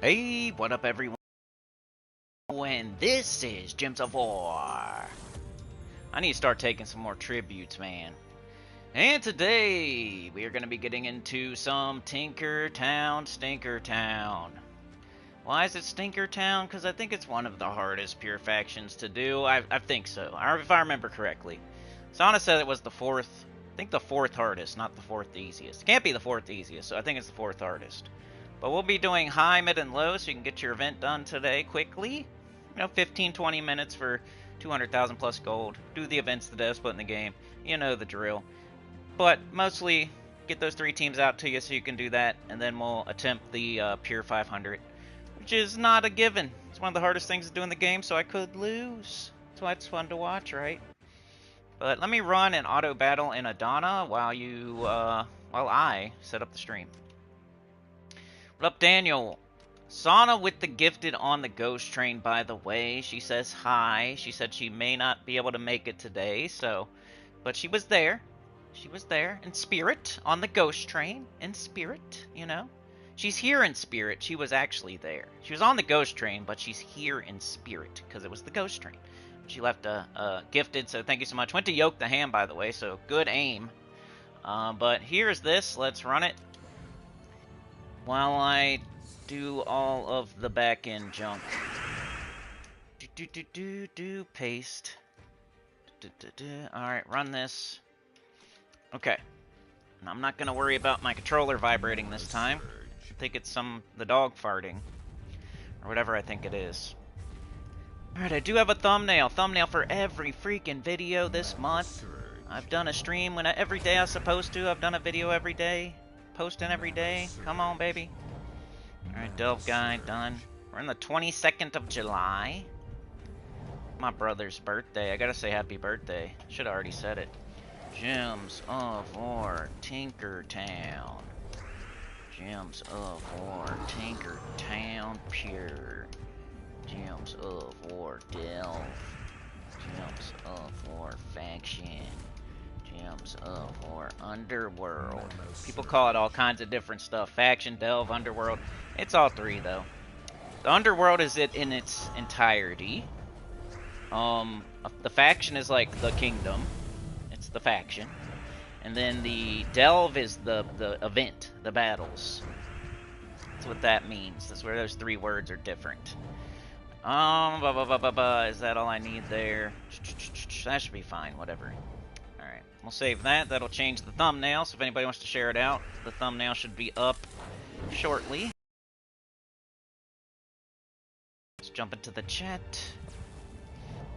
Hey, what up everyone? And this is Gems of War. I need to start taking some more tributes, man. And today, we are going to be getting into some Tinkertown, Stinkertown. Why is it Stinkertown? Because I think it's one of the hardest pure factions to do. I think so, if I remember correctly. Sana said it was the fourth, I think the fourth hardest, not the fourth easiest. It can't be the fourth easiest, so I think it's the fourth hardest. But we'll be doing high, mid, and low, so you can get your event done today quickly. You know, 15-20 minutes for 200,000 plus gold. Do the events the dev split in the game. You know the drill. But mostly, get those 3 teams out to you so you can do that, and then we'll attempt the pure 500, which is not a given. It's one of the hardest things to do in the game, so I could lose. That's why it's fun to watch, right? But let me run an auto battle in Adana while I set up the stream. What up, Daniel? Sana with the gifted on the ghost train, by the way. She says hi. She said she may not be able to make it today, but she was there. She was there in spirit on the ghost train. In spirit, you know. She's here in spirit. She was actually there. She was on the ghost train, but she's here in spirit because it was the ghost train. She left a gifted, so thank you so much. Went to yoke the ham, by the way, so good aim. But here's this. Let's run it while I do all of the back end junk. Paste. Alright, run this. Okay. And I'm not gonna worry about my controller vibrating this time. I think it's the dog farting. Or whatever I think it is. Alright, I do have a thumbnail. Thumbnail for every freaking video this month. I've done a stream every day I was supposed to. I've done a video every day. Posting every day. Come on, baby. Alright, Delve Guy, done. We're in the 22nd of July. My brother's birthday. I gotta say happy birthday. Should have already said it. Gems of War, Tinkertown. Gems of War, Tinkertown Pure. Gems of War, Delve. Gems of War, Faction. Gems of War, Underworld. People call it all kinds of different stuff. Faction, Delve, Underworld. It's all 3 though. The Underworld is it in its entirety. The Faction is like the kingdom. It's the faction. And then the Delve is the event, the battles. That's what that means. That's where those 3 words are different. Is that all I need there? That should be fine, whatever. Alright, we'll save that. That'll change the thumbnail, so if anybody wants to share it out, the thumbnail should be up shortly. Let's jump into the chat.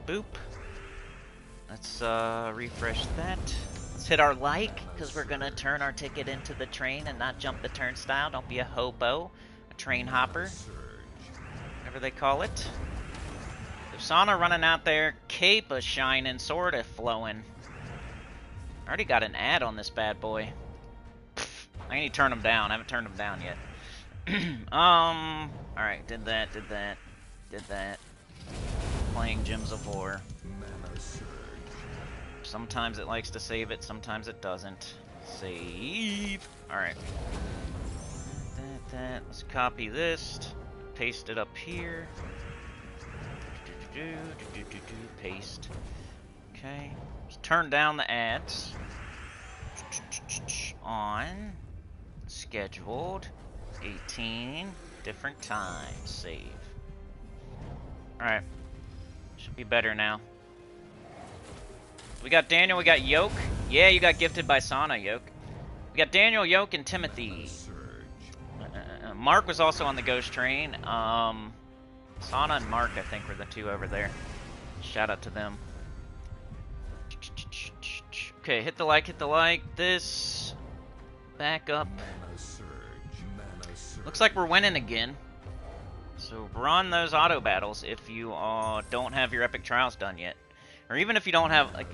Boop. Let's refresh that. Let's hit our like, because we're going to turn our ticket into the train and not jump the turnstile. Don't be a hobo, a train hopper. Whatever they call it. Sana running out there, cape a shining, sword a flowing. I already got an ad on this bad boy. I need to turn him down. I haven't turned him down yet. Alright, did that. Playing Gems of War. Sometimes it likes to save it, sometimes it doesn't. Save. Alright. Let's copy this. Paste it up here. Paste. Okay. Let's turn down the ads. On. Scheduled. 18. Different times. Save. Alright. Should be better now. We got Daniel, we got Yoke. Yeah, you got gifted by Sana, Yoke. We got Daniel, Yoke, and Timothy. Mark was also on the ghost train. Sana and Mark, I think, were the 2 over there. Shout out to them. Okay, hit the like. This. Back up. Looks like we're winning again. So run those auto battles if you don't have your epic trials done yet. Or even if you don't have, like,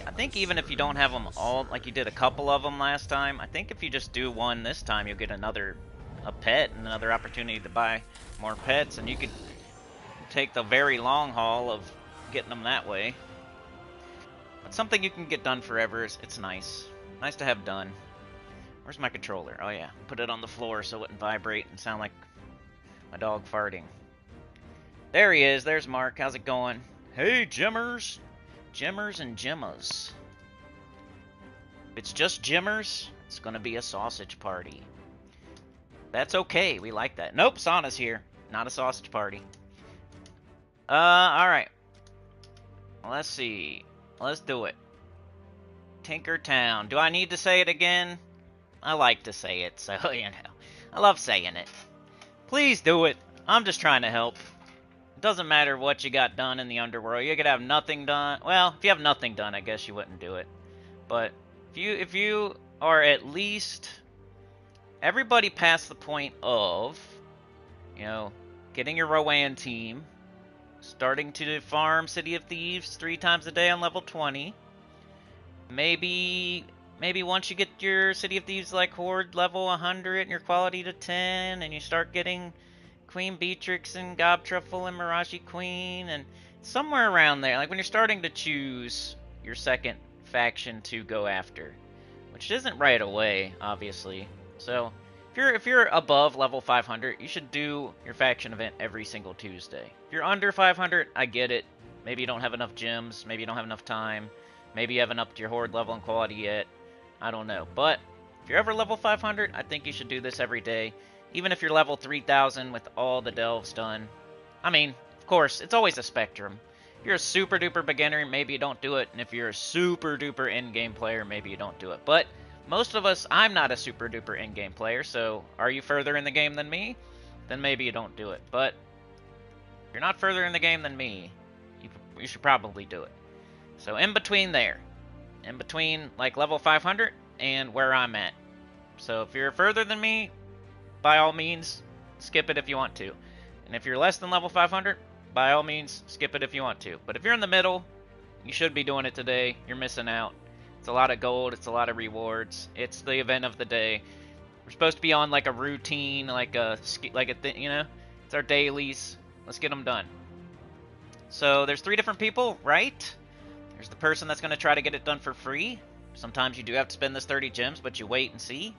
I think even if you don't have them all, like you did a couple of them last time, I think if you just do one this time, you'll get a pet and another opportunity to buy more pets, and you could take the very long haul of getting them that way. But something you can get done forever, it's nice. Nice to have done. Where's my controller? Oh yeah, put it on the floor so it wouldn't vibrate and sound like My dog farting. There he is. There's Mark. How's it going? Hey, Jimmers. Jimmers and Jimmas. If it's just Jimmers, it's going to be a sausage party. That's okay. We like that. Nope, Sauna's here. Not a sausage party. Alright. Let's see. Let's do it. Tinkertown. Do I need to say it again? I like to say it, so, you know. I love saying it. Please do it. I'm just trying to help. It doesn't matter what you got done in the underworld. You could have nothing done. Well, if you have nothing done, I guess you wouldn't do it. But if you are at least everybody past the point of, you know, getting your Rowan team, starting to farm City of Thieves 3 times a day on level 20. Maybe once you get your City of Thieves like Horde level 100 and your quality to 10, and you start getting Queen Beatrix and Gobtruffle and Mirashi Queen, and somewhere around there, like when you're starting to choose your second faction to go after, which isn't right away, obviously. So if you're above level 500, you should do your faction event every single Tuesday. If you're under 500, I get it. Maybe you don't have enough gems. Maybe you don't have enough time. Maybe you haven't upped your Horde level and quality yet. I don't know. But if you're ever level 500, I think you should do this every day. Even if you're level 3000 with all the delves done. I mean, of course, it's always a spectrum. If you're a super duper beginner, maybe you don't do it. And if you're a super duper in-game player, maybe you don't do it. But most of us, I'm not a super duper in-game player. So are you further in the game than me? Then maybe you don't do it. But if you're not further in the game than me, you should probably do it. So in between there. In between like level 500 and where I'm at. So if you're further than me, by all means, skip it if you want to. And if you're less than level 500, by all means, skip it if you want to. But if you're in the middle, you should be doing it today. You're missing out. It's a lot of gold. It's a lot of rewards. It's the event of the day. We're supposed to be on like a routine, like a thing, you know? It's our dailies. Let's get them done. So there's 3 different people, right? There's the person that's going to try to get it done for free. Sometimes you do have to spend this 30 gems, but you wait and see.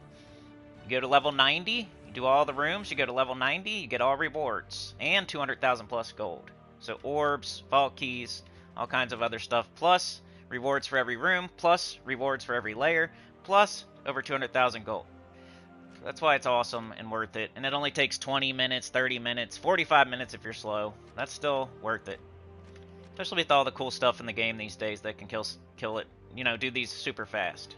You go to level 90, you do all the rooms, you go to level 90, you get all rewards. And 200,000 plus gold. So orbs, vault keys, all kinds of other stuff. Plus rewards for every room, plus rewards for every layer, plus over 200,000 gold. That's why it's awesome and worth it. And it only takes 20 minutes, 30 minutes, 45 minutes if you're slow. That's still worth it. Especially with all the cool stuff in the game these days that can kill it, you know, do these super fast.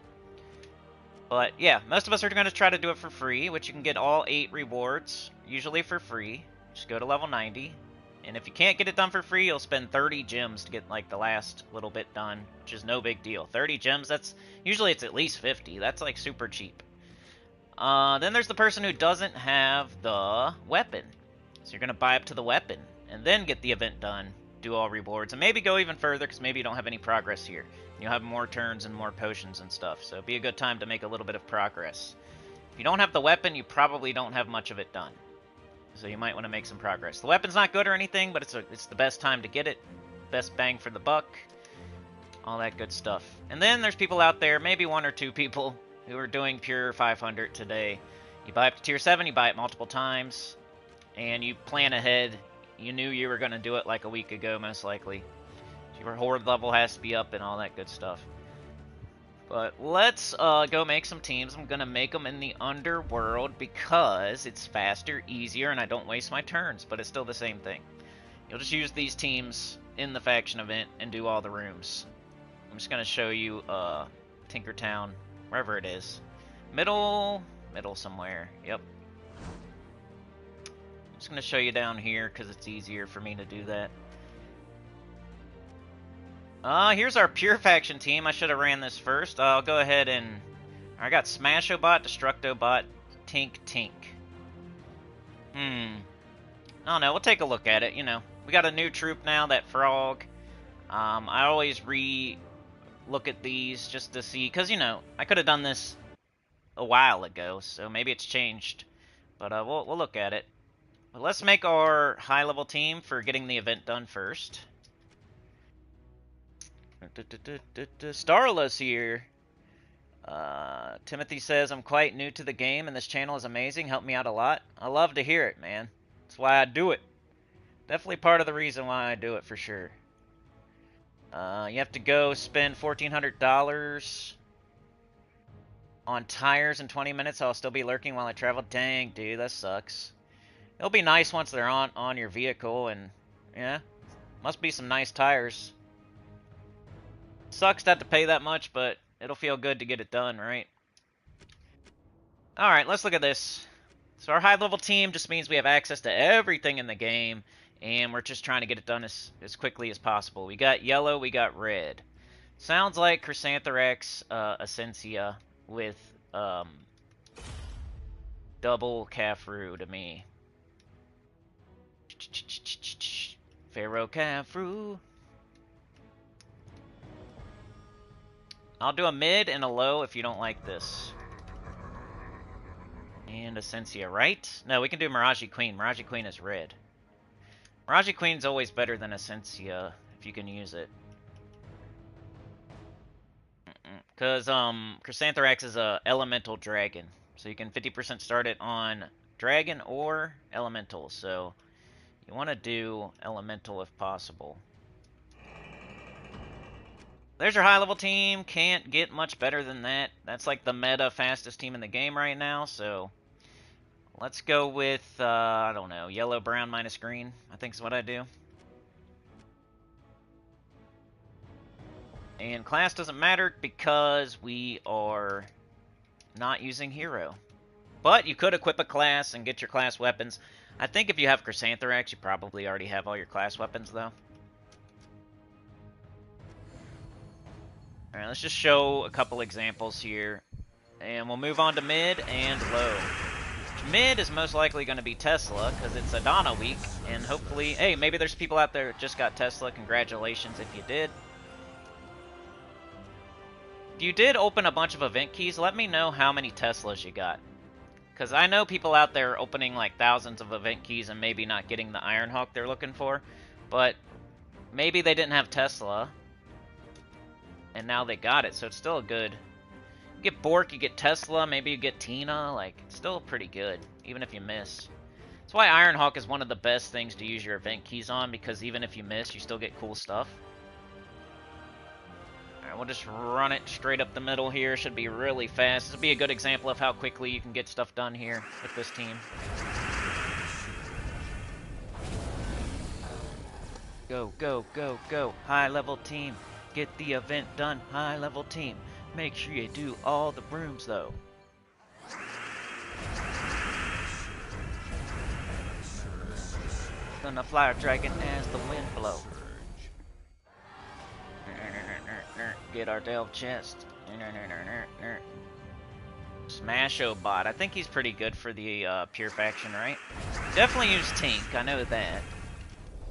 But yeah, most of us are going to try to do it for free, which you can get all 8 rewards, usually for free. Just go to level 90. And if you can't get it done for free, you'll spend 30 gems to get like the last little bit done, which is no big deal. 30 gems, that's usually it's at least 50. That's like super cheap. Then there's the person who doesn't have the weapon. So you're going to buy up to the weapon and then get the event done. Do all rewards, and maybe go even further because maybe you don't have any progress here. You'll have more turns and more potions and stuff, so it'd be a good time to make a little bit of progress. If you don't have the weapon, you probably don't have much of it done, so you might want to make some progress. The weapon's not good or anything, but it's the best time to get it, best bang for the buck, all that good stuff. And then there's people out there, maybe 1 or 2 people, who are doing pure 500 today. You buy up to tier 7, you buy it multiple times, and you plan ahead. You knew you were going to do it like a week ago, most likely. Your Horde level has to be up and all that good stuff. But let's go make some teams. I'm going to make them in the underworld because it's faster, easier, and I don't waste my turns. But it's still the same thing. You'll just use these teams in the faction event and do all the rooms. I'm just going to show you Tinkertown, wherever it is. Middle somewhere. Yep. I'm just going to show you down here because it's easier for me to do that. Here's our pure faction team. I should have ran this first. I'll go ahead and... I got Smashobot, Destructobot, Tink. I don't know. We'll take a look at it, you know. We got a new troop now, that Frog. I always look at these just to see... Because, you know, I could have done this a while ago, so maybe it's changed. But we'll look at it. But let's make our high-level team for getting the event done first. Starla's here. Timothy says, I'm quite new to the game, and this channel is amazing. Helped me out a lot. I love to hear it, man. That's why I do it. Definitely part of the reason why I do it for sure. You have to go spend $1,400 on tires in 20 minutes. I'll still be lurking while I travel. Dang, dude, that sucks. It'll be nice once they're on your vehicle, and yeah, must be some nice tires. Sucks to have to pay that much, but it'll feel good to get it done, right? Alright, let's look at this. So our high-level team just means we have access to everything in the game, and we're just trying to get it done as quickly as possible. We got yellow, we got red. Sounds like Chrysantherax Essentia with double Cafru to me. Pharaoh Cafru. I'll do a mid and a low if you don't like this. And Essentia, right? No, we can do Mirage Queen. Mirage Queen is red. Mirage Queen's always better than Essentia if you can use it. Because Chrysantherax is a elemental dragon. So you can 50% start it on dragon or elemental. So you want to do elemental if possible. There's your high-level team. Can't get much better than that. That's like the meta fastest team in the game right now, so let's go with, I don't know, yellow, brown, minus green, I think is what I do. And class doesn't matter because we are not using hero. But you could equip a class and get your class weapons. I think if you have Chrysantherax, you probably already have all your class weapons, though. Alright, let's just show a couple examples here. And we'll move on to mid and low. Mid is most likely going to be Tesla, because it's Adana week, and hopefully... Hey, maybe there's people out there that just got Tesla. Congratulations if you did. If you did open a bunch of event keys, let me know how many Teslas you got. Because I know people out there opening like thousands of event keys and maybe not getting the Ironhawk they're looking for. But maybe they didn't have Tesla, and now they got it, so it's still a good... You get Bork, you get Tesla, maybe you get Tina, like, it's still pretty good, even if you miss. That's why Ironhawk is one of the best things to use your event keys on, because even if you miss, you still get cool stuff. Alright, we'll just run it straight up the middle here, should be really fast. This will be a good example of how quickly you can get stuff done here with this team. Go, go, go, go, high level team. Get the event done, high level team. Make sure you do all the brooms though. Gonna fly a dragon as the wind blows. Get our delve chest. Smash-O-Bot. I think he's pretty good for the pure faction, right? Definitely use Tink, I know that.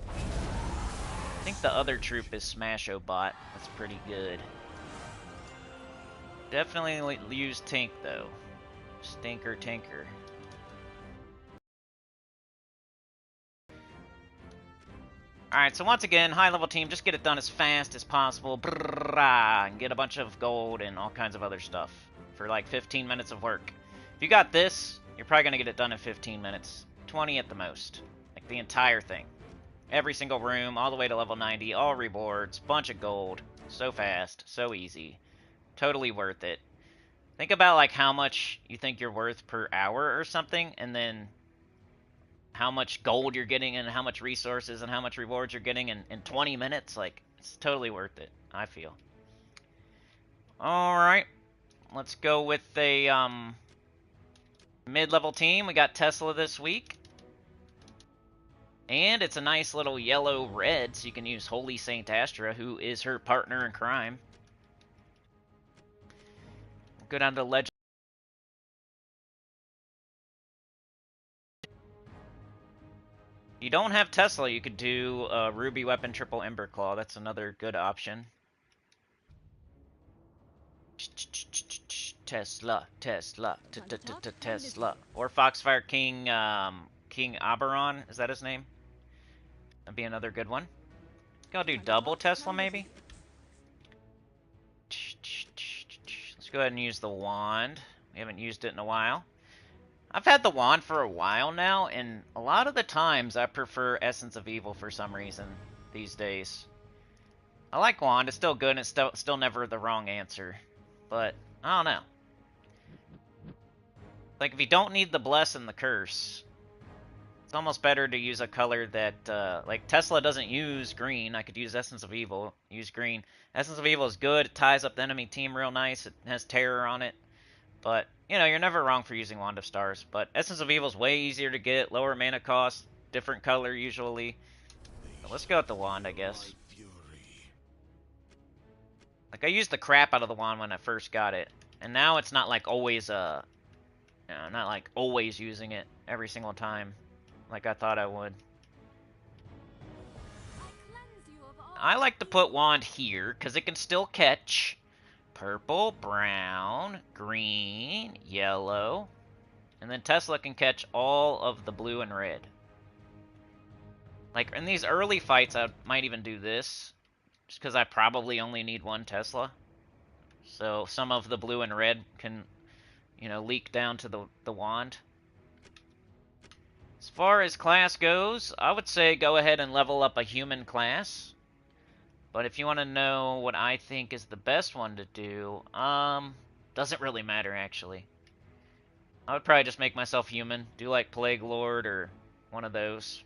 I think the other troop is Smash-O-Bot. That's pretty good. Definitely use Tink, though. Stinker Tinker. Alright, so once again, high-level team, just get it done as fast as possible. And get a bunch of gold and all kinds of other stuff for like 15 minutes of work. If you got this, you're probably going to get it done in 15 minutes. 20 at the most. Like the entire thing. Every single room, all the way to level 90, all rewards, bunch of gold. So fast, so easy. Totally worth it. Think about like how much you think you're worth per hour or something, and then how much gold you're getting and how much resources and how much rewards you're getting in 20 minutes. Like, it's totally worth it, I feel. Alright. Let's go with a mid-level team. We got Tesla this week. And it's a nice little yellow-red, so you can use Holy Saint Astra, who is her partner in crime. Go down to Legend. If you don't have Tesla, you could do Ruby Weapon Triple Ember Claw. That's another good option. Tesla, Tesla, Tesla. Or Foxfire King, King Oberon. Is that his name? That'd be another good one. I'll do double Tesla, maybe? Let's go ahead and use the wand. We haven't used it in a while. I've had the wand for a while now, and a lot of the times I prefer Essence of Evil for some reason these days. I like wand, it's still good, and it's still never the wrong answer. But, I don't know. Like, if you don't need the bless and the curse, it's almost better to use a color that, like, Tesla doesn't use green. I could use Essence of Evil, use green. Essence of Evil is good, it ties up the enemy team real nice, it has terror on it. But, you know, you're never wrong for using Wand of Stars. But Essence of Evil is way easier to get, lower mana cost, different color usually. So let's go with the Wand, I guess. Like, I used the crap out of the Wand when I first got it. And now it's not like always, you know, not like always using it every single time like I thought I would. I like to put Wand here, because it can still catch purple, brown, green, yellow, and then Tesla can catch all of the blue and red. Like, in these early fights, I might even do this, just because I probably only need one Tesla. So some of the blue and red can, you know, leak down to the wand. As far as class goes, I would say go ahead and level up a human class. But if you want to know what I think is the best one to do, doesn't really matter, actually. I would probably just make myself human. Do like Plague Lord or one of those.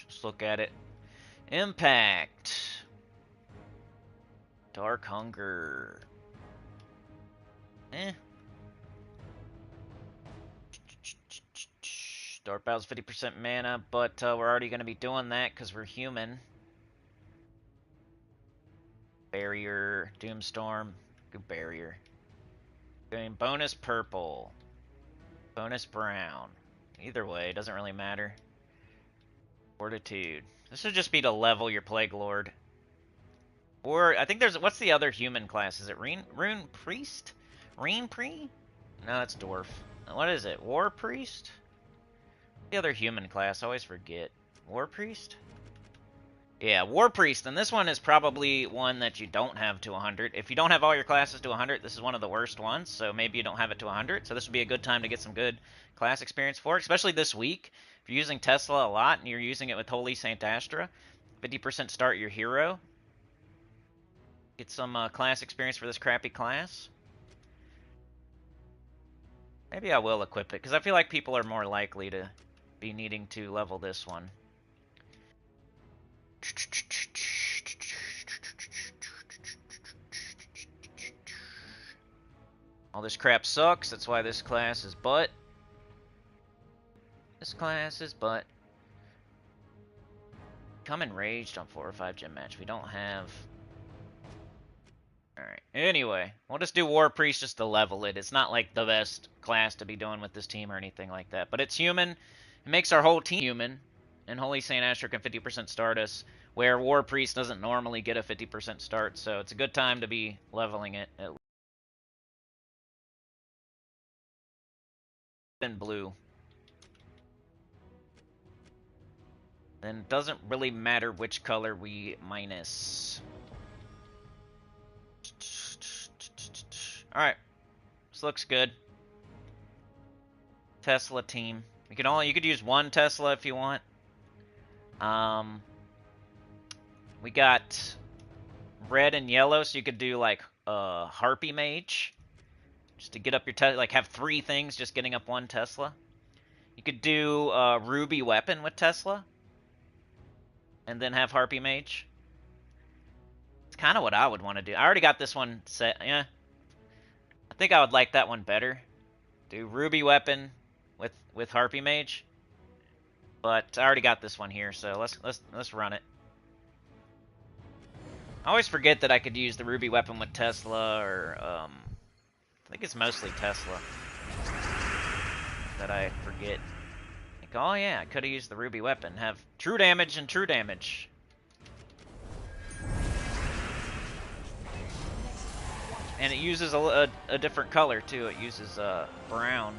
Let's look at it. Impact. Dark Hunger. Dark Battle's 50% mana, but we're already going to be doing that because we're human. Barrier, Doomstorm, good barrier. Doing bonus purple, bonus brown. Either way, doesn't really matter. Fortitude. This would just be to level your Plague Lord. Or, I think there's, what's the other human class? Is it Rune Priest? Rune Pre? No, that's Dwarf. What is it? War Priest? The other human class, I always forget. War Priest? Yeah, War Priest, and this one is probably one that you don't have to 100. If you don't have all your classes to 100, this is one of the worst ones, so maybe you don't have it to 100. So this would be a good time to get some good class experience for it, especially this week. If you're using Tesla a lot and you're using it with Holy Saint Astra, 50% start your hero. Get some class experience for this crappy class. Maybe I will equip it, because I feel like people are more likely to be needing to level this one. All this crap sucks, that's why this class is butt. This class is butt. Come enraged on 4 or 5 gem match. We don't have... Alright, anyway, we'll just do War Priest just to level it. It's not like the best class to be doing with this team or anything like that. But it's human. It makes our whole team human. And Holy Saint Astra can 50% start us, where War Priest doesn't normally get a 50% start. So it's a good time to be leveling it. In blue. Then it doesn't really matter which color we minus. Alright. This looks good. Tesla team. You could use one Tesla if you want. We got red and yellow, so you could do like Harpy Mage. Just to get up your Tesla, like have 3 things just getting up 1 Tesla. You could do Ruby Weapon with Tesla. And then have Harpy Mage. It's kind of what I would want to do. I already got this one set. Yeah. I think I would like that one better. Do Ruby Weapon with Harpy Mage. But I already got this one here, so let's run it. I always forget that I could use the Ruby Weapon with Tesla, or I think it's mostly Tesla that I forget. Like, oh yeah, I could have used the Ruby Weapon. Have true damage and true damage. And it uses a different color too. It uses brown.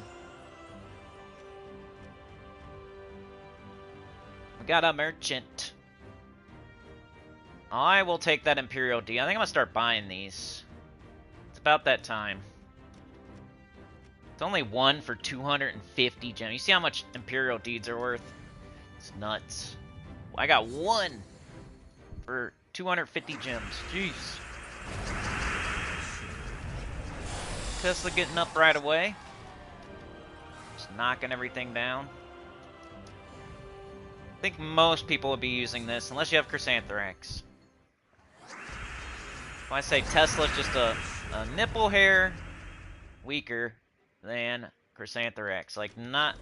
We got a merchant. I will take that Imperial D. I think I'm gonna start buying these. It's about that time. It's only one for 250 gems. You see how much Imperial Deeds are worth? It's nuts. I got one for 250 gems. Jeez. Tesla getting up right away. Just knocking everything down. I think most people will be using this, unless you have Chrysanthrax. When I say Tesla's just a nipple hair weaker than Chrysanthrax. Like, not...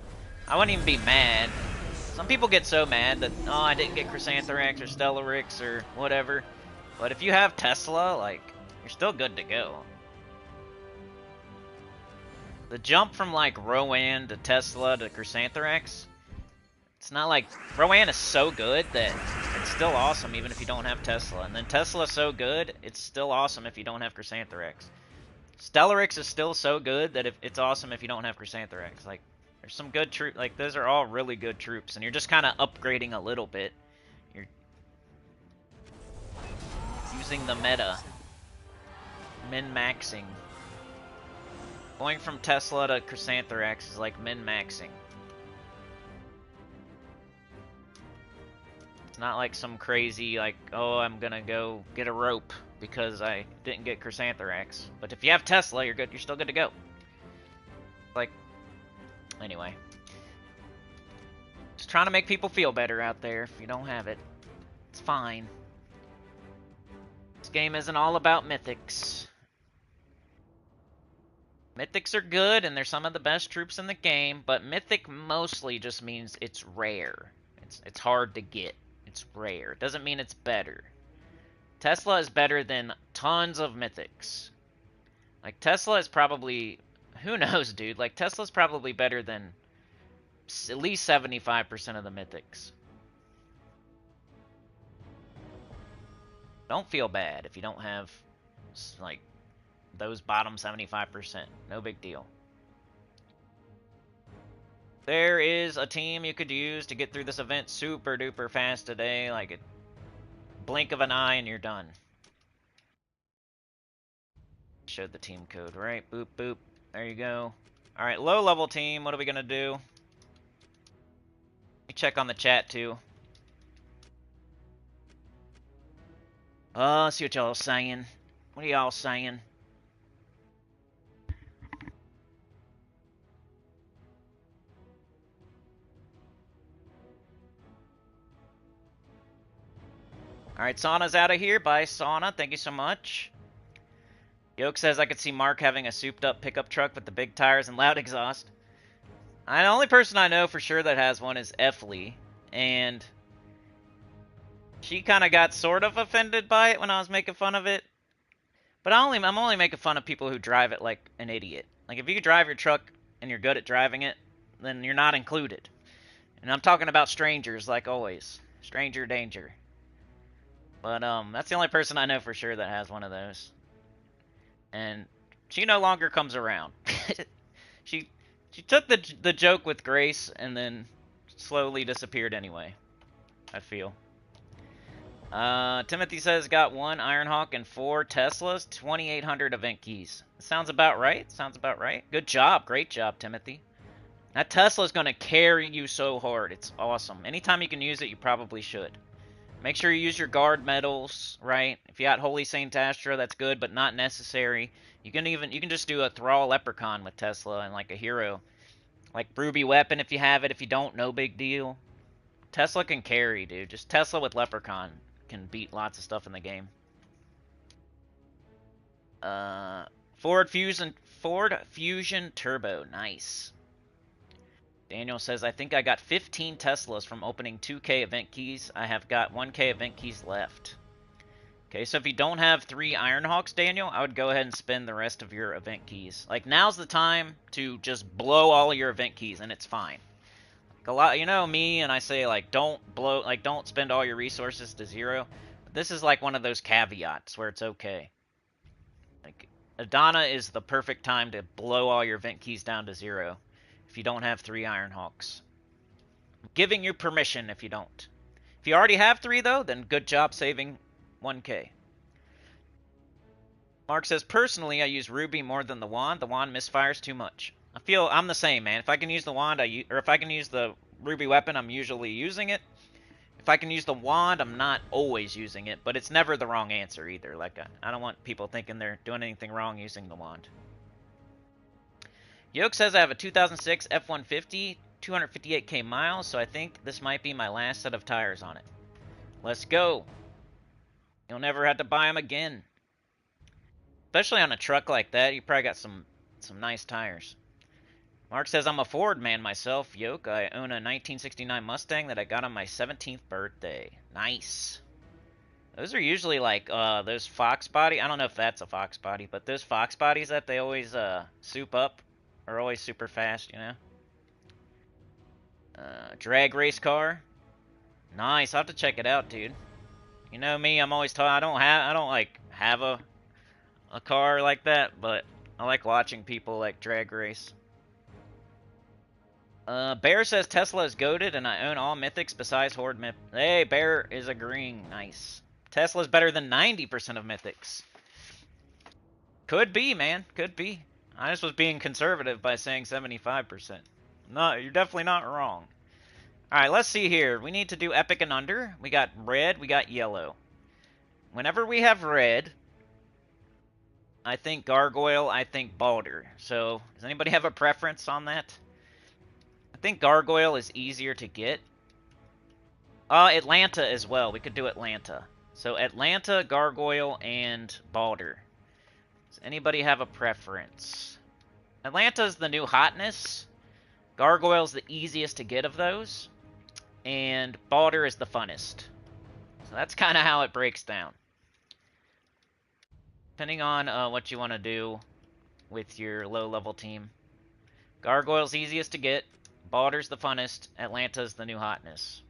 I wouldn't even be mad. Some people get so mad that, oh, I didn't get Chrysanthrax or Stellarix or whatever. But if you have Tesla, like, you're still good to go. The jump from, like, Rowan to Tesla to Chrysanthrax, it's not like... Rowan is so good that it's still awesome even if you don't have Tesla. And then Tesla's so good, it's still awesome if you don't have Chrysanthrax. Stellarix is still so good that it's awesome if you don't have Chrysanthrax. Like, there's some good troops. Like, those are all really good troops. And you're just kind of upgrading a little bit. You're using the meta. Min-maxing. Going from Tesla to Chrysanthrax is like min-maxing. It's not like some crazy, like, oh, I'm gonna go get a rope because I didn't get Chrysanthrax. But if you have Tesla, you're good. You're still good to go. Like, anyway. Just trying to make people feel better out there. If you don't have it, it's fine. This game isn't all about mythics. Mythics are good, and they're some of the best troops in the game, but mythic mostly just means it's rare. It's hard to get. It's rare. It doesn't mean it's better. Tesla is better than tons of mythics. Like, Tesla is probably... Who knows, dude? Like, Tesla's probably better than at least 75% of the mythics. Don't feel bad if you don't have, like, those bottom 75%. No big deal. There is a team you could use to get through this event super duper fast today. Like a blink of an eye and you're done. Showed the team code, right? Boop, boop. There you go. Alright, low level team. What are we going to do? Let me check on the chat too. See what y'all are saying. What are y'all saying? Alright, Sauna's out of here. Bye, Sauna. Thank you so much. Yoke says I could see Mark having a souped-up pickup truck with the big tires and loud exhaust. The only person I know for sure that has one is Efley, and she kind of got sort of offended by it when I was making fun of it. But I'm only making fun of people who drive it like an idiot. Like, if you drive your truck and you're good at driving it, then you're not included. And I'm talking about strangers, like always. Stranger danger. But, that's the only person I know for sure that has one of those. And she no longer comes around. She took the joke with grace and then slowly disappeared anyway, I feel. Timothy says got 1 Ironhawk and 4 Teslas, 2,800 event keys. Sounds about right. Sounds about right. Good job. Great job, Timothy. That Tesla's going to carry you so hard. It's awesome. Anytime you can use it, you probably should. Make sure you use your guard medals, right? If you got Holy Saint Astra, that's good, but not necessary. You can just do a Thrall Leprechaun with Tesla and like a hero. Like Ruby Weapon if you have it. If you don't, no big deal. Tesla can carry, dude. Just Tesla with Leprechaun can beat lots of stuff in the game. Ford Fusion Turbo. Nice. Daniel says, I think I got 15 Teslas from opening 2K event keys. I have got 1K event keys left. Okay, so if you don't have 3 Ironhawks, Daniel, I would go ahead and spend the rest of your event keys. Like, now's the time to just blow all of your event keys, and it's fine. Like, a lot, you know me, and I say, like, don't spend all your resources to 0. This is like one of those caveats where it's okay. Like, Adana is the perfect time to blow all your event keys down to 0. If you don't have 3 Ironhawks. I'm giving you permission if you don't. If you already have 3, though, then good job saving 1K. Mark says, personally, I use Ruby more than the wand. The wand misfires too much. I feel I'm the same, man. If I can use the wand, or if I can use the Ruby weapon, I'm usually using it. If I can use the wand, I'm not always using it, but it's never the wrong answer either. Like, I don't want people thinking they're doing anything wrong using the wand. Yoke says I have a 2006 F-150, 258k miles, so I think this might be my last set of tires on it. Let's go. You'll never have to buy them again. Especially on a truck like that, you probably got some nice tires. Mark says, I'm a Ford man myself, Yoke. I own a 1969 Mustang that I got on my 17th birthday. Nice. Those are usually like those Fox body. I don't know if that's a Fox body, but those Fox bodies that they always soup up are always super fast, you know? Drag race car. Nice. I'll have to check it out, dude. You know me, I'm always I don't like have a car like that, but I like watching people like drag race. Bear says Tesla is goated and I own all mythics besides Horde myth. Hey, Bear is agreeing. Nice. Tesla's better than 90% of mythics. Could be, man. Could be. I just was being conservative by saying 75%. No, you're definitely not wrong. Alright, let's see here. We need to do epic and under. We got red, we got yellow. Whenever we have red, I think Gargoyle, I think Balder. So, does anybody have a preference on that? I think Gargoyle is easier to get. Atlanta as well. We could do Atlanta. So, Atlanta, Gargoyle, and Balder. Does anybody have a preference? Atlanta's the new hotness. Gargoyle's the easiest to get of those. And Balder is the funnest. So that's kind of how it breaks down. Depending on what you want to do with your low-level team. Gargoyle's easiest to get. Balder's the funnest. Atlanta's the new hotness.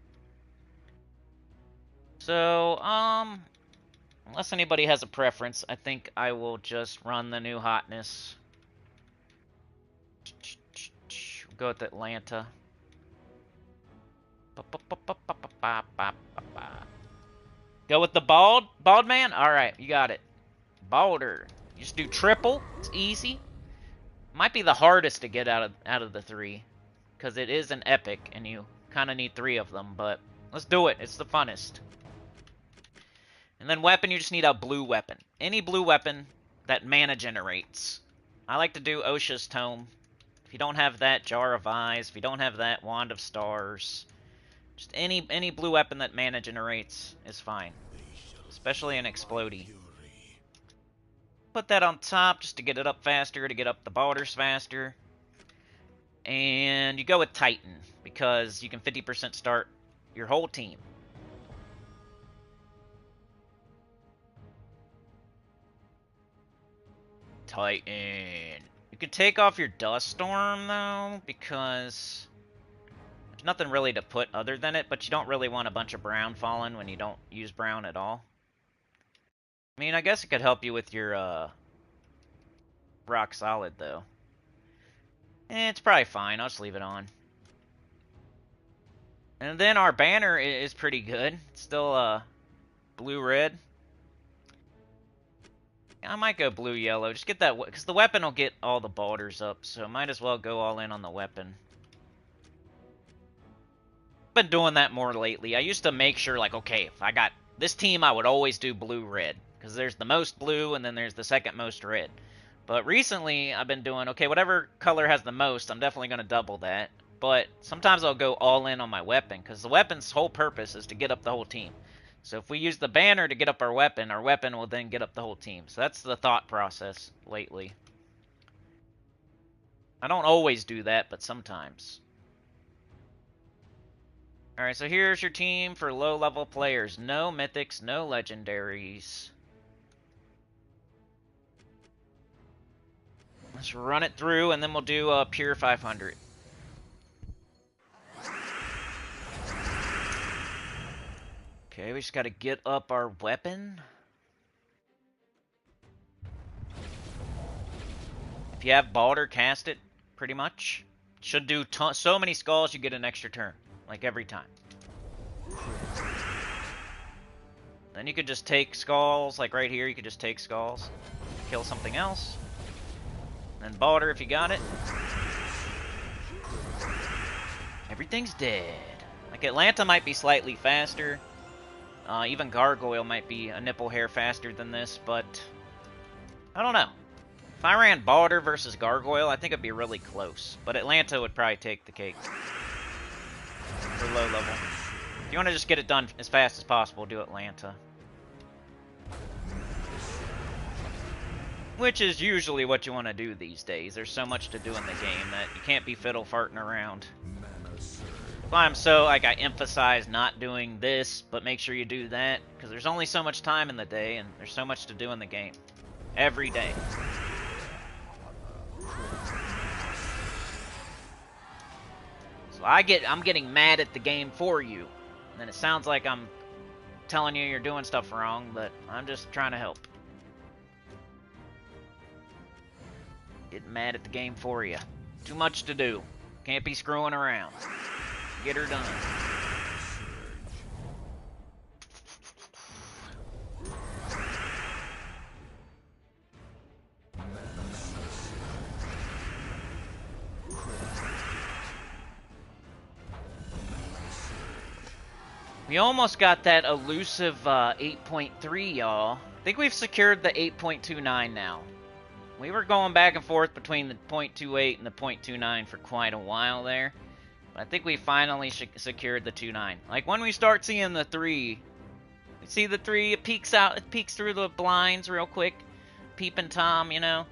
So, unless anybody has a preference, I think I will just run the new hotness. Go with Atlanta. Go with the bald man? Alright, you got it. Balder. You just do triple. It's easy. Might be the hardest to get out of the three. Because it is an epic, and you kind of need 3 of them. But let's do it. It's the funnest. And then weapon, you just need a blue weapon. Any blue weapon that mana generates. I like to do Osha's Tome. If you don't have that, Jar of Eyes. If you don't have that, Wand of Stars. Just any blue weapon that mana generates is fine. Especially an Explodey. Put that on top just to get it up faster, to get up the borders faster. And you go with Titan, because you can 50% start your whole team. Titan. You can take off your Dust Storm, though, because there's nothing really to put other than it, but you don't really want a bunch of brown falling when you don't use brown at all. I mean, I guess it could help you with your, Rock Solid, though. It's probably fine. I'll just leave it on. And then our banner is pretty good. It's still, blue-red. I might go blue-yellow. Just get that, because the weapon will get all the borders up, so might as well go all in on the weapon. Been doing that more lately. I used to make sure, like, okay, if I got this team, I would always do blue-red, because there's the most blue, and then there's the second most red. But recently, I've been doing, okay, whatever color has the most, I'm definitely going to double that. But sometimes I'll go all in on my weapon, because the weapon's whole purpose is to get up the whole team. So if we use the banner to get up our weapon will then get up the whole team. So that's the thought process lately. I don't always do that, but sometimes. Alright, so here's your team for low-level players. No mythics, no legendaries. Let's run it through, and then we'll do pure 500. Okay, we just gotta get up our weapon. If you have Balder, cast it, pretty much. Should do so many skulls, you get an extra turn. Like every time. Then you could just take skulls, like right here, you could just take skulls. Kill something else. Then Balder if you got it. Everything's dead. Like Atlanta might be slightly faster. Even Gargoyle might be a nipple hair faster than this, but I don't know. If I ran Balder versus Gargoyle, I think it'd be really close. But Atlanta would probably take the cake for low level. If you want to just get it done as fast as possible, do Atlanta. Which is usually what you want to do these days. There's so much to do in the game that you can't be fiddle farting around. That's why I emphasize not doing this, but make sure you do that, because there's only so much time in the day, and there's so much to do in the game. Every day. So I'm getting mad at the game for you. And it sounds like I'm telling you you're doing stuff wrong, but I'm just trying to help. Getting mad at the game for you. Too much to do. Can't be screwing around. Get her done. We almost got that elusive 8.3, y'all. I think we've secured the 8.29 now. We were going back and forth between the 0.28 and the 0.29 for quite a while there. But I think we finally secured the 2.9. Like, when we start seeing the 3, we see the 3, it peeks out, it peeks through the blinds real quick. Peeping Tom, you know.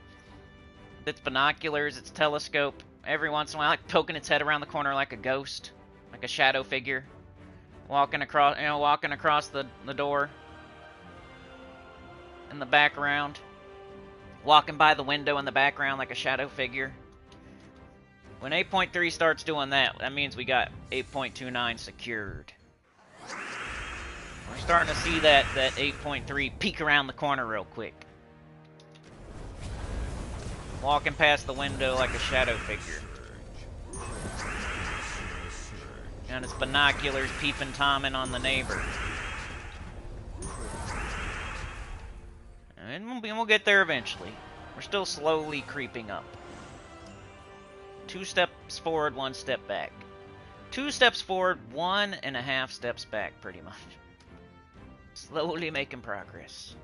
Its binoculars, its telescope. Every once in a while, like poking its head around the corner like a ghost. Like a shadow figure. Walking across, the door. In the background. Walking by the window in the background like a shadow figure. When 8.3 starts doing that, that means we got 8.29 secured. We're starting to see that 8.3 peek around the corner real quick. Walking past the window like a shadow figure. And its binoculars peeping Tomming on the neighbor. And we'll get there eventually. We're still slowly creeping up. 2 steps forward, 1 step back. 2 steps forward, 1.5 steps back, pretty much. Slowly making progress.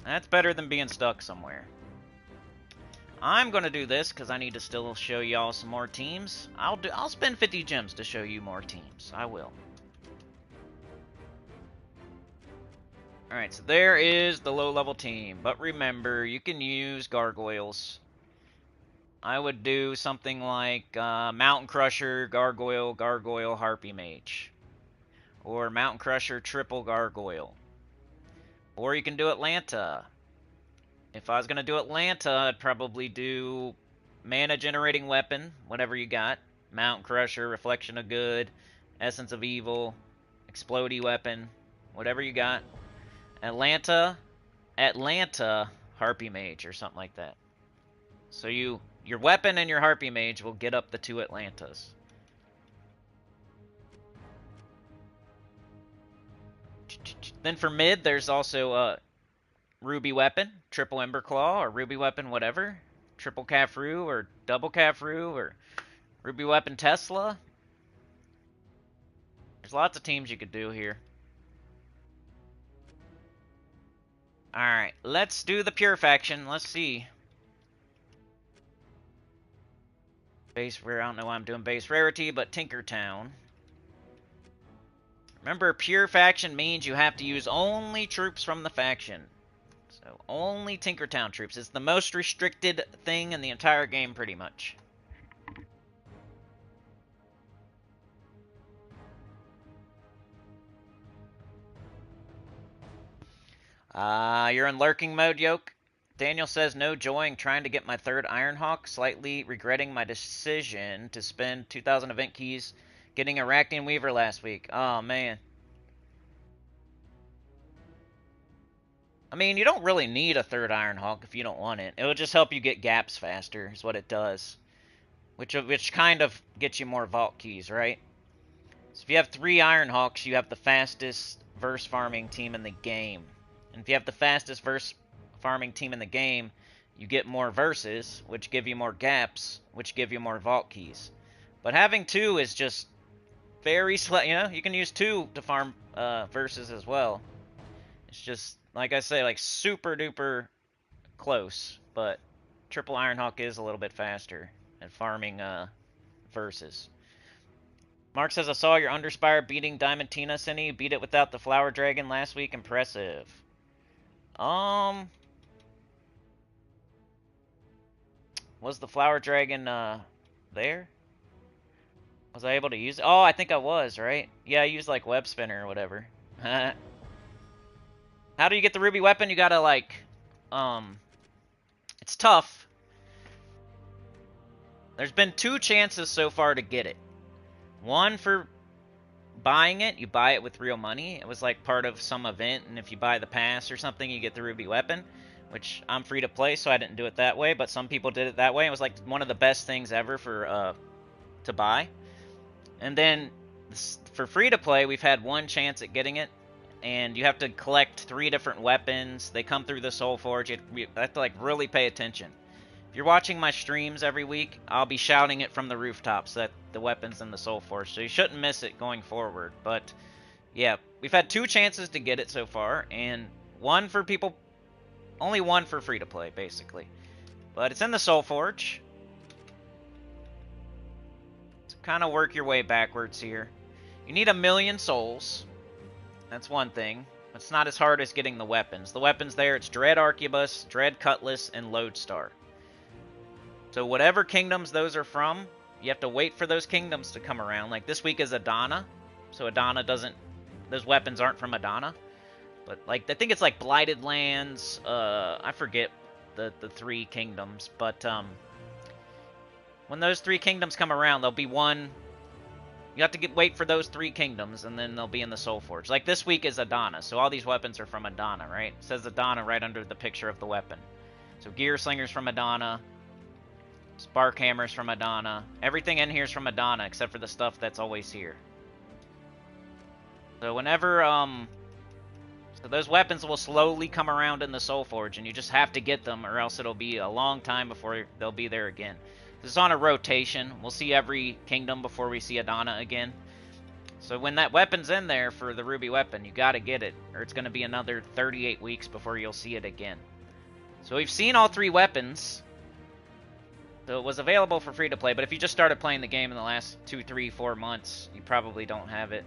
That's better than being stuck somewhere. I'm gonna do this because I need to still show y'all some more teams. I'll spend 50 gems to show you more teams. I will. Alright, so there is the low-level team. But remember, you can use gargoyles. I would do something like Mountain Crusher, Gargoyle, Gargoyle, Harpy Mage. Or Mountain Crusher, Triple Gargoyle. Or you can do Atlanta. If I was going to do Atlanta, I'd probably do Mana Generating Weapon, whatever you got. Mountain Crusher, Reflection of Good, Essence of Evil, Explodey Weapon, whatever you got. Atlanta, Harpy Mage, or something like that. So your weapon and your Harpy Mage will get up the 2 Atlantas. Then for mid, there's also Ruby Weapon, Triple Ember Claw, or Ruby Weapon whatever. Triple Cafru, or Double Cafru, or Ruby Weapon Tesla. There's lots of teams you could do here. Alright, let's do the Pure Faction. Let's see. Base rare, I don't know why I'm doing base rarity, but Tinkertown. Remember, Pure Faction means you have to use only troops from the faction. So, only Tinkertown troops. It's the most restricted thing in the entire game, pretty much. You're in lurking mode, Yoke. Daniel says, no joy in trying to get my 3rd Ironhawk, slightly regretting my decision to spend 2,000 event keys getting a Ractian Weaver last week. Oh, man. I mean, you don't really need a 3rd Ironhawk if you don't want it. It will just help you get gaps faster, is what it does. Which kind of gets you more vault keys, right? So if you have 3 Ironhawks, you have the fastest verse farming team in the game. And if you have the fastest verse farming team in the game, you get more verses, which give you more gaps, which give you more vault keys. But having 2 is just very slow. You know, you can use 2 to farm verses as well. It's just, like I say, like super duper close. But Triple Ironhawk is a little bit faster at farming verses. Mark says, I saw your Underspire beating Diamantina, Cindy. You beat it without the Flower Dragon last week. Impressive. Was the Flower Dragon there? Was I able to use it? Oh, I think I was, right? Yeah, I used like Web Spinner or whatever. How do you get the ruby weapon? You gotta like, it's tough. There's been 2 chances so far to get it. One for buying it. You buy it with real money. It was like part of some event, and if you buy the pass or something, you get the ruby weapon, which I'm free to play, so I didn't do it that way, but some people did it that way. It was like one of the best things ever for to buy. And then for free to play, we've had 1 chance at getting it, and you have to collect 3 different weapons. They come through the Soul Forge. You have to like really pay attention. If you're watching my streams every week, I'll be shouting it from the rooftops, that the weapons in the Soul Forge, so you shouldn't miss it going forward. But yeah, we've had 2 chances to get it so far, and 1 for people, only 1 for free to play basically. But it's in the Soul Forge. So kind of work your way backwards here. You need 1,000,000 souls. That's one thing. It's not as hard as getting the weapons. The weapons there, it's Dread Arquebus, Dread Cutlass, and Lodestar. So whatever kingdoms those are from, you have to wait for those kingdoms to come around. Like this week is Adana, so Adana doesn't, those weapons aren't from Adana. But like, I think it's like Blighted Lands, I forget the 3 kingdoms, but when those 3 kingdoms come around, there'll be one, you have to wait for those 3 kingdoms, and then they'll be in the Soul Forge. Like this week is Adana, so all these weapons are from Adana, right? It says Adana right under the picture of the weapon. So Gear Slinger's from Adana, Spark Hammer's from Adana. Everything in here is from Adana except for the stuff that's always here. So whenever, so those weapons will slowly come around in the Soul Forge, and you just have to get them, or else it'll be a long time before they'll be there again. This is on a rotation. We'll see every kingdom before we see Adana again. So when that weapon's in there for the ruby weapon, you gotta get it, or it's gonna be another 38 weeks before you'll see it again. So we've seen all 3 weapons. So it was available for free to play, but if you just started playing the game in the last 2, 3, 4 months, you probably don't have it.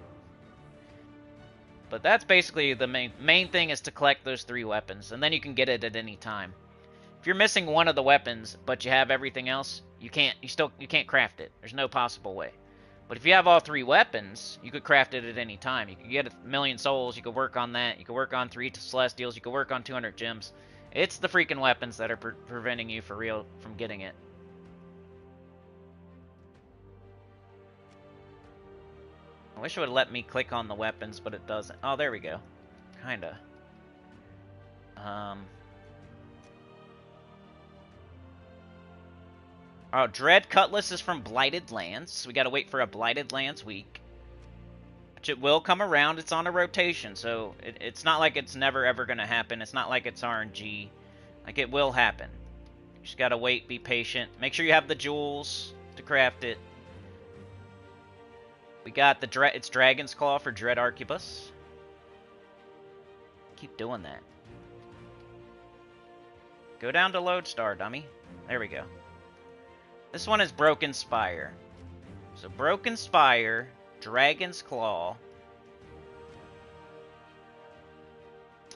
But that's basically the main thing, is to collect those 3 weapons, and then you can get it at any time. If you're missing one of the weapons, but you have everything else, you can't craft it. There's no possible way. But if you have all 3 weapons, you could craft it at any time. You could get 1,000,000 souls, you could work on that, you could work on 3 Celestials, you could work on 200 gems. It's the freaking weapons that are preventing you for real from getting it. I wish it would let me click on the weapons, but it doesn't. Oh, there we go. Kinda. Oh, Dread Cutlass is from Blighted Lands. So we gotta wait for a Blighted Lands week. Which it will come around. It's on a rotation, so it's not like it's never ever gonna happen. It's not like it's RNG. Like, it will happen. You just gotta wait, be patient. Make sure you have the jewels to craft it. We got the it's Dragon's Claw for Dread Arquebus. Keep doing that. Go down to Lodestar, dummy. There we go. This one is Broken Spire. So Broken Spire, Dragon's Claw,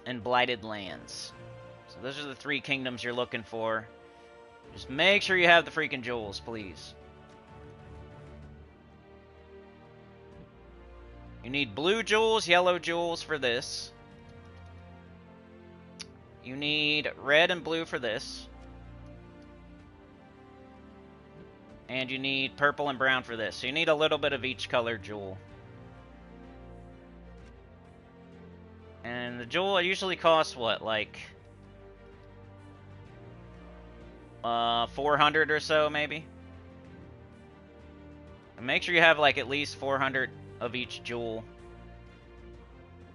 and Blighted Lands. So those are the 3 kingdoms you're looking for. Just make sure you have the freaking jewels, please. You need blue jewels, yellow jewels for this. You need red and blue for this. And you need purple and brown for this. So you need a little bit of each color jewel. And the jewel usually costs what, like 400 or so, maybe? And make sure you have like at least 400 of each jewel.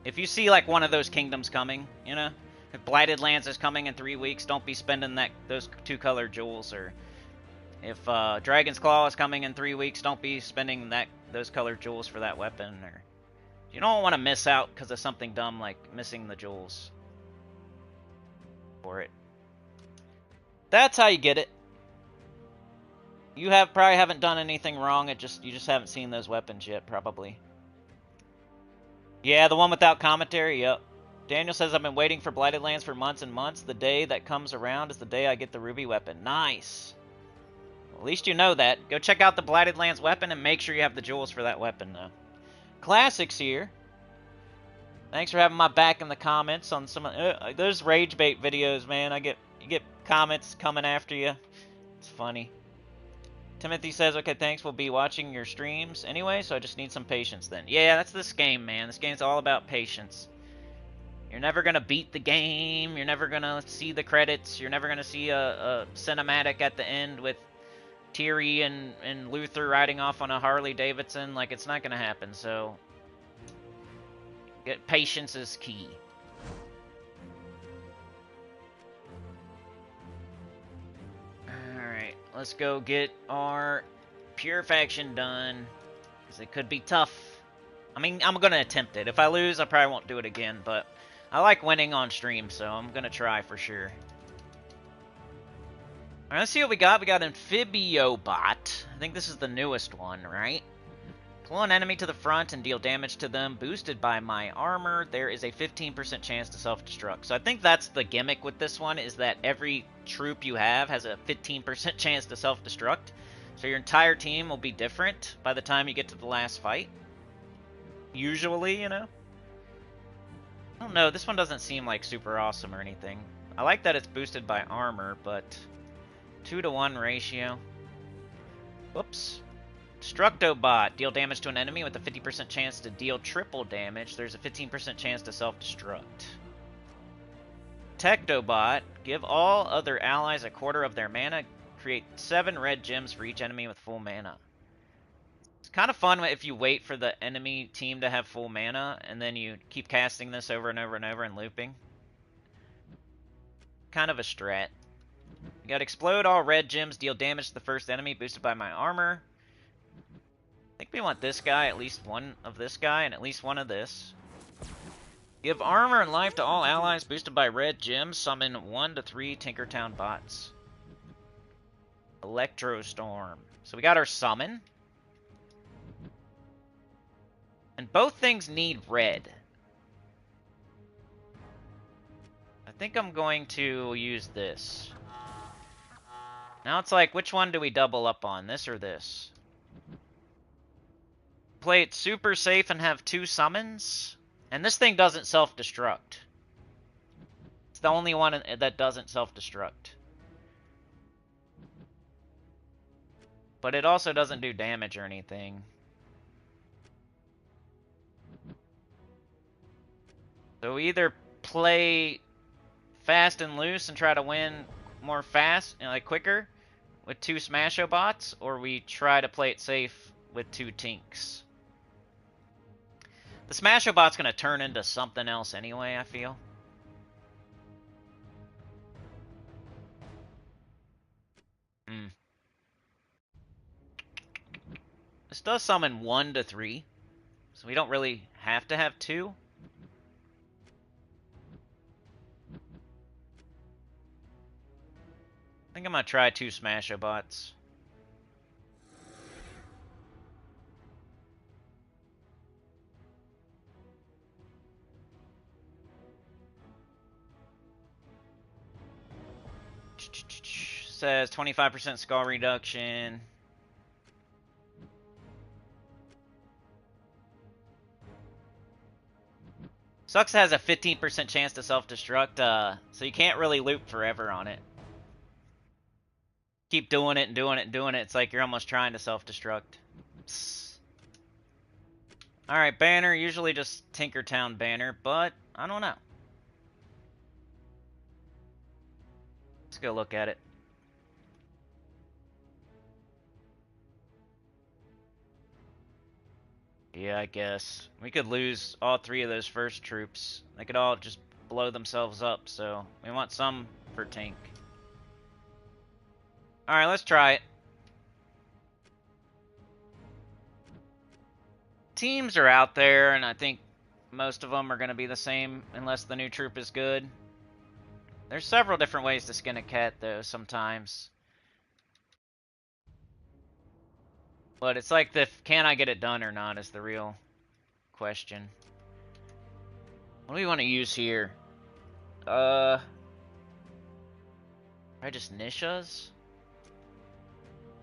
If you see like one of those kingdoms coming, you know, if Blighted Lands is coming in 3 weeks, don't be spending those 2-color jewels. Or if Dragon's Claw is coming in 3 weeks, don't be spending those colored jewels for that weapon. Or you don't want to miss out because of something dumb like missing the jewels for it. That's how you get it. You probably haven't done anything wrong. You just haven't seen those weapons yet, probably. Yeah, the one without commentary. Yep. Daniel says I've been waiting for Blighted Lands for months and months. The day that comes around is the day I get the ruby weapon. Nice. Well, at least you know that. Go check out the Blighted Lands weapon and make sure you have the jewels for that weapon, though. Classics here. Thanks for having my back in the comments on some of those rage bait videos, man. You get comments coming after you. It's funny. Timothy says, okay, thanks. We'll be watching your streams anyway, so I just need some patience then. Yeah, that's this game, man. This game's all about patience. You're never going to beat the game. You're never going to see the credits. You're never going to see a cinematic at the end with Tiri and Luther riding off on a Harley Davidson. Like, it's not going to happen, so patience is key. Alright, let's go get our pure faction done, because it could be tough. I mean, I'm going to attempt it. If I lose, I probably won't do it again, but I like winning on stream, so I'm going to try for sure. Alright, let's see what we got. We got Amphibiobot. I think this is the newest one, right? Pull an enemy to the front and deal damage to them. Boosted by my armor, there is a 15% chance to self-destruct. So I think that's the gimmick with this one, is that every troop you have has a 15% chance to self-destruct. So your entire team will be different by the time you get to the last fight. Usually, you know? I don't know, this one doesn't seem like super awesome or anything. I like that it's boosted by armor, but 2-to-1 ratio. Whoops. Destructobot. Deal damage to an enemy with a 50% chance to deal triple damage. There's a 15% chance to self-destruct. Tectobot. Give all other allies a quarter of their mana. Create 7 red gems for each enemy with full mana. It's kind of fun if you wait for the enemy team to have full mana, and then you keep casting this over and over and over and looping. Kind of a strat. You got explode all red gems. Deal damage to the first enemy. Boosted by my armor. I think we want this guy, at least one of this guy, and at least one of this. Give armor and life to all allies boosted by red gems. Summon 1 to 3 Tinkertown bots. Electrostorm. So we got our summon. And both things need red. I think I'm going to use this. Now it's like, which one do we double up on? This or this? Play it super safe and have 2 summons. And this thing doesn't self-destruct. It's the only one that doesn't self-destruct. But it also doesn't do damage or anything. So we either play fast and loose and try to win more fast, you know, like quicker, with 2 Smashobots, or we try to play it safe with 2 Tinks. The Smashobot's going to turn into something else anyway, I feel. This does summon 1 to 3, so we don't really have to have 2. I think I'm going to try 2 Smashobots. Says 25% skull reduction. Sucks has a 15% chance to self-destruct, so you can't really loop forever on it. Keep doing it and doing it and doing it. It's like you're almost trying to self-destruct. Alright, banner. Usually just Tinkertown banner, but I don't know. Let's go look at it. Yeah, I guess. We could lose all 3 of those first troops. They could all just blow themselves up, so we want some for tank. Alright, let's try it. Teams are out there, and I think most of them are going to be the same unless the new troop is good. There's several different ways to skin a cat, though, sometimes. But it's like the can I get it done or not is the real question. What do we want to use here? I just Nishas?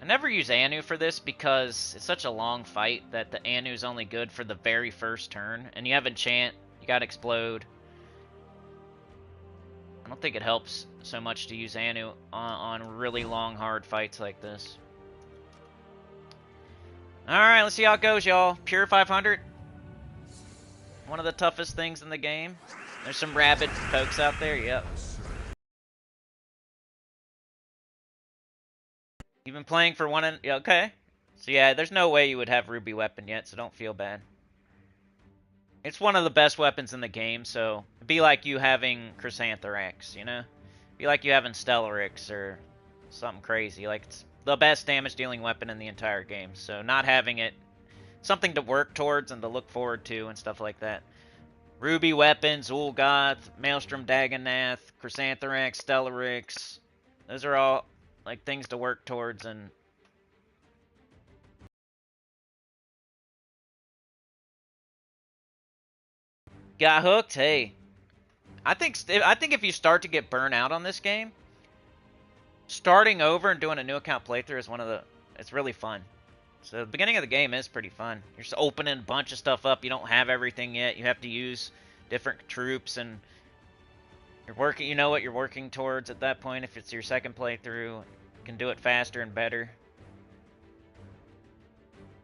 I never use Anu for this because it's such a long fight that the Anu's only good for the very first turn. And you have Enchant, you got Explode. I don't think it helps so much to use Anu on really long, hard fights like this. Alright, let's see how it goes, y'all. Pure 500. One of the toughest things in the game. There's some rabid pokes out there, yep. You've been playing for one and... Yeah, okay. So yeah, there's no way you would have Ruby Weapon yet, so don't feel bad. It's one of the best weapons in the game, so it'd be like you having Chrysantherax, you know? It'd be like you having Stellarix or something crazy. Like, it's the best damage-dealing weapon in the entire game, so not having it, something to work towards and to look forward to and stuff like that. Ruby Weapons, Ulgoth, Maelstrom Dagonath, Chrysantherax, Stellarix, those are all, like, things to work towards and... Got hooked? Hey. I think if you start to get burnt out on this game, starting over and doing a new account playthrough is it's really fun. So the beginning of the game is pretty fun. You're just opening a bunch of stuff up. You don't have everything yet. You have to use different troops and you're working, you know what you're working towards at that point. If it's your second playthrough, you can do it faster and better.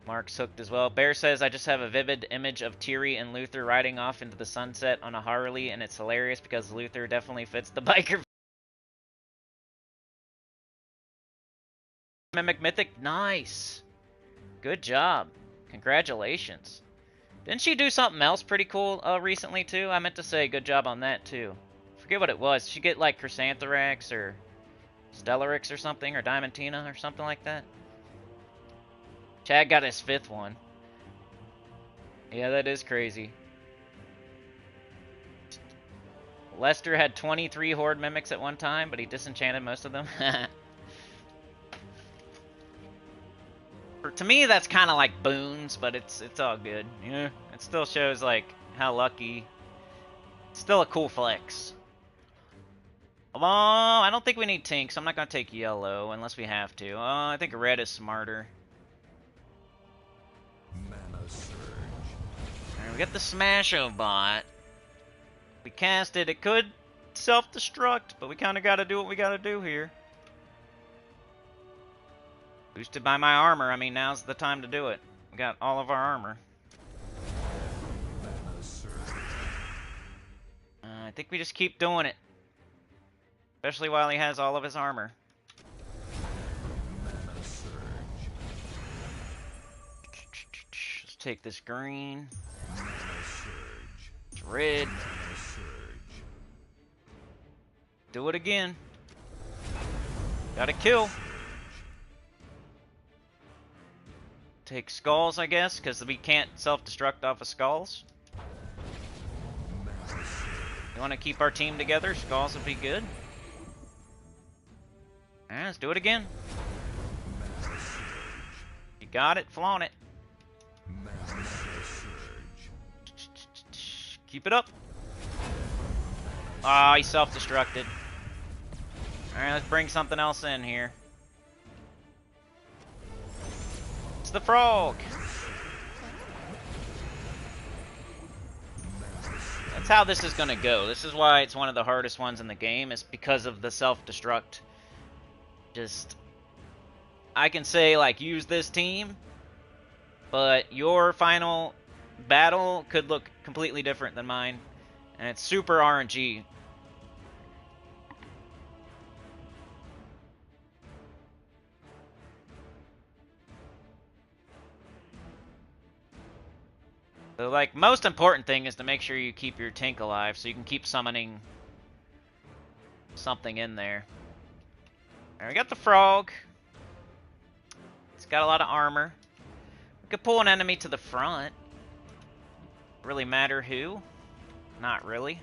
Mark's hooked as well. Bear says, I just have a vivid image of Tiri and Luther riding off into the sunset on a Harley, and it's hilarious because Luther definitely fits the biker. Mimic Mythic, nice. Good job. Congratulations. Didn't she do something else pretty cool recently, too? I meant to say good job on that, too. Forget what it was. Did she get, like, Chrysantherax or Stellarix or something, or Diamantina or something like that? Chad got his 5th one. Yeah, that is crazy. Lester had 23 Horde Mimics at one time, but he disenchanted most of them. To me, that's kind of like boons, but it's all good. Yeah, it still shows like how lucky. It's still a cool flex. Oh, I don't think we need Tink, so I'm not gonna take yellow unless we have to. I think red is smarter. Alright, we got the Smash-O bot. We cast it. It could self-destruct, but we kind of got to do what we got to do here. Boosted by my armor. I mean, now's the time to do it. We got all of our armor. I think we just keep doing it. Especially while he has all of his armor. Let's take this green. It's red. Do it again. Gotta kill. Take skulls, I guess, because we can't self-destruct off of skulls. You want to keep our team together? Skulls would be good. Alright, let's do it again. You got it, flaunt it. Keep it up. Ah, he self-destructed. Alright, let's bring something else in here. It's the frog! That's how this is gonna go. This is why it's one of the hardest ones in the game, is because of the self-destruct. Just... I can say, like, use this team, but your final battle could look completely different than mine. And it's super RNG. So, like, most important thing is to make sure you keep your tank alive so you can keep summoning something in there. Alright, we got the frog. It's got a lot of armor. We could pull an enemy to the front. Really matter who? Not really.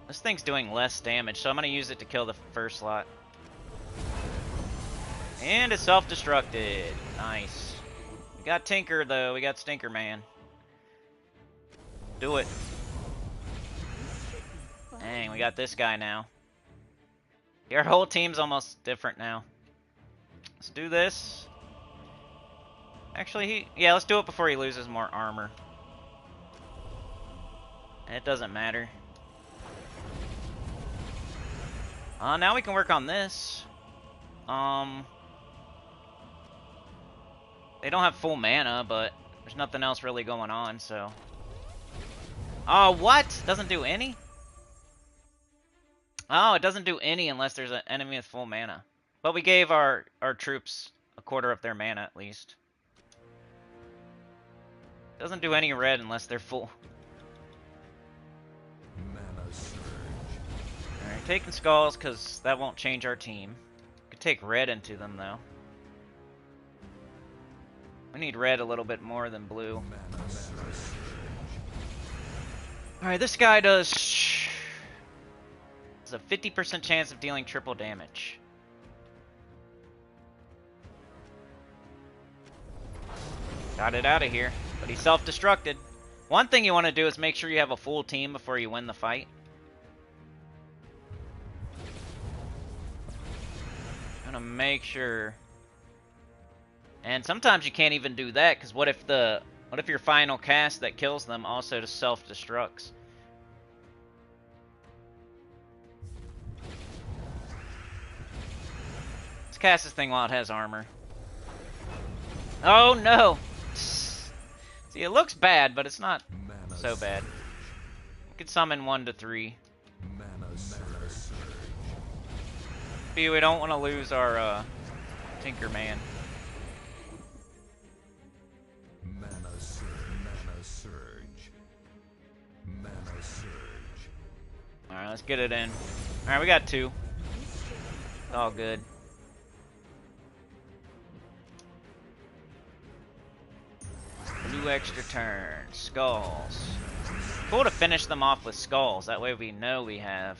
This thing's doing less damage, so I'm gonna use it to kill the first slot. And it's self-destructed. Nice. We got Tinker, though. We got Stinker Man. Do it. Dang, we got this guy now. Our whole team's almost different now. Let's do this. Actually, yeah, let's do it before he loses more armor. It doesn't matter. Now we can work on this. They don't have full mana, but there's nothing else really going on, so. Oh, what? Doesn't do any? Oh, it doesn't do any unless there's an enemy with full mana. But we gave our troops a quarter of their mana at least. Doesn't do any red unless they're full. Mana surge. Alright, taking skulls because that won't change our team. Could take red into them though. We need red a little bit more than blue. Alright, this guy does a 50% chance of dealing triple damage. Got it out of here, but he self-destructed. One thing you want to do is make sure you have a full team before you win the fight. I'm gonna make sure. And sometimes you can't even do that, because what if your final cast that kills them also just self-destructs? Let's cast this thing while it has armor. Oh no! See, it looks bad, but it's not so bad. We could summon 1 to 3. B, we don't want to lose our Tinker Man. Alright, let's get it in. Alright, we got 2. It's all good. Blue extra turn. Skulls. Cool to finish them off with skulls. That way we know we have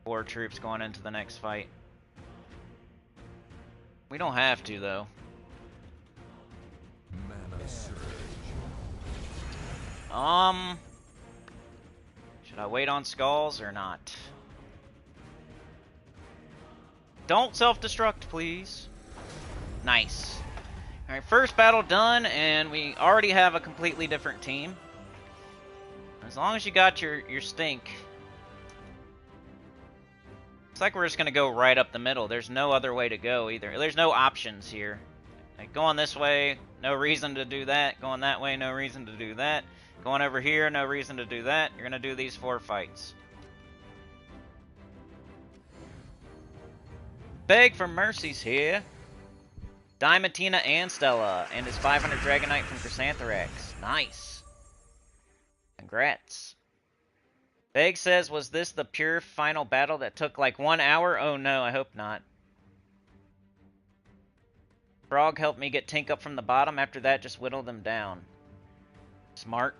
4 troops going into the next fight. We don't have to, though. Should I wait on skulls or not? Don't self-destruct, please. Nice. Alright, first battle done, and we already have a completely different team. As long as you got your stink. Looks like we're just going to go right up the middle. There's no other way to go either. There's no options here. Like, going this way, no reason to do that. Going that way, no reason to do that. Going over here, no reason to do that. You're going to do these 4 fights. Beg for Mercy's here. Diamantina and Stella, and his 500 Dragonite from Chrysanthrax. Nice. Congrats. Beg says, was this the pure final battle that took like 1 hour? Oh no, I hope not. Frog helped me get Tink up from the bottom. After that, just whittled them down. Smart.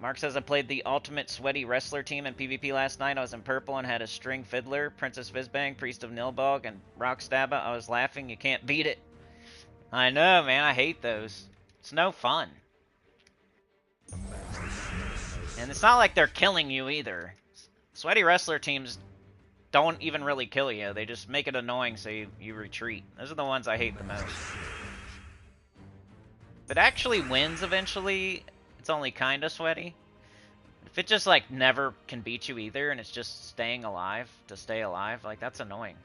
Mark says, I played the ultimate sweaty wrestler team in PvP last night. I was in purple and had a string fiddler, Princess Fizzbang, Priest of Nilbog, and Rockstabba. I was laughing. You can't beat it. I know, man. I hate those. It's no fun. And it's not like they're killing you either. Sweaty wrestler teams don't even really kill you. They just make it annoying so you retreat. Those are the ones I hate the most. If it actually wins eventually, it's only kind of sweaty. If it just like never can beat you either and it's just staying alive to stay alive, like that's annoying.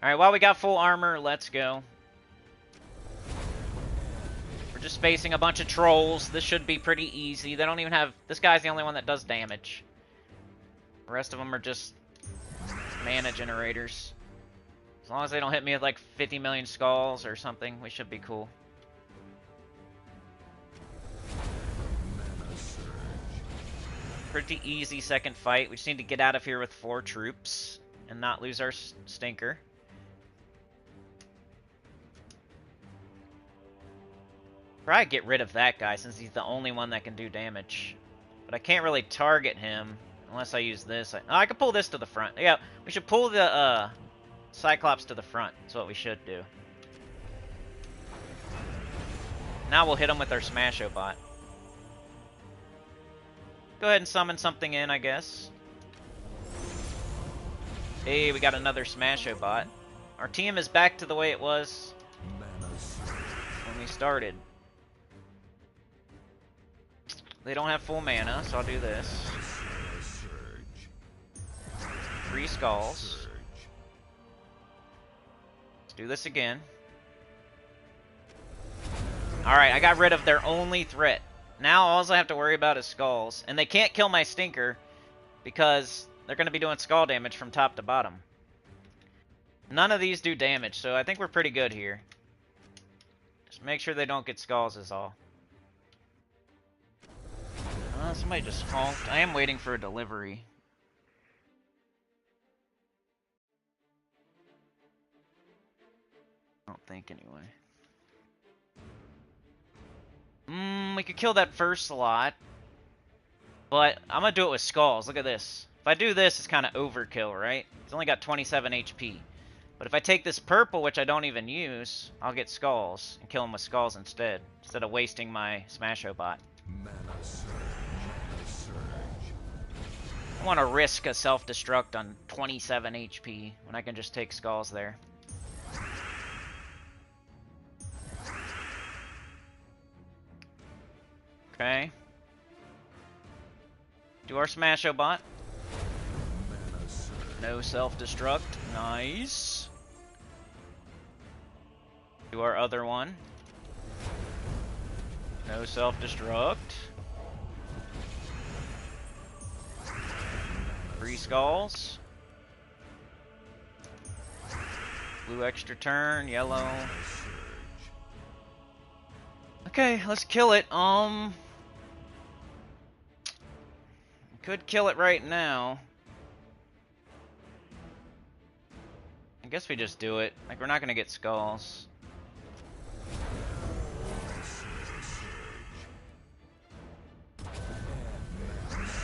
Alright, well we got full armor, let's go. We're just facing a bunch of trolls. This should be pretty easy. They don't even have... This guy's the only one that does damage. The rest of them are just mana generators. As long as they don't hit me with like 50 million skulls or something, we should be cool. Pretty easy second fight. We just need to get out of here with 4 troops and not lose our stinker. Probably get rid of that guy since he's the only one that can do damage. But I can't really target him unless I use this. I can pull this to the front. Yeah, we should pull the Cyclops to the front. That's what we should do. Now we'll hit him with our Smash-O-Bot. Go ahead and summon something in, I guess. Hey, we got another Smash-O-Bot. Our team is back to the way it was when we started. They don't have full mana, so I'll do this. 3 skulls. Let's do this again. Alright, I got rid of their only threat. Now all I have to worry about is skulls. And they can't kill my stinker because they're going to be doing skull damage from top to bottom. None of these do damage, so I think we're pretty good here. Just make sure they don't get skulls is all. Somebody just honked. I am waiting for a delivery. I don't think anyway. We could kill that first slot. But I'm going to do it with skulls. Look at this. If I do this, it's kind of overkill, right? It's only got 27 HP. But if I take this purple, which I don't even use, I'll get skulls and kill him with skulls instead of wasting my Smash-O-Bot. I want to risk a self-destruct on 27 HP when I can just take skulls there. Okay. Do our Smash-O-Bot. No self-destruct. Nice. Do our other one. No self-destruct. 3 skulls. Blue extra turn, yellow. Okay, let's kill it. Could kill it right now. I guess we just do it. Like, we're not gonna get skulls.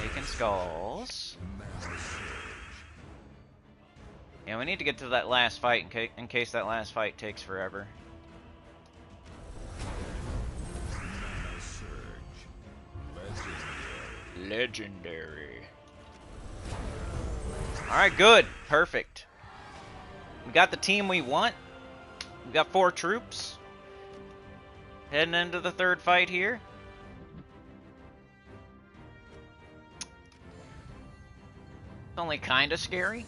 Taking skulls. Yeah, we need to get to that last fight in case that last fight takes forever. Legendary. Alright, good. Perfect. We got the team we want. We got 4 troops. Heading into the third fight here. It's only kind of scary.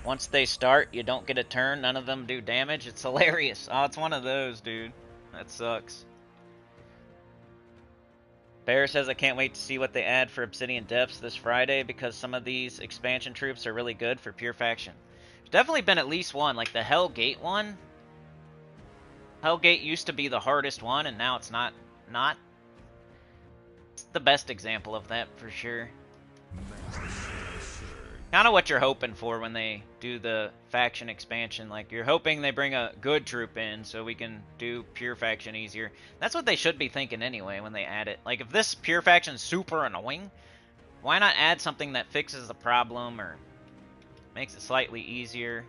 Once they start, you don't get a turn. None of them do damage. It's hilarious. Oh, it's one of those, dude. That sucks. Bear says, I can't wait to see what they add for Obsidian Depths this Friday because some of these expansion troops are really good for pure faction. There's definitely been at least one, like the Hell Gate one. Hell Gate used to be the hardest one, and now it's not. It's the best example of that for sure. Kind of what you're hoping for when they do the faction expansion. Like, you're hoping they bring a good troop in so we can do pure faction easier. That's what they should be thinking anyway when they add it. Like, if this pure faction is super annoying, why not add something that fixes the problem or makes it slightly easier?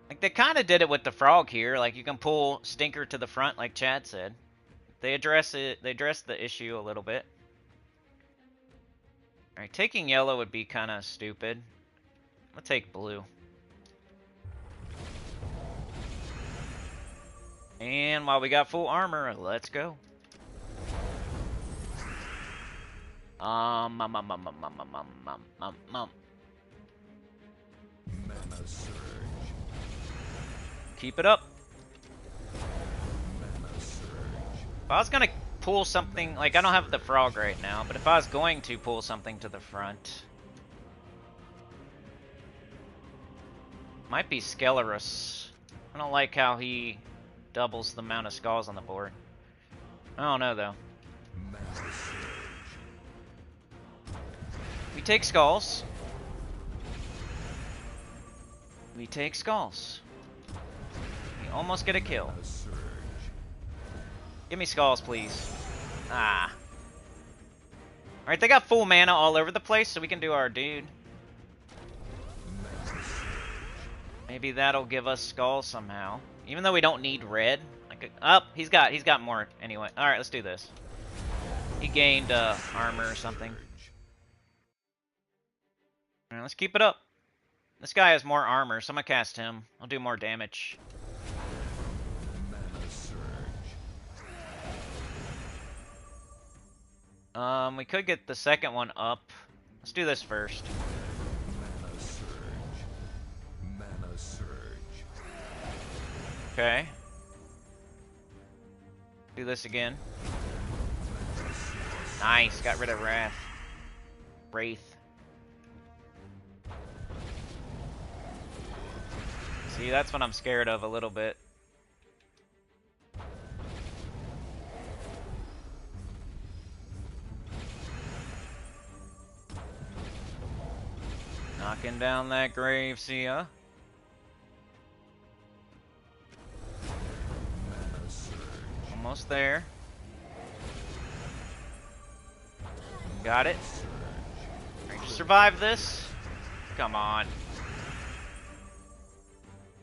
Like, they kind of did it with the frog here. Like, you can pull Stinker to the front like Chad said. They address the issue a little bit. Alright, taking yellow would be kind of stupid. I'll take blue. And while we got full armor, let's go. Keep it up. If I was gonna pull something, like I don't have the frog right now, but if I was going to pull something to the front, might be Skelerus. I don't like how he doubles the amount of skulls on the board. I don't know though. We take skulls. We take skulls. We almost get a kill. Give me skulls, please. Ah. Alright, they got full mana all over the place, so we can do our dude. Maybe that'll give us skulls somehow. Even though we don't need red. Like, he's got more anyway. Alright, let's do this. He gained armor or something. Alright, let's keep it up. This guy has more armor, so I'm gonna cast him. I'll do more damage. We could get the second one up. Let's do this first. Mana surge. Okay. Do this again. Nice, got rid of Wraith. See, that's what I'm scared of a little bit. Knocking down that grave, see ya. Almost there. Got it. Right, just survive this. Come on.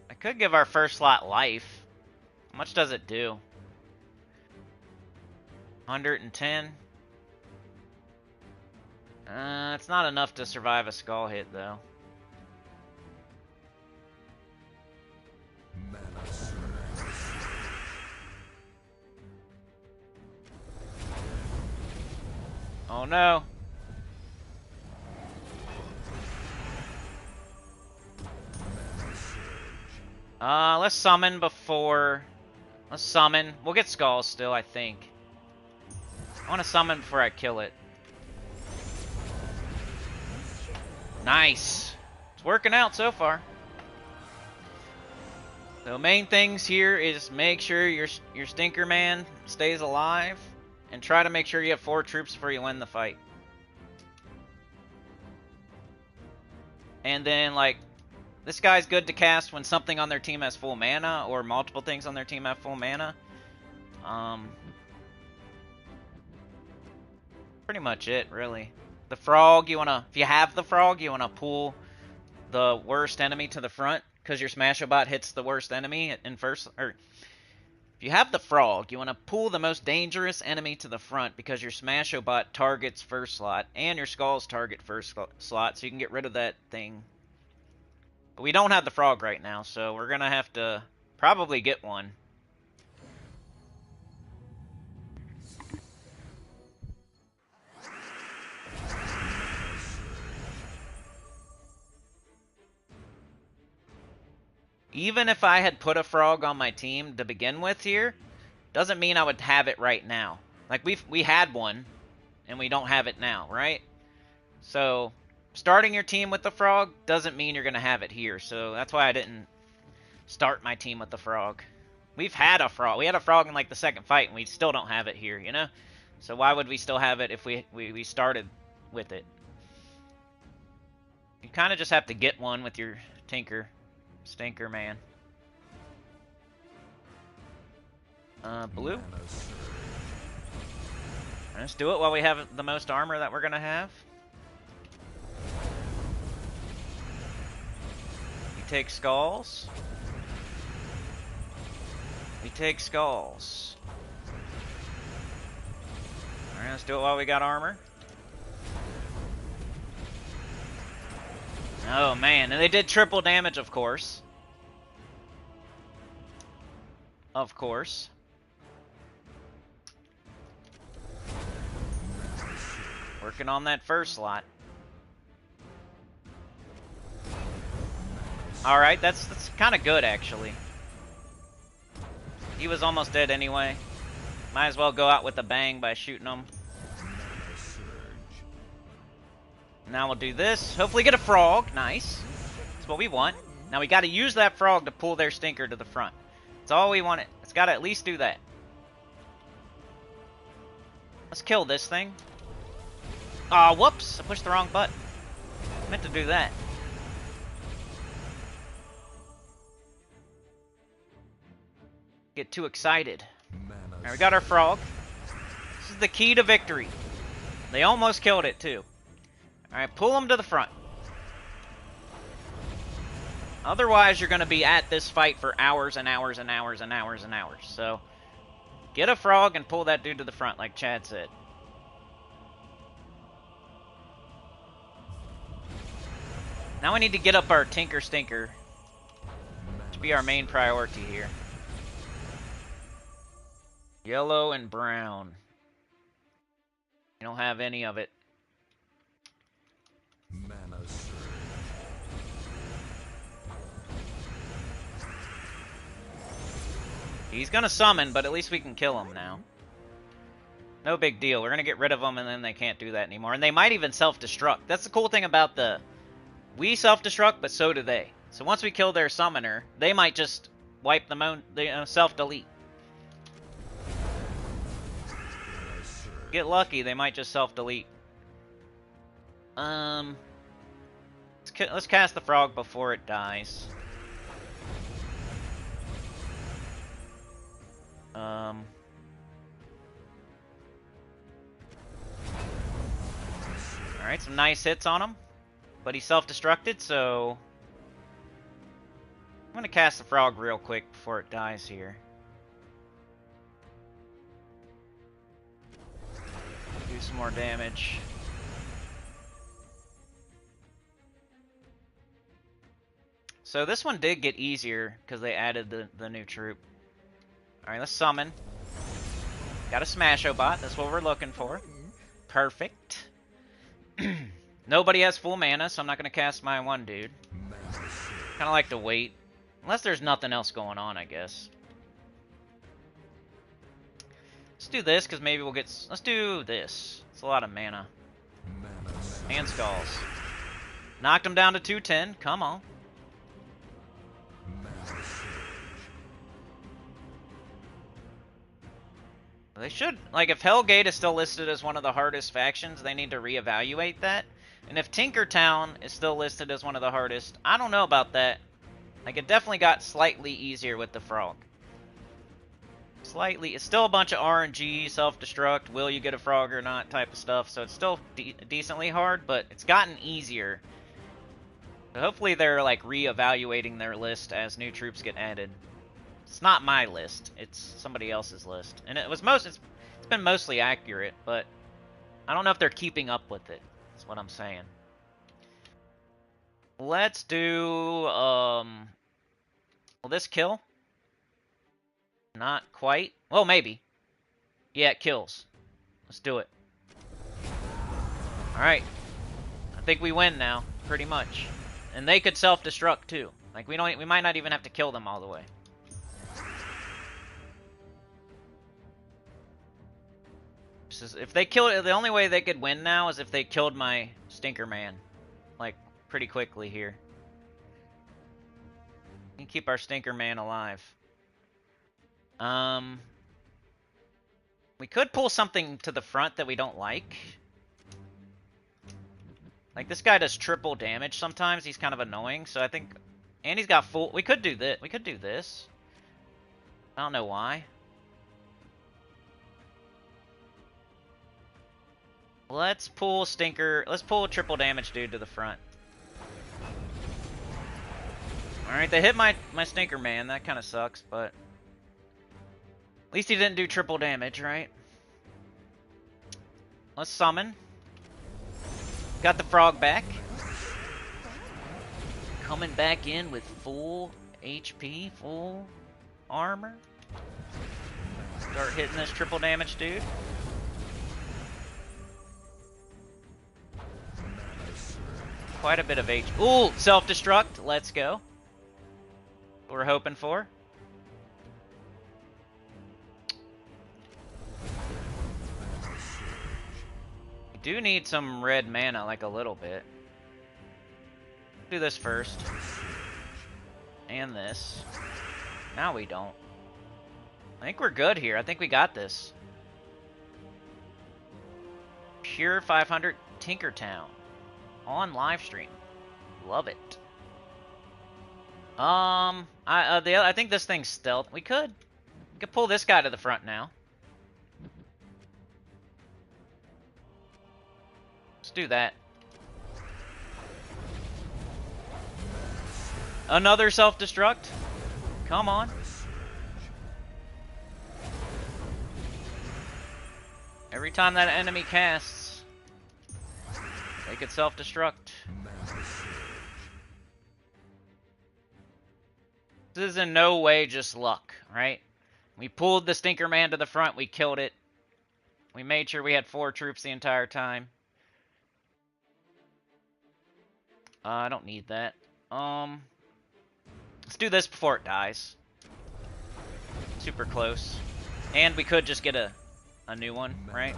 I could give our first slot life. How much does it do? 110. It's not enough to survive a skull hit, though. Oh no. Let's summon before... Let's summon. We'll get skulls still, I think. I want to summon before I kill it. Nice. It's working out so far. The main things here is make sure your Stinker Man stays alive, and try to make sure you have 4 troops before you win the fight. And then, like, this guy's good to cast when something on their team has full mana, or multiple things on their team have full mana. Pretty much it, really. The frog, if you have the frog, you wanna pull the worst enemy to the front, because your Smash-O-Bot hits the worst enemy in first, or if you have the frog, you wanna pull the most dangerous enemy to the front, because your Smash-O-Bot targets first slot, and your skulls target first slot, so you can get rid of that thing. But we don't have the frog right now, so we're gonna have to probably get one. Even if I had put a frog on my team to begin with here, doesn't mean I would have it right now. Like, we had one, and we don't have it now, right? So, starting your team with the frog doesn't mean you're going to have it here. So, that's why I didn't start my team with the frog. We've had a frog. We had a frog in, like, the second fight, and we still don't have it here, you know? So, why would we still have it if we started with it? You kind of just have to get one with your Stinker Man. Blue? Let's do it while we have the most armor that we're gonna have. We take skulls. We take skulls. Alright, let's do it while we got armor. Oh man, and they did triple damage, of course. Of course. Working on that first slot. Alright, that's kind of good, actually. He was almost dead anyway. Might as well go out with a bang by shooting them. Now we'll do this. Hopefully get a frog. Nice. That's what we want. Now we got to use that frog to pull their stinker to the front. That's all we want. It's got to at least do that. Let's kill this thing. Aw, whoops. I pushed the wrong button. I meant to do that. Get too excited. Alright, we got our frog. This is the key to victory. They almost killed it, too. Alright, pull them to the front. Otherwise, you're going to be at this fight for hours and hours and hours and hours and hours. So, get a frog and pull that dude to the front, like Chad said. Now we need to get up our Tinker Stinker. To be our main priority here. Yellow and brown. You don't have any of it. Mana surge. He's gonna summon, but at least we can kill him now. No big deal. We're gonna get rid of them, and then they can't do that anymore. And they might even self-destruct. That's the cool thing about the... We self-destruct, but so do they. So once we kill their summoner, they might just wipe them own, self-delete. Get lucky, they might just self-delete. Let's cast the frog before it dies. Alright, some nice hits on him. But he self-destructed, so... I'm gonna cast the frog real quick before it dies here. Do some more damage. So this one did get easier because they added the new troop. Alright, let's summon. Got a Smash-O-Bot, that's what we're looking for. Perfect. Nobody has full mana, so I'm not going to cast my one dude. Kind of like to wait. Unless there's nothing else going on, I guess. Let's do this, because maybe we'll get... Let's do this. It's a lot of mana. Hand Skulls. Knocked him down to 210. Come on. They should... Like, if Hellgate is still listed as one of the hardest factions, they need to reevaluate that. And if Tinkertown is still listed as one of the hardest, I don't know about that. Like, it definitely got slightly easier with the frog. Slightly. It's still a bunch of RNG, self-destruct, will you get a frog or not type of stuff. So it's still decently hard, but it's gotten easier. So hopefully they're, like, reevaluating their list as new troops get added. It's not my list. It's somebody else's list. And it was it's been mostly accurate, but I don't know if they're keeping up with it. That's what I'm saying. Let's do, will this kill? Not quite. Well, maybe. Yeah, it kills. Let's do it. Alright. I think we win now, pretty much. And they could self-destruct too. Like, we might not even have to kill them all the way. If they kill it, the only way they could win now is if they killed my Stinker Man, like, pretty quickly here. We can keep our Stinker Man alive. We could pull something to the front that we don't like. Like, this guy does triple damage sometimes. He's kind of annoying, so I think... And he's got full... We could do this. We could do this. I don't know why. Let's pull Stinker. Let's pull a triple damage dude to the front. Alright, they hit my Stinker Man. That kind of sucks, but... At least he didn't do triple damage, right? Let's summon. Got the frog back. Coming back in with full HP, full armor. Start hitting this triple damage dude. Quite a bit of HP. Ooh, self-destruct. Let's go. What we're hoping for. do need some red mana, like a little bit. Do this first. And this. Now we don't. I think we're good here. I think we got this. Pure 500 Tinkertown. On live stream. Love it. I think this thing's stealth. We could pull this guy to the front now. Let's do that. Another self-destruct. Come on. Every time that enemy casts, they could self-destruct. This is in no way just luck, right? We pulled the Stinker Man to the front, we killed it. We made sure we had 4 troops the entire time. I don't need that. Let's do this before it dies. Super close. And we could just get a new one, right?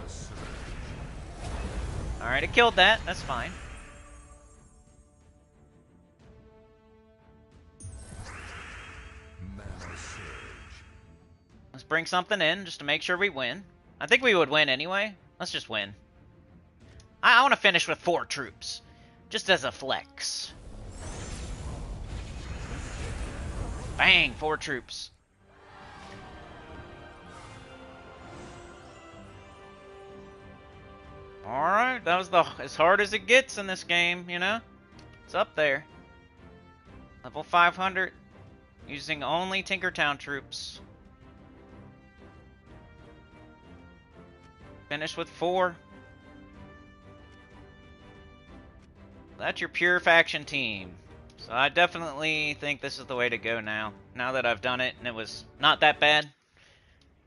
Alright, it killed that. That's fine. Let's bring something in just to make sure we win. I think we would win anyway. Let's just win. I want to finish with 4 troops. Just as a flex. Bang! 4 troops. Alright, that was as hard as it gets in this game, you know? It's up there. Level 500. Using only Tinkertown troops. Finish with 4. That's your pure faction team. So I definitely think this is the way to go now. Now that I've done it and it was not that bad.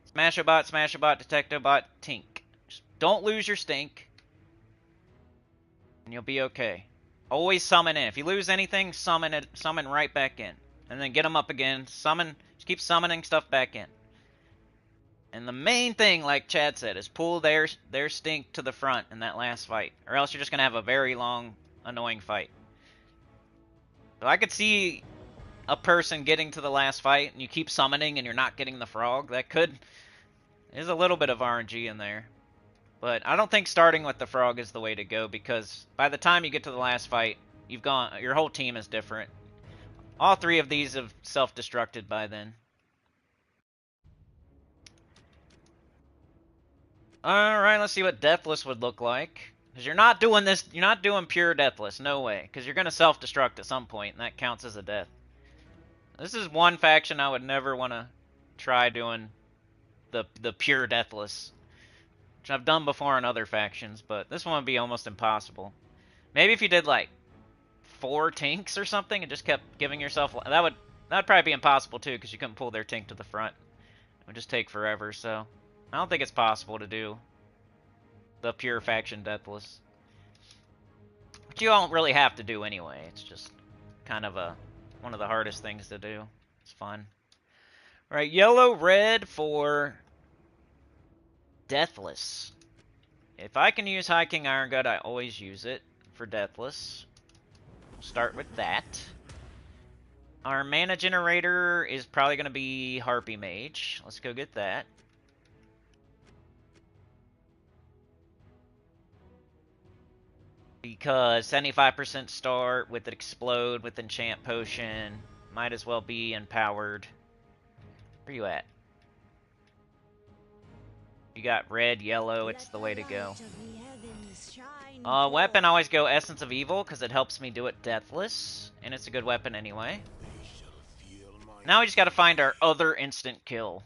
Smash-a-bot, Detectobot, Tink. Just don't lose your stink. And you'll be okay. Always summon in. If you lose anything, summon it. Summon right back in. And then get them up again. Summon. Just keep summoning stuff back in. And the main thing, like Chad said, is pull their stink to the front in that last fight. Or else you're just going to have a very long, annoying fight. So I could see a person getting to the last fight and you keep summoning and you're not getting the frog. That could... There's a little bit of RNG in there. But I don't think starting with the frog is the way to go, because by the time you get to the last fight, your whole team is different. All 3 of these have self-destructed by then. Alright, let's see what Deathless would look like. Because you're not doing this, you're not doing pure Deathless, no way. Because you're going to self-destruct at some point, and that counts as a death. This is one faction I would never want to try doing the pure Deathless. Which I've done before in other factions, but this one would be almost impossible. Maybe if you did like 4 Tinks or something and just kept giving yourself... That'd probably be impossible too, because you couldn't pull their Tink to the front. It would just take forever, so... I don't think it's possible to do the pure faction Deathless. But you don't really have to do anyway. It's just kind of one of the hardest things to do. It's fun. Alright, yellow, red for Deathless. If I can use High King Iron Gut, I always use it for Deathless. Start with that. Our mana generator is probably going to be Harpy Mage. Let's go get that. Because 75% start with Explode, with Enchant Potion. Might as well be empowered. Where you at? You got red, yellow, it's the way to go. Weapon, I always go Essence of Evil, because it helps me do it Deathless. And it's a good weapon anyway. Now we just gotta find our other instant kill.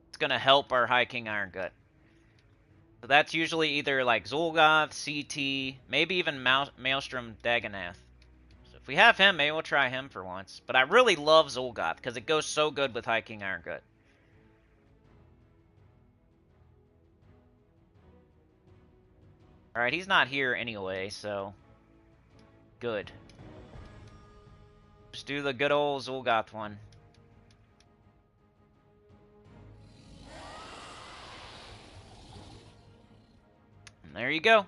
It's gonna help our High King Iron Gut. So that's usually either like Zul'Goth, CT, maybe even Maelstrom Dagonath. So if we have him, maybe we'll try him for once. But I really love Zul'Goth, because it goes so good with High King Iron Gut. Alright, he's not here anyway, so... Good. Just do the good old Zul'Goth one. there you go.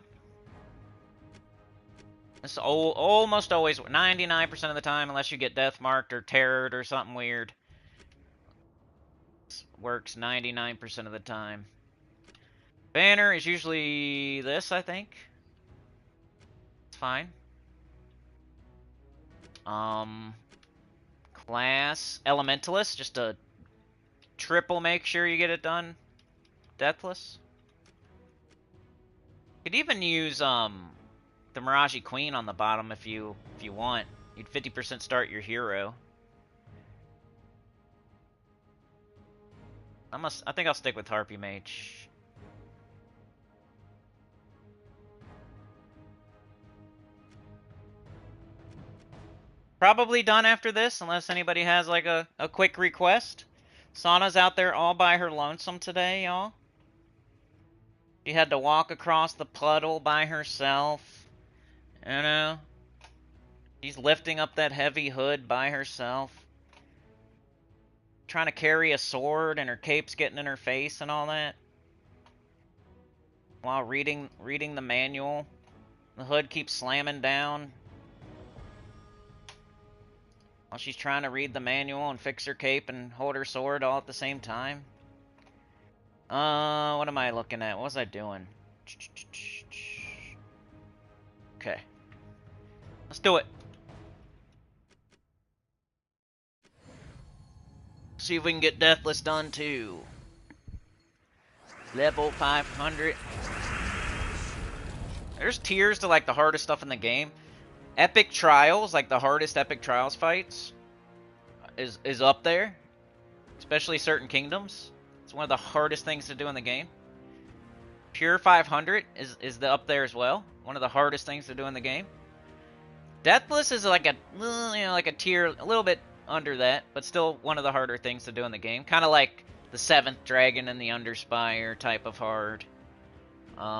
It's almost always 99% of the time, unless you get death marked or terrored or something weird. This works 99% of the time. Banner is usually this, I think. It's fine. Class Elementalist, just a triple make sure you get it done. Deathless. Could even use the Mirage Queen on the bottom if you want. You'd 50% start your hero. I think I'll stick with Harpy Mage. Probably done after this, unless anybody has like a quick request. Sana's out there all by her lonesome today, y'all. She had to walk across the puddle by herself. You know? She's lifting up that heavy hood by herself. Trying to carry a sword and her cape's getting in her face and all that. While reading the manual. The hood keeps slamming down. While she's trying to read the manual and fix her cape and hold her sword all at the same time. What am I looking at? What was I doing? Okay. Let's do it. See if we can get Deathless done too. Level 500. There's tiers to like the hardest stuff in the game. Epic Trials, like the hardest Epic Trials fights, is up there. Especially certain kingdoms. It's one of the hardest things to do in the game. Pure 500 is up there as well. One of the hardest things to do in the game. Deathless is like a like a tier a little bit under that, but still one of the harder things to do in the game. Kind of like the 7th Dragon and the Underspire type of hard.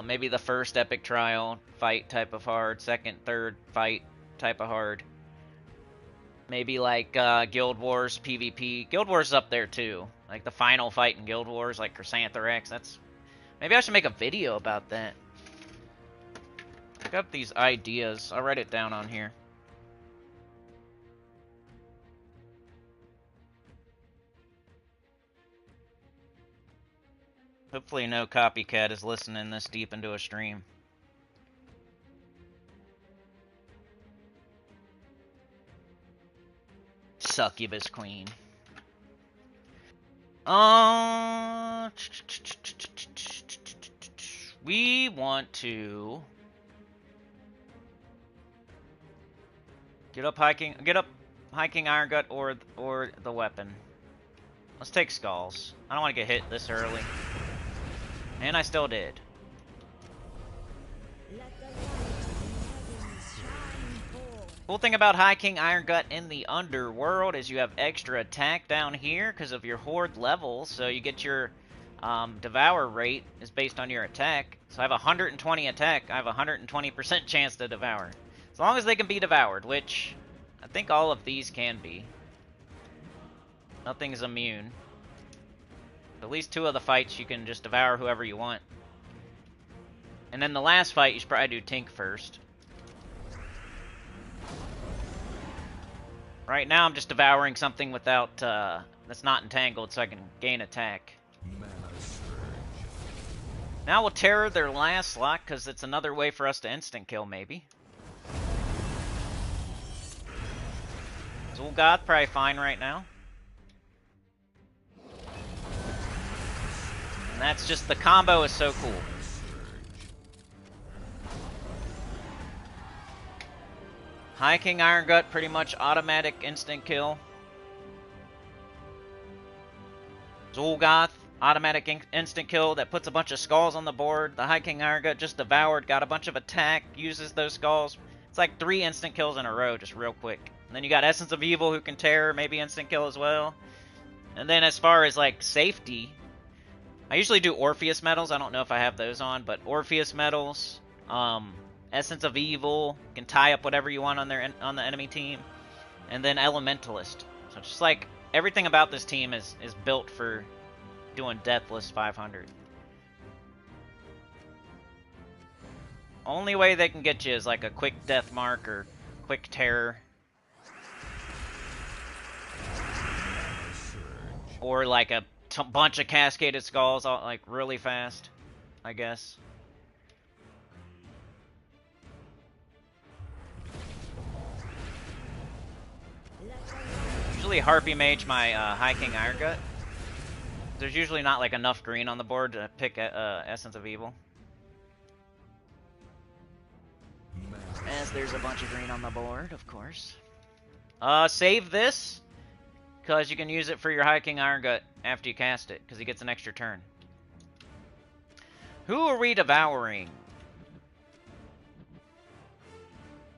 Maybe the first Epic Trial fight type of hard, 2nd, 3rd fight type of hard. Maybe like Guild Wars PvP. Guild Wars is up there too. Like the final fight in Guild Wars, like Chrysanthrax. That's maybe I should make a video about that. Pick up these ideas. I'll write it down on here. Hopefully no copycat is listening this deep into a stream. Succubus Queen. We want to get up hiking Iron Gut or the weapon. Let's take Skulls. I don't want to get hit this early. And I still did. Cool thing about hiking Iron Gut in the underworld is you have extra attack down here because of your horde level. So you get your devour rate is based on your attack. So I have 120 attack. I have a 120% chance to devour. As long as they can be devoured, which I think all of these can be. Nothing's immune. At least 2 of the fights you can just devour whoever you want. And then the last fight you should probably do Tink first. Right now I'm just devouring something without that's not entangled so I can gain attack. Now we'll terror their last slot because it's another way for us to instant kill maybe. Zul'Goth probably fine right now. And that's just, the combo is so cool. Hiking Iron Gut, pretty much automatic instant kill. Zul'Goth, automatic instant kill that puts a bunch of skulls on the board. The Hiking Iron Gut just devoured, got a bunch of attack, uses those skulls. It's like 3 instant kills in a row, just real quick. And then you got Essence of Evil who can terror, maybe instant kill as well. And then as far as like safety, I usually do Orpheus medals. I don't know if I have those on, but Orpheus medals, Essence of Evil, can tie up whatever you want on the enemy team, and then Elementalist. So just like everything about this team is built for doing Deathless 500. Only way they can get you is like a quick death mark or quick terror. Or like a bunch of cascaded skulls, like really fast, I guess. Usually Harpy Mage my High King Iron Gut. There's usually not like enough green on the board to pick Essence of Evil. As there's a bunch of green on the board, of course. Save this, because you can use it for your High King Iron Gut after you cast it, because he gets an extra turn. Who are we devouring?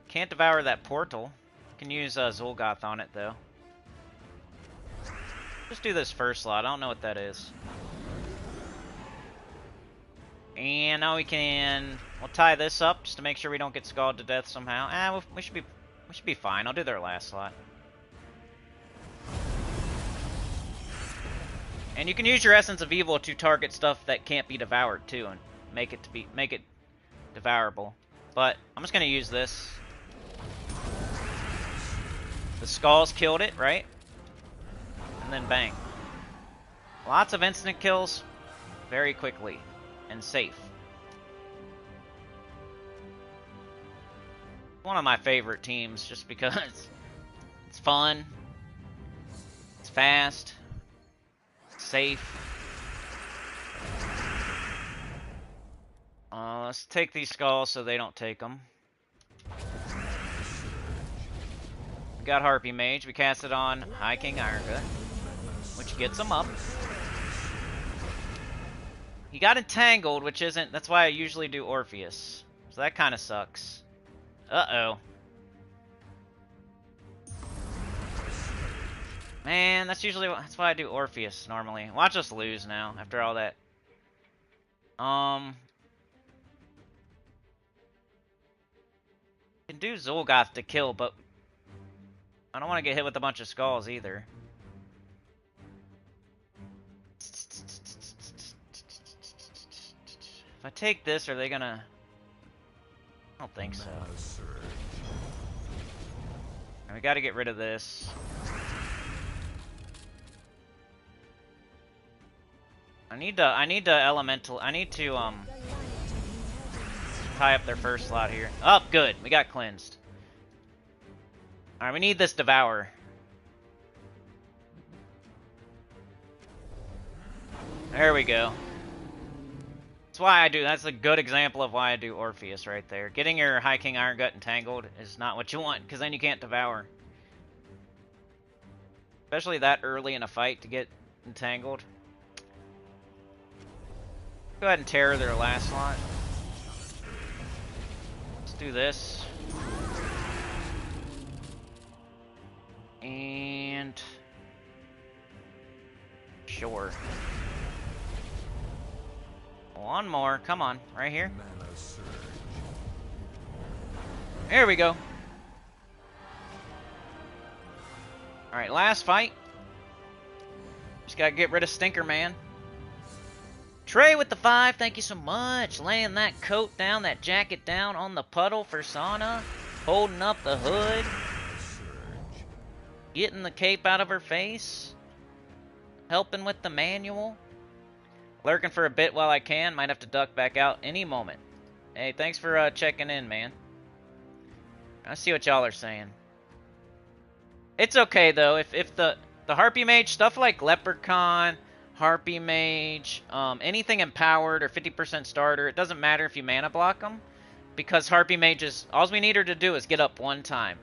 Can't devour that portal. Can use Zul'Goth on it, though. Just do this first slot. I don't know what that is. And now we can... We'll tie this up just to make sure we don't get scalded to death somehow. We should be fine. I'll do their last slot. And you can use your Essence of Evil to target stuff that can't be devoured too, and make it devourable. But I'm just gonna use this. The skulls killed it, right? And then bang. Lots of instant kills very quickly and safe. One of my favorite teams just because it's fun, it's fast, it's safe. Let's take these skulls so they don't take them. We got Harpy Mage. We cast it on High King Iron Gut, which gets him up. He got entangled, which isn't... That's why I usually do Orpheus. So that kind of sucks. Uh-oh. Man, that's why I do Orpheus normally. Watch us lose now after all that. Can do Zul'Goth to kill, but I don't want to get hit with a bunch of skulls either. If I take this, are they gonna... I don't think so. And we gotta get rid of this. I need to tie up their first slot here. Oh, good. We got cleansed. Alright, we need this Devour. There we go. That's why I do. That's a good example of why I do Orpheus right there. Getting your High King Iron Gut entangled is not what you want, because then you can't Devour. Especially that early in a fight to get entangled. Go ahead and tear their last slot. Let's do this. And... Sure. One more. Come on. Right here. There we go. Alright, last fight. Just gotta get rid of Stinker Man. Trey with the 5, thank you so much. Laying that coat down, that jacket down on the puddle for Sana. Holding up the hood. Getting the cape out of her face. Helping with the manual. Lurking for a bit while I can. Might have to duck back out any moment. Hey, thanks for checking in, man. I see what y'all are saying. It's okay, though. If the Harpy Mage, stuff like Leprechaun... Harpy Mage, anything empowered or 50% starter, it doesn't matter if you mana block them, because Harpy Mage is, all we need her to do is get up one time,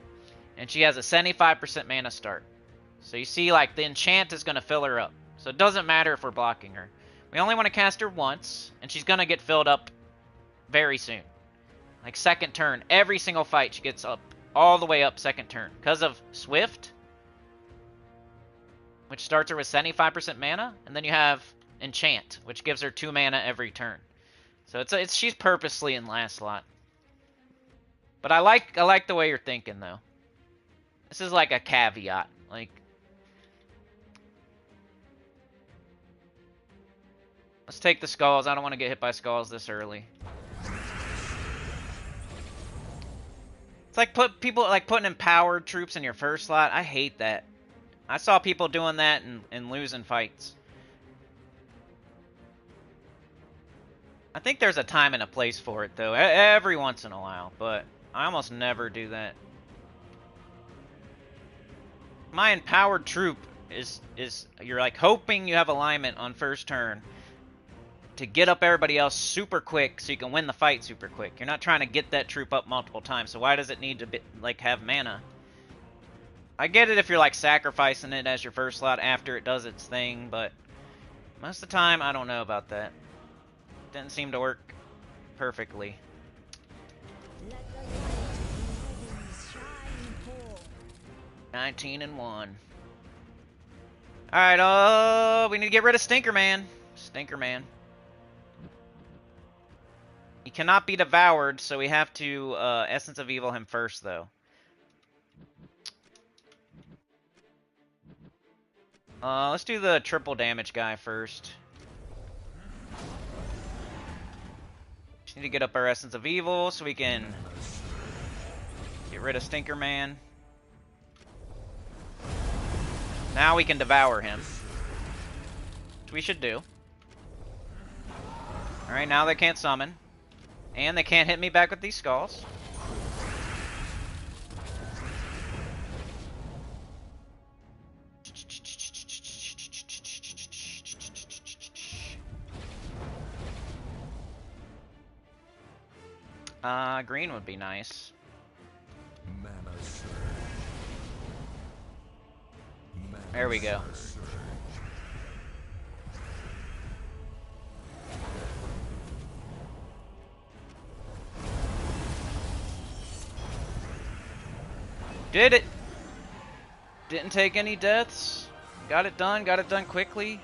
and she has a 75% mana start. So you see, like, the enchant is going to fill her up, so it doesn't matter if we're blocking her. We only want to cast her once, and she's going to get filled up very soon. Like, second turn, every single fight she gets up, all the way up second turn, because of Swift, which starts her with 75% mana, and then you have Enchant, which gives her 2 mana every turn. So she's purposely in last slot. But I like the way you're thinking, though. This is like a caveat. Like, let's take the skulls. I don't want to get hit by skulls this early. It's like putting empowered troops in your first slot. I hate that. I saw people doing that and losing fights. I think there's a time and a place for it, though, every once in a while, but I almost never do that. My empowered troop is you're like hoping you have alignment on first turn to get up everybody else super quick so you can win the fight super quick. You're not trying to get that troop up multiple times, so why does it need to be, like, have mana? I get it if you're like sacrificing it as your first slot after it does its thing, but most of the time I don't know about that. Didn't seem to work perfectly. Let 19-1. Alright, we need to get rid of Stinker Man. Stinker Man. He cannot be devoured, so we have to Essence of Evil him first, though. Let's do the triple damage guy first. Just need to get up our Essence of Evil so we can get rid of Stinker Man. Now we can devour him, which we should do. Alright, now they can't summon. And they can't hit me back with these skulls. Green would be nice. There we go. Did it! Didn't take any deaths. Got it done quickly.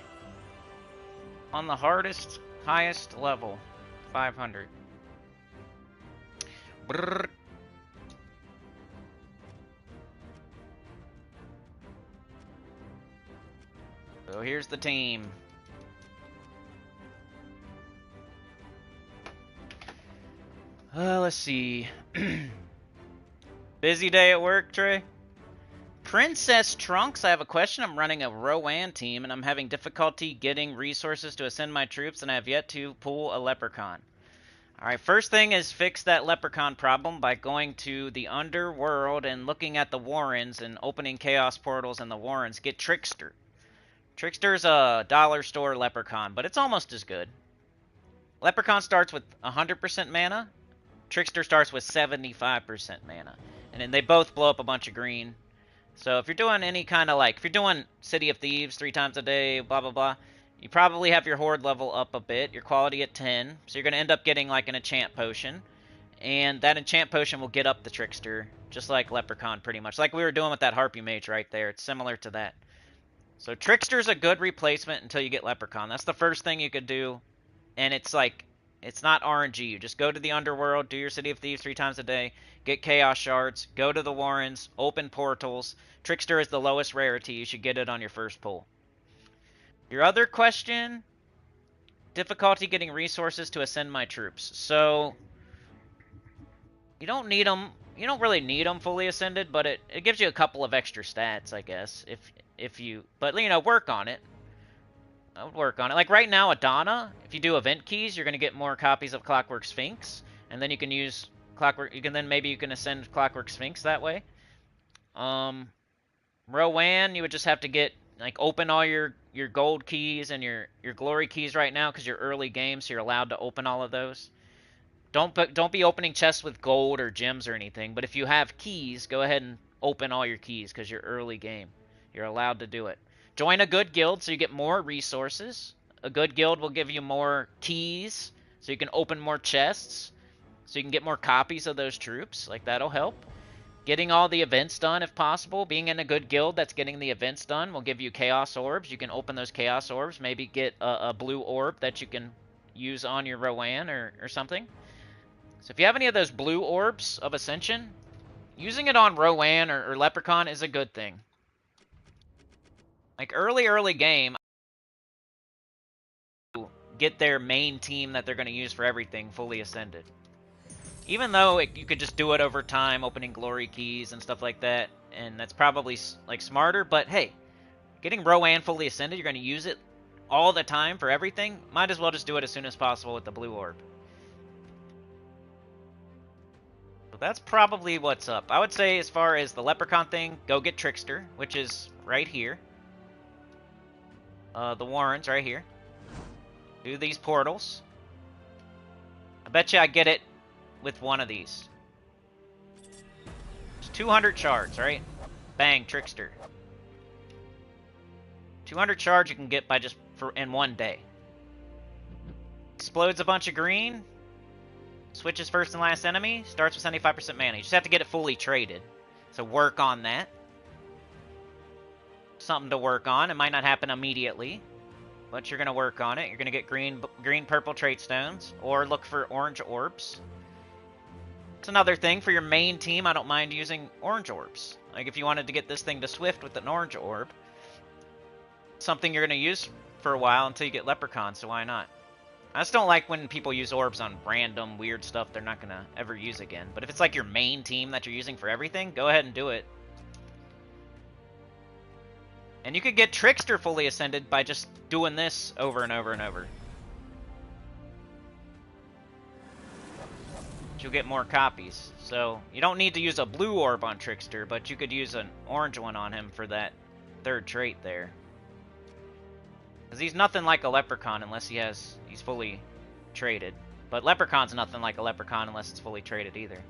On the hardest, highest level. 500. Brrr. So here's the team. Let's see. Busy day at work, Trey? Princess Trunks, I have a question. I'm running a Rowan team, and I'm having difficulty getting resources to ascend my troops, and I have yet to pull a Leprechaun. Alright, first thing is fix that Leprechaun problem by going to the underworld and looking at the Warrens and opening Chaos Portals in the Warrens. Get Trickster. Trickster's a dollar store Leprechaun, but it's almost as good. Leprechaun starts with 100% mana. Trickster starts with 75% mana. And then they both blow up a bunch of green. So if you're doing any kind of like, if you're doing City of Thieves 3 times a day, blah, blah, blah, you probably have your horde level up a bit, your quality at 10. So you're going to end up getting like an enchant potion. And that enchant potion will get up the Trickster, just like Leprechaun pretty much. Like we were doing with that Harpy Mage right there. It's similar to that. So Trickster's a good replacement until you get Leprechaun. That's the first thing you could do. And it's like, it's not RNG. You just go to the underworld, do your City of Thieves 3 times a day, get Chaos Shards, go to the Warrens, open portals. Trickster is the lowest rarity. You should get it on your first pull. Your other question, difficulty getting resources to ascend my troops. So, you don't need them. You don't really need them fully ascended, but it gives you a couple of extra stats, I guess, if you, but you know, work on it. I would work on it. Like right now, Adana, if you do event keys, you're going to get more copies of Clockwork Sphinx, and then you can use Clockwork, maybe you can ascend Clockwork Sphinx that way. Rowan, you would just have to get, like, open all your gold keys and your glory keys right now, because you're early game, so you're allowed to open all of those. Don't be opening chests with gold or gems or anything, but if you have keys, go ahead and open all your keys, because you're early game. You're allowed to do it. Join a good guild so you get more resources. A good guild will give you more keys so you can open more chests. So you can get more copies of those troops. Like, that'll help. Getting all the events done if possible. Being in a good guild that's getting the events done will give you Chaos Orbs. You can open those Chaos Orbs. Maybe get a blue orb that you can use on your Rowan or something. So if you have any of those blue orbs of Ascension, using it on Rowan or Leprechaun is a good thing. Like, early game, get their main team that they're going to use for everything fully ascended. Even though you could just do it over time, opening glory keys and stuff like that, and that's probably like smarter. But hey, getting Rowan fully ascended, you're going to use it all the time for everything. Might as well just do it as soon as possible with the blue orb. So that's probably what's up. I would say as far as the leprechaun thing, go get Trickster, which is right here. The Warrens right here. Do these portals. I bet you I get it with one of these. It's 200 shards, right? Bang, Trickster. 200 shards you can get by just in one day. Explodes a bunch of green. Switches first and last enemy. Starts with 75% mana. You just have to get it fully traded. So work on that. Something to work on. It might not happen immediately, but you're going to work on it. You're going to get green, purple trait stones, or look for orange orbs. It's another thing for your main team. I don't mind using orange orbs. Like if you wanted to get this thing to Swift with an orange orb, something you're going to use for a while until you get Leprechaun, so why not? I just don't like when people use orbs on random, weird stuff they're not going to ever use again. But if it's like your main team that you're using for everything, go ahead and do it. And you could get Trickster fully ascended by just doing this over and over and over. You'll get more copies. So you don't need to use a blue orb on Trickster, but you could use an orange one on him for that third trait there. Because he's nothing like a Leprechaun unless he's fully traded. But Leprechaun's nothing like a Leprechaun unless it's fully traded either.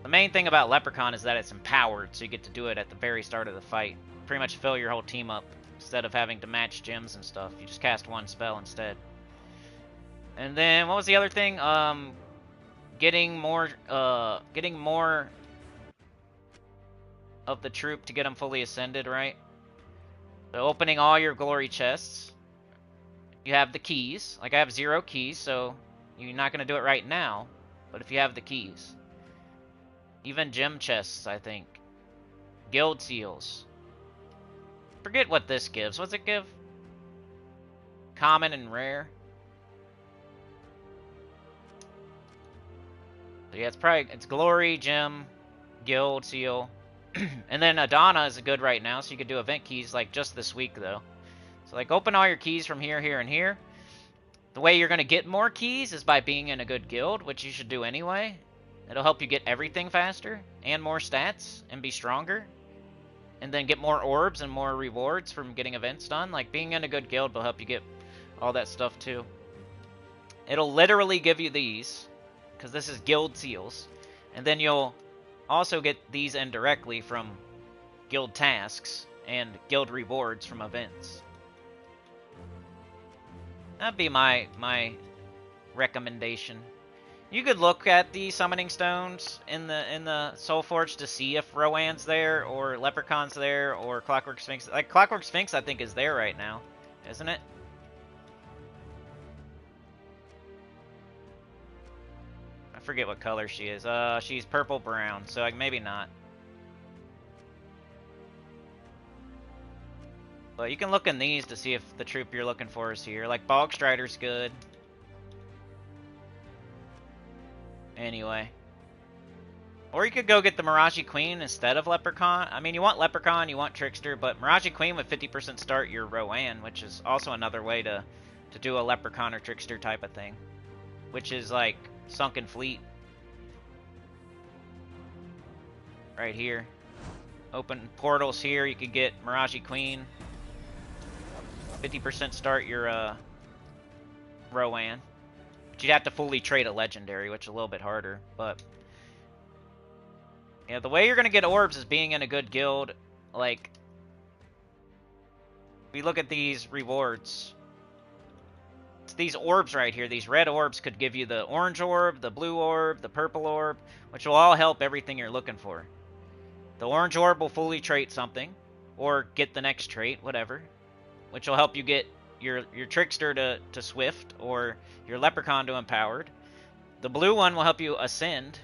The main thing about Leprechaun is that it's empowered, so you get to do it at the very start of the fight. Pretty much fill your whole team up instead of having to match gems and stuff. You just cast one spell instead. And then what was the other thing? Getting more of the troop to get them fully ascended, right? So opening all your glory chests. You have the keys. Like I have 0 keys, so you're not going to do it right now. But if you have the keys. Even gem chests, I think. Guild seals. Forget what this gives. What's it give? Common and rare. So yeah, it's glory, gem, guild seal. And then Adana is good right now, so you could do event keys like just this week though. So like open all your keys from here, here, and here. The way you're going to get more keys is by being in a good guild, which you should do anyway. It'll help you get everything faster and more stats and be stronger. And then get more orbs and more rewards from getting events done. Like being in a good guild will help you get all that stuff too. It'll literally give you these, because this is guild seals. And then you'll also get these indirectly from guild tasks and guild rewards from events. That'd be my recommendation. You could look at the summoning stones in the Soul Forge to see if Rowan's there or Leprechaun's there or Clockwork Sphinx. Like Clockwork Sphinx, I think is there right now, isn't it? I forget what color she is. She's purple brown, so like maybe not. But you can look in these to see if the troop you're looking for is here. Like Bog Strider's good. Anyway. Or you could go get the Mirage Queen instead of Leprechaun. I mean, you want Leprechaun, you want Trickster, but Mirage Queen with 50% start your Rowan, which is also another way to do a Leprechaun or Trickster type of thing. Which is like Sunken Fleet. Right here. Open portals here, you could get Mirage Queen. 50% start your Rowan. You'd have to fully trade a legendary, which is a little bit harder, but yeah, the way you're gonna get orbs is being in a good guild. Like, we look at these rewards. It's these orbs right here. These red orbs could give you the orange orb, the blue orb, the purple orb, which will all help everything you're looking for. The orange orb will fully trait something, or get the next trait, whatever, which will help you get your Trickster to Swift, or your Leprechaun to Empowered. The blue one will help you ascend,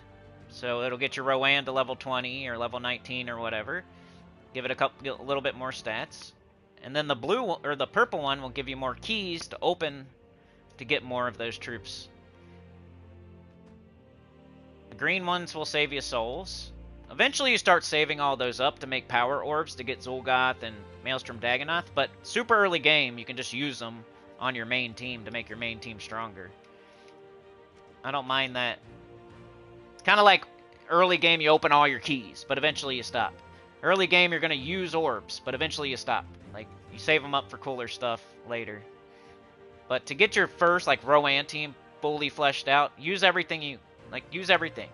so it'll get your Rowan to level 20 or level 19 or whatever. Give it a little bit more stats. And then the blue or the purple one will give you more keys to open to get more of those troops. The green ones will save you souls. Eventually you start saving all those up to make power orbs to get Zul'Goth and Maelstrom Dagonoth, but super early game, you can just use them on your main team to make your main team stronger. I don't mind that. It's kind of like early game, you open all your keys, but eventually you stop. Early game, you're going to use orbs, but eventually you stop. Like, you save them up for cooler stuff later. But to get your first, like, Rowan team fully fleshed out, use everything use everything.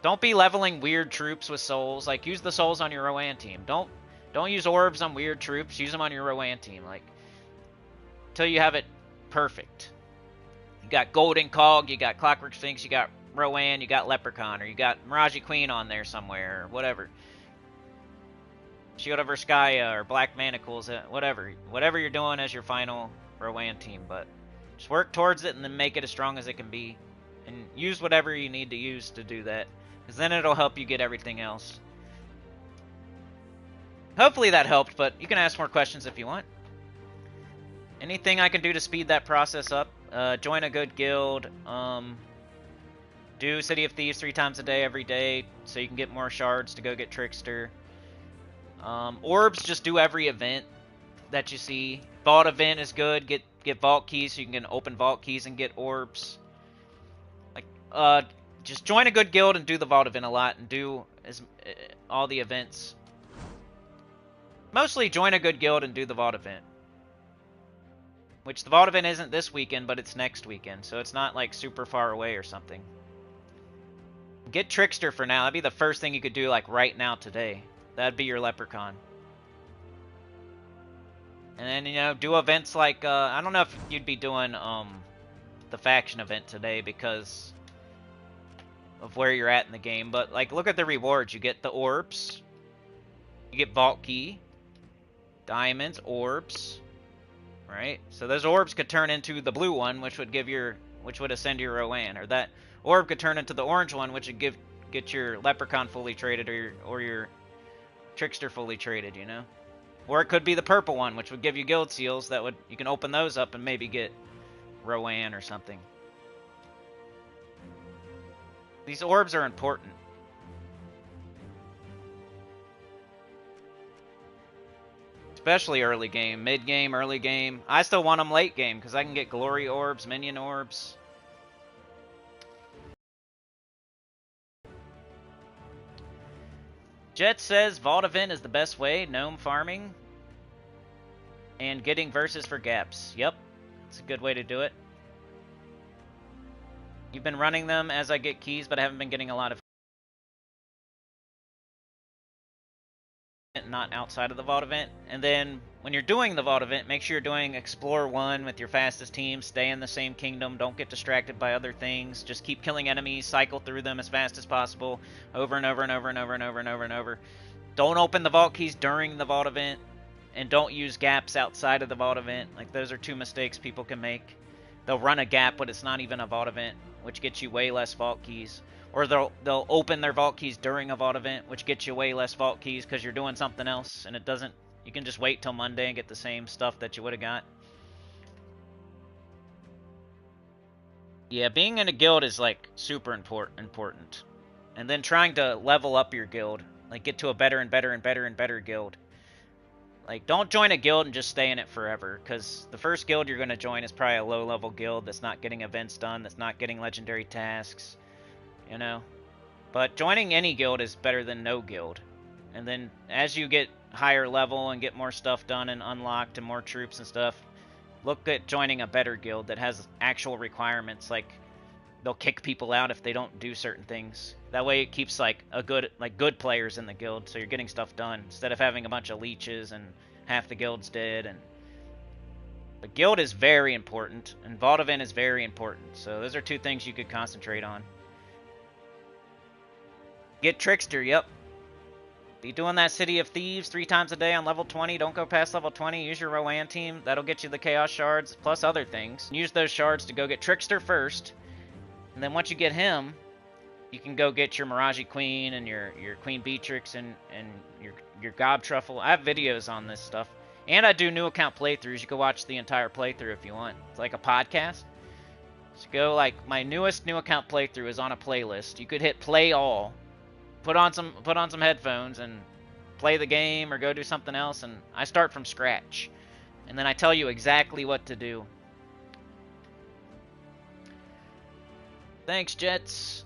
Don't be leveling weird troops with souls. Like, use the souls on your Rowan team. Don't use orbs on weird troops. Use them on your Rowan team. Like, until you have it perfect. You got Golden Cog, you got Clockwork Sphinx, you got Rowan, you got Leprechaun, or you got Mirage Queen on there somewhere, or whatever. Shield of Erskaya, or Black Manacles, whatever. Whatever you're doing as your final Rowan team, but just work towards it and then make it as strong as it can be. And use whatever you need to use to do that. Because then it'll help you get everything else. Hopefully that helped, but you can ask more questions if you want. Anything I can do to speed that process up? Join a good guild. Do City of Thieves 3 times a day every day so you can get more shards to go get Trickster. Orbs, just do every event that you see. Vault event is good. Get vault keys so you can get open vault keys and get orbs. Like, just join a good guild and do the vault event a lot and do all the events. Mostly join a good guild and do the vault event. Which the vault event isn't this weekend, but it's next weekend, so it's not like super far away or something. Get Trickster for now. That'd be the first thing you could do like right now today. That'd be your Leprechaun. And then, you know, do events like, I don't know if you'd be doing the faction event today because of where you're at in the game, but like look at the rewards. You get the orbs, you get vault key, diamonds, orbs, right? So those orbs could turn into the blue one, which would ascend your Rowan, or that orb could turn into the orange one, which would get your Leprechaun fully traded or your Trickster fully traded, you know? Or it could be the purple one, which would give you guild seals that you can open those up and maybe get Rowan or something. These orbs are important. Especially early game, mid game, early game. I still want them late game because I can get glory orbs, minion orbs. Jet says Vault event is the best way. Gnome farming and getting verses for gaps. Yep, it's a good way to do it. You've been running them as I get keys, but I haven't been getting a lot of not outside of the Vault event. And then when you're doing the Vault event, make sure you're doing Explore 1 with your fastest team. Stay in the same kingdom. Don't get distracted by other things. Just keep killing enemies. Cycle through them as fast as possible. Over and over and over and over and over and over and over. Don't open the Vault keys during the Vault event. And don't use gaps outside of the Vault event. Like, those are two mistakes people can make. They'll run a gap, but it's not even a Vault event, which gets you way less Vault keys. Or they'll open their Vault keys during a Vault event, which gets you way less Vault keys because you're doing something else, and it doesn't. You can just wait till Monday and get the same stuff that you would have got. Yeah, being in a guild is like super important. And then trying to level up your guild, like get to a better and better and better and better guild. Like, don't join a guild and just stay in it forever, because the first guild you're going to join is probably a low-level guild that's not getting events done, that's not getting legendary tasks, you know? But joining any guild is better than no guild. And then as you get higher level and get more stuff done and unlocked and more troops and stuff, look at joining a better guild that has actual requirements, like they'll kick people out if they don't do certain things. That way it keeps like good players in the guild, so you're getting stuff done instead of having a bunch of leeches and half the guild's dead. And the guild is very important, and Vault event is very important. So those are two things you could concentrate on. Get Trickster, yep. Be doing that City of Thieves 3 times a day on level 20. Don't go past level 20. Use your Rowan team. That'll get you the Chaos Shards, plus other things. Use those shards to go get Trickster first. And then once you get him, you can go get your Mirage Queen and your Queen Beatrix and your Gob Truffle. I have videos on this stuff. And I do new account playthroughs. You can watch the entire playthrough if you want. It's like a podcast. So go, like, my newest new account playthrough is on a playlist. You could hit play all, put on some headphones and play the game or go do something else, and I start from scratch. And then I tell you exactly what to do. Thanks, Jets.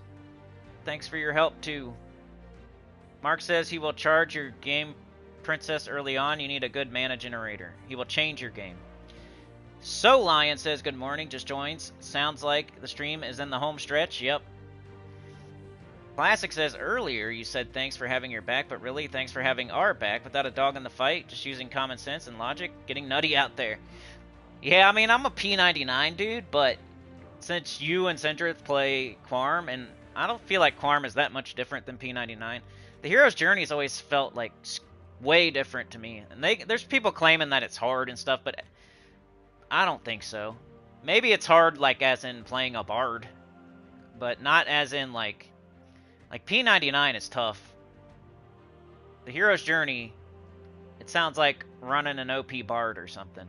Thanks for your help, too. Mark says he will charge your game princess early on. You need a good mana generator. He will change your game. So Lion says good morning, just joins. Sounds like the stream is in the home stretch. Yep. Classic says earlier you said thanks for having your back, but really thanks for having our back. Without a dog in the fight, just using common sense and logic, getting nutty out there. Yeah, I mean, I'm a P99 dude, but since you and Centrith play Quarm, and I don't feel like Quarm is that much different than P99. The hero's journey has always felt like way different to me. And there's people claiming that it's hard and stuff, but I don't think so. Maybe it's hard like as in playing a bard, but not as in like P99 is tough. The hero's journey, it sounds like running an OP bard or something.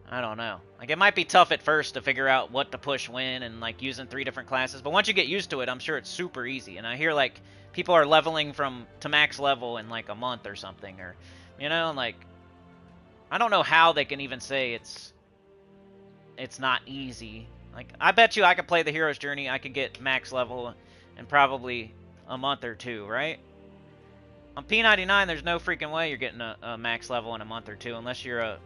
I don't know. Like, it might be tough at first to figure out what to push when and, like, using 3 different classes. But once you get used to it, I'm sure it's super easy. And I hear, like, people are leveling to max level in, like, a month or something. Or, you know, like, I don't know how they can even say it's not easy. Like, I bet you I could play the hero's journey. I could get max level in probably a month or 2, right? On P99, there's no freaking way you're getting a max level in a month or 2 unless you're a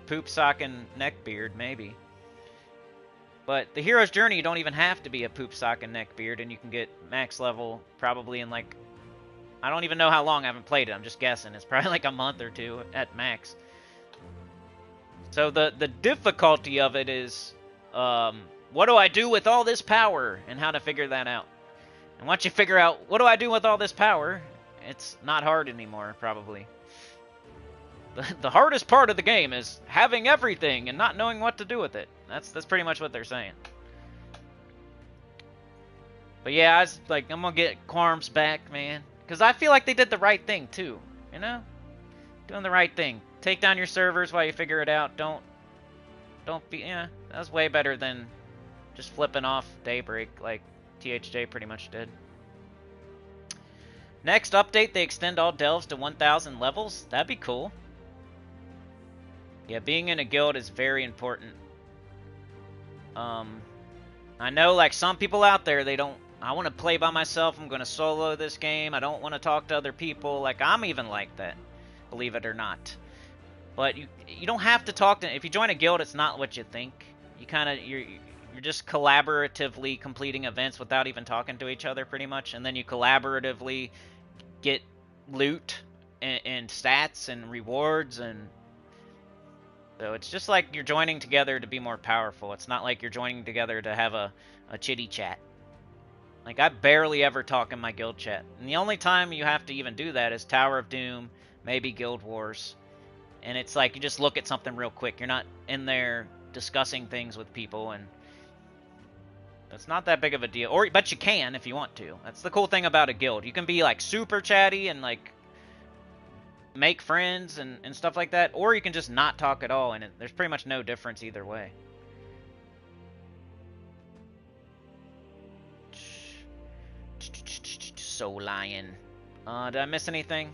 poop socking neckbeard, maybe. But the hero's journey, you don't even have to be a poop socking neckbeard, and you can get max level probably in like, I don't even know how long. I haven't played it. I'm just guessing. It's probably like a month or 2 at max. So the difficulty of it is, what do I do with all this power, and how to figure that out. And once you figure out what do I do with all this power, it's not hard anymore, probably. The hardest part of the game is having everything and not knowing what to do with it. That's pretty much what they're saying. But yeah, I'm gonna get Quarms back, man, because I feel like they did the right thing too. You know, doing the right thing. Take down your servers while you figure it out. Don't be. Yeah, that's way better than just flipping off Daybreak like THJ pretty much did. Next update, they extend all delves to 1,000 levels. That'd be cool. Yeah, being in a guild is very important. I know, like, some people out there, they don't, I want to play by myself, I'm going to solo this game, I don't want to talk to other people. Like, I'm even like that, believe it or not. But you don't have to talk to, if you join a guild, it's not what you think. You kind of, you're just collaboratively completing events without even talking to each other, pretty much. And then you collaboratively get loot and stats and rewards, and so it's just like you're joining together to be more powerful. It's not like you're joining together to have a chitty chat. Like, I barely ever talk in my guild chat. And the only time you have to even do that is Tower of Doom, maybe Guild Wars. And it's like you just look at something real quick. You're not in there discussing things with people, and it's not that big of a deal. But you can if you want to. That's the cool thing about a guild. You can be like super chatty and like make friends and stuff like that, or you can just not talk at all, and there's pretty much no difference either way. So Lion. Did I miss anything?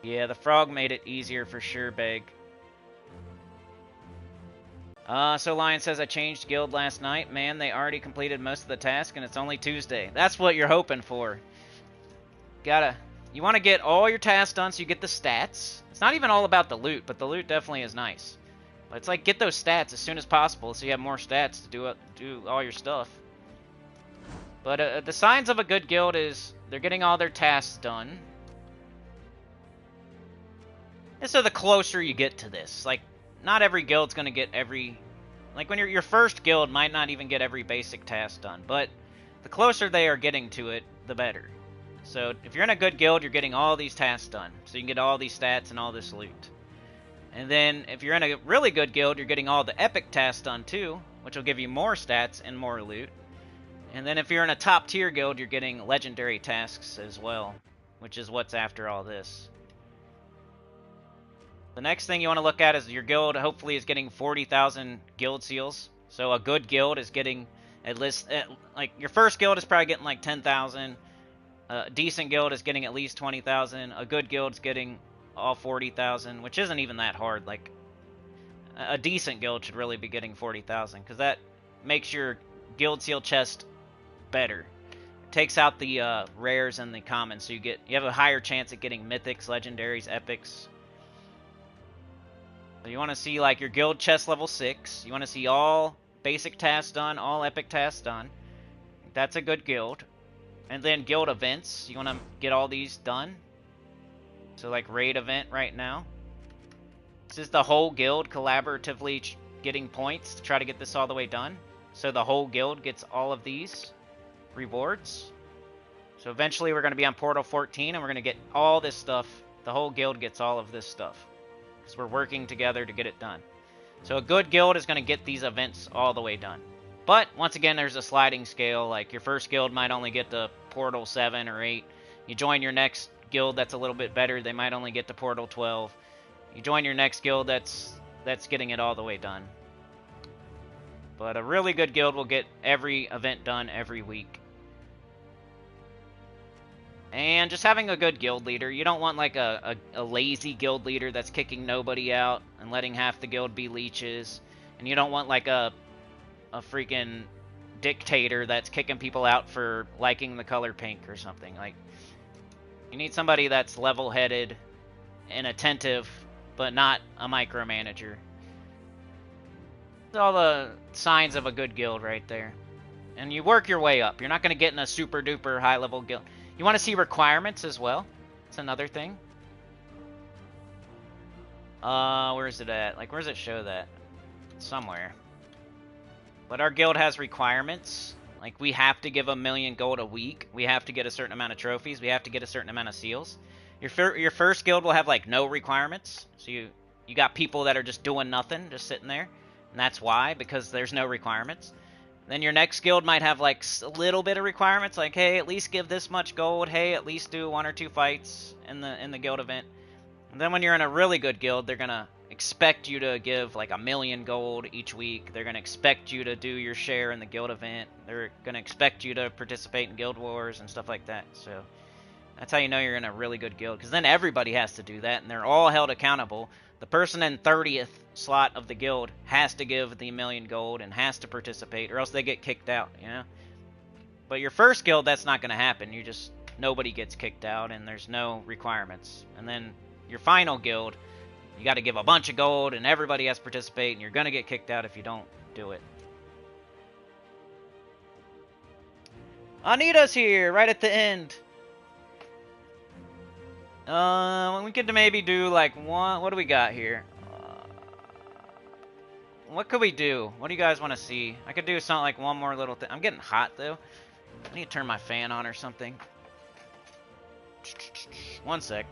Yeah, the frog made it easier for sure, Beg. So Lion says, I changed guild last night. Man, they already completed most of the task, and it's only Tuesday. That's what you're hoping for. You want to get all your tasks done so you get the stats. It's not even all about the loot, but the loot definitely is nice. But it's like, get those stats as soon as possible so you have more stats to do all your stuff. But the signs of a good guild is they're getting all their tasks done. And so the closer you get to this, like, not every guild's going to get every... Like, when your first guild might not even get every basic task done. But the closer they are getting to it, the better. So if you're in a good guild, you're getting all these tasks done. So you can get all these stats and all this loot. And then if you're in a really good guild, you're getting all the epic tasks done too, which will give you more stats and more loot. And then if you're in a top tier guild, you're getting legendary tasks as well, which is what's after all this. The next thing you want to look at is your guild hopefully is getting 40,000 guild seals. So a good guild is getting at least, like your first guild is probably getting like 10,000. A decent guild is getting at least 20,000. A good guild's getting all 40,000, which isn't even that hard. Like a decent guild should really be getting 40,000 because that makes your guild seal chest better. It takes out the rares and the commons, so you have a higher chance at getting mythics, legendaries, epics. So you want to see like your guild chest level 6. You want to see all basic tasks done, all epic tasks done. That's a good guild. And then guild events. You want to get all these done. So like raid event right now. This is the whole guild collaboratively getting points to try to get this all the way done. So the whole guild gets all of these rewards. So eventually we're going to be on Portal 14 and we're going to get all this stuff. The whole guild gets all of this stuff. Because we're working together to get it done. So a good guild is going to get these events all the way done. But once again, there's a sliding scale. Like your first guild might only get to Portal 7 or 8. You join your next guild that's a little bit better, they might only get to Portal 12. You join your next guild that's getting it all the way done. But a really good guild will get every event done every week. And just having a good guild leader. You don't want like a lazy guild leader that's kicking nobody out and letting half the guild be leeches. And you don't want like a freaking dictator that's kicking people out for liking the color pink or something. Like, you need somebody that's level-headed and attentive, but not a micromanager. That's all the signs of a good guild right there. And you work your way up. You're not going to get in a super-duper high-level guild. You want to see requirements as well. That's another thing. Where is it at? Like, where does it show that? Somewhere. But our guild has requirements. Like, we have to give 1,000,000 gold a week. We have to get a certain amount of trophies. We have to get a certain amount of seals. Your first guild will have, like, no requirements. So you got people that are just doing nothing, just sitting there. And that's why, because there's no requirements. Then your next guild might have, like, a little bit of requirements. Like, hey, at least give this much gold. Hey, at least do 1 or 2 fights in the guild event. And then when you're in a really good guild, they're going to expect you to give like 1,000,000 gold each week. They're going to expect you to do your share in the guild event. They're going to expect you to participate in guild wars and stuff like that. So that's how you know you're in a really good guild, because then everybody has to do that and they're all held accountable. The person in 30th slot of the guild has to give the 1,000,000 gold and has to participate, or else they get kicked out, you know. But your first guild, that's not going to happen. Nobody gets kicked out and there's no requirements. And then your final guild, you got to give a bunch of gold, and everybody has to participate, and you're going to get kicked out if you don't do it. Anita's here, right at the end. We could maybe do, like, one... What do we got here? What could we do? What do you guys want to see? I could do something like one more little thing. I'm getting hot, though. I need to turn my fan on or something. One sec.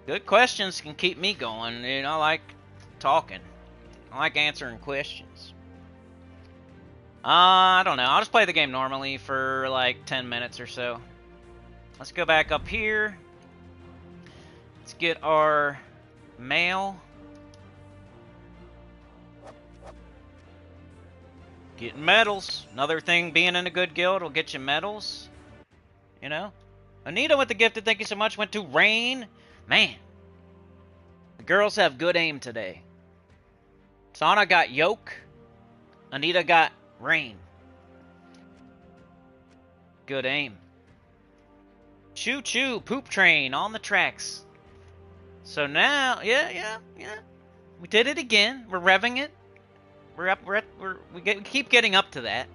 Good questions can keep me going. You know, I like talking. I like answering questions. I don't know. I'll just play the game normally for like 10 minutes or so. Let's go back up here. Let's get our mail. Getting medals. Another thing, being in a good guild will get you medals. You know? Anita with the gifted, thank you so much. Went to Rain. Man, the girls have good aim today. Sana got Yoke. Anita got Rain. Good aim. Choo choo, poop train on the tracks. So now, yeah. We did it again. We're revving it. We keep getting up to that.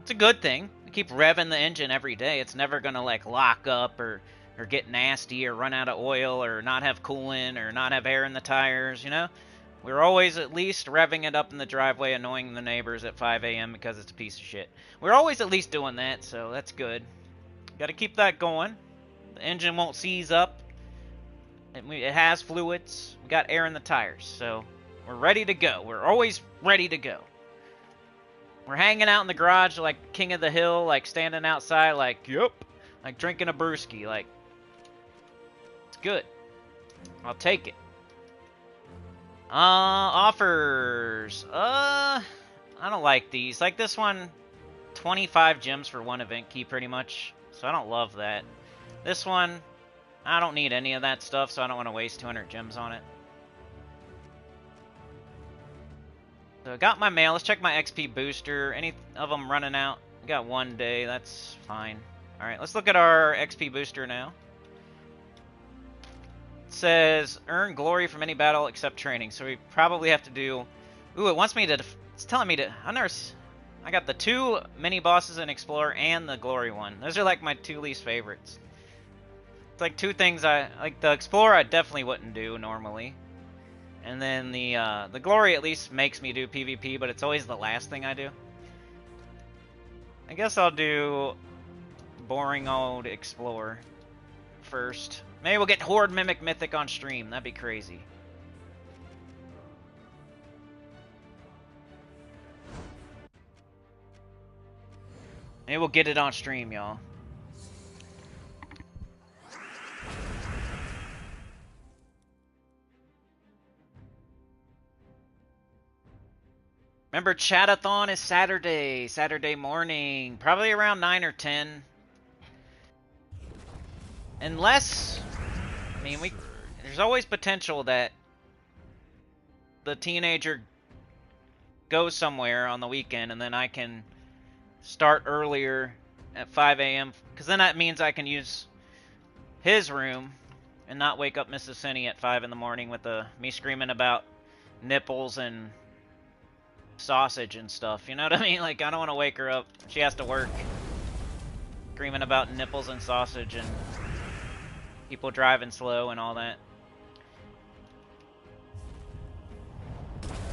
It's a good thing. We keep revving the engine every day. It's never gonna like lock up or or get nasty or run out of oil or not have coolant or not have air in the tires, you know? We're always at least revving it up in the driveway, annoying the neighbors at 5 a.m. because it's a piece of shit. We're always at least doing that, so that's good. Got to keep that going. The engine won't seize up. It has fluids. We got air in the tires, so we're ready to go. We're always ready to go. We're hanging out in the garage like King of the Hill, like standing outside like, yup, like drinking a brewski, like, it's good. I'll take it. Offers. I don't like these. Like this one, 25 gems for one event key pretty much. So I don't love that. This one, I don't need any of that stuff, so I don't want to waste 200 gems on it. So I got my mail. Let's check my XP booster. Any of them running out? We got 1 day. That's fine. Alright, let's look at our XP booster now. Says earn glory from any battle except training, so we probably have to do. Ooh, it wants me to. It's telling me to. I got the 2 mini bosses in Explorer and the glory one. Those are like my 2 least favorites. It's like 2 things I like. The Explorer I definitely wouldn't do normally, and then the glory at least makes me do PvP, but it's always the last thing I do. I guess I'll do boring old Explorer first. Maybe we'll get Horde Mimic Mythic on stream. That'd be crazy. Maybe we'll get it on stream, y'all. Remember, Chatathon is Saturday morning. Probably around 9 or 10. Unless, I mean, there's always potential that the teenager goes somewhere on the weekend and then I can start earlier at 5 a.m. because then that means I can use his room and not wake up Mrs. Cindy at 5 in the morning with me screaming about nipples and sausage and stuff. You know what I mean? Like, I don't want to wake her up. She has to work. Screaming about nipples and sausage and people driving slow and all that.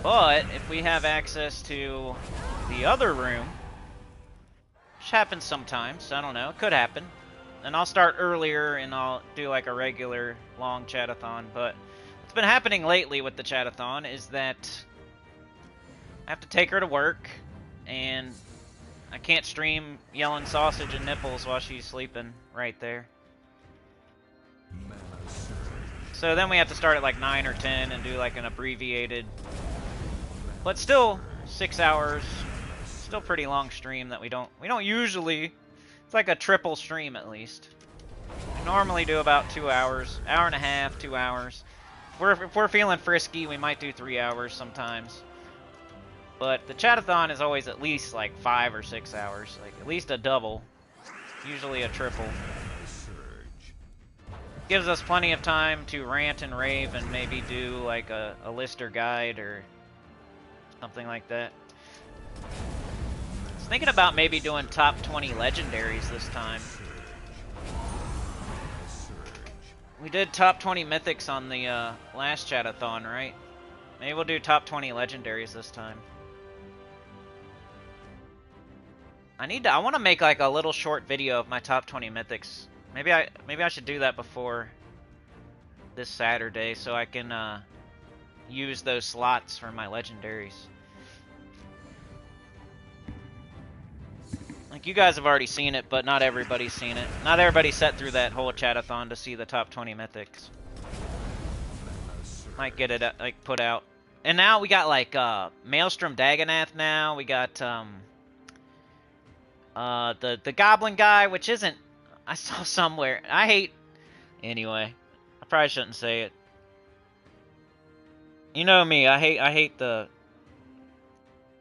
But if we have access to the other room, which happens sometimes, I don't know, it could happen, then I'll start earlier and I'll do like a regular long chatathon. But what's been happening lately with the chatathon is that I have to take her to work and I can't stream yelling sausage and nipples while she's sleeping right there. So then we have to start at like 9 or 10 and do like an abbreviated, but still 6 hours, still pretty long stream that we don't usually, it's like a triple stream at least. We normally do about 2 hours, hour and a half, 2 hours. If we're feeling frisky, we might do 3 hours sometimes. But the chatathon is always at least like 5 or 6 hours, like at least a double, usually a triple. Gives us plenty of time to rant and rave and maybe do like a lister guide or something like that. I was thinking about maybe doing top 20 legendaries this time. We did top 20 mythics on the last chatathon, right? Maybe we'll do top 20 legendaries this time. I want to make like a little short video of my top 20 mythics. Maybe I should do that before this Saturday so I can use those slots for my legendaries. Like, you guys have already seen it, but not everybody's seen it. Not everybody sat through that whole chatathon to see the top 20 mythics. Might get it like put out. And now we got like Maelstrom Dagonath now. We got the Goblin guy, which isn't, I saw somewhere. Anyway, I probably shouldn't say it. You know me, I hate the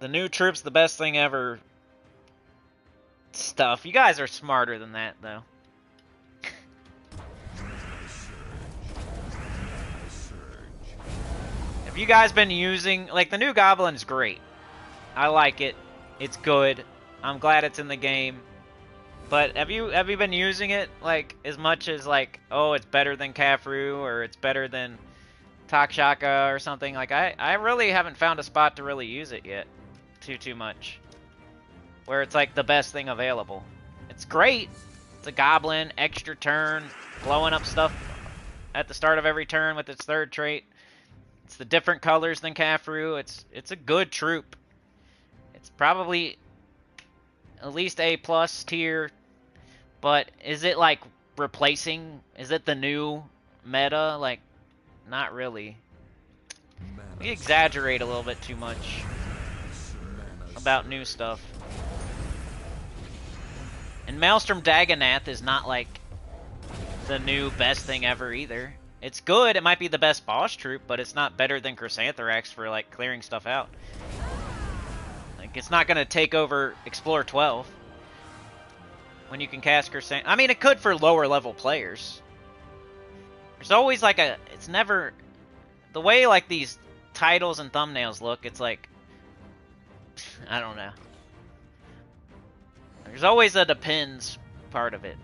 new troops, the best thing ever stuff. You guys are smarter than that, though. Have you guys been using, like, the new Goblin's great. I like it. It's good. I'm glad it's in the game. But have you been using it like as much as like, oh, it's better than Kafru or it's better than Takshaka or something? Like I really haven't found a spot to really use it yet too much. Where it's like the best thing available. It's great. It's a goblin, extra turn, blowing up stuff at the start of every turn with its third trait. It's the different colors than Kafru. It's a good troop. It's probably at least A+ tier, but is it like replacing? Is it the new meta? Like, not really. We exaggerate a little bit too much about new stuff. And Maelstrom Dagonath is not like the new best thing ever either. It's good, it might be the best boss troop, but it's not better than Chrysanthrax for like clearing stuff out. Like, it's not gonna take over Explore 12 when you can cast Chrysanthrax. I mean, it could for lower level players. There's always like a, it's never, the way like these titles and thumbnails look, it's like, I don't know. There's always a depends part of it.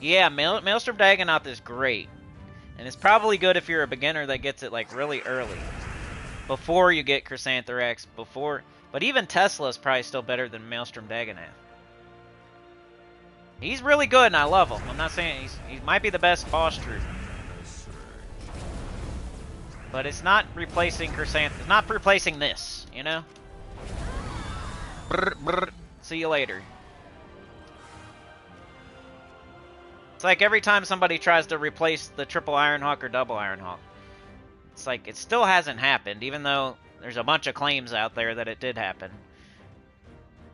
Yeah, Maelstrom Dagonath is great. And it's probably good if you're a beginner that gets it like really early. Before you get Chrysanthrax, before... But even Tesla is probably still better than Maelstrom Dagonath. He's really good and I love him. I'm not saying he might be the best boss troop. But it's not replacing Chrysanthrax. It's not replacing this, you know? Brr, brr. See you later. It's like every time somebody tries to replace the triple Ironhawk or double Ironhawk. It's like, it still hasn't happened, even though there's a bunch of claims out there that it did happen.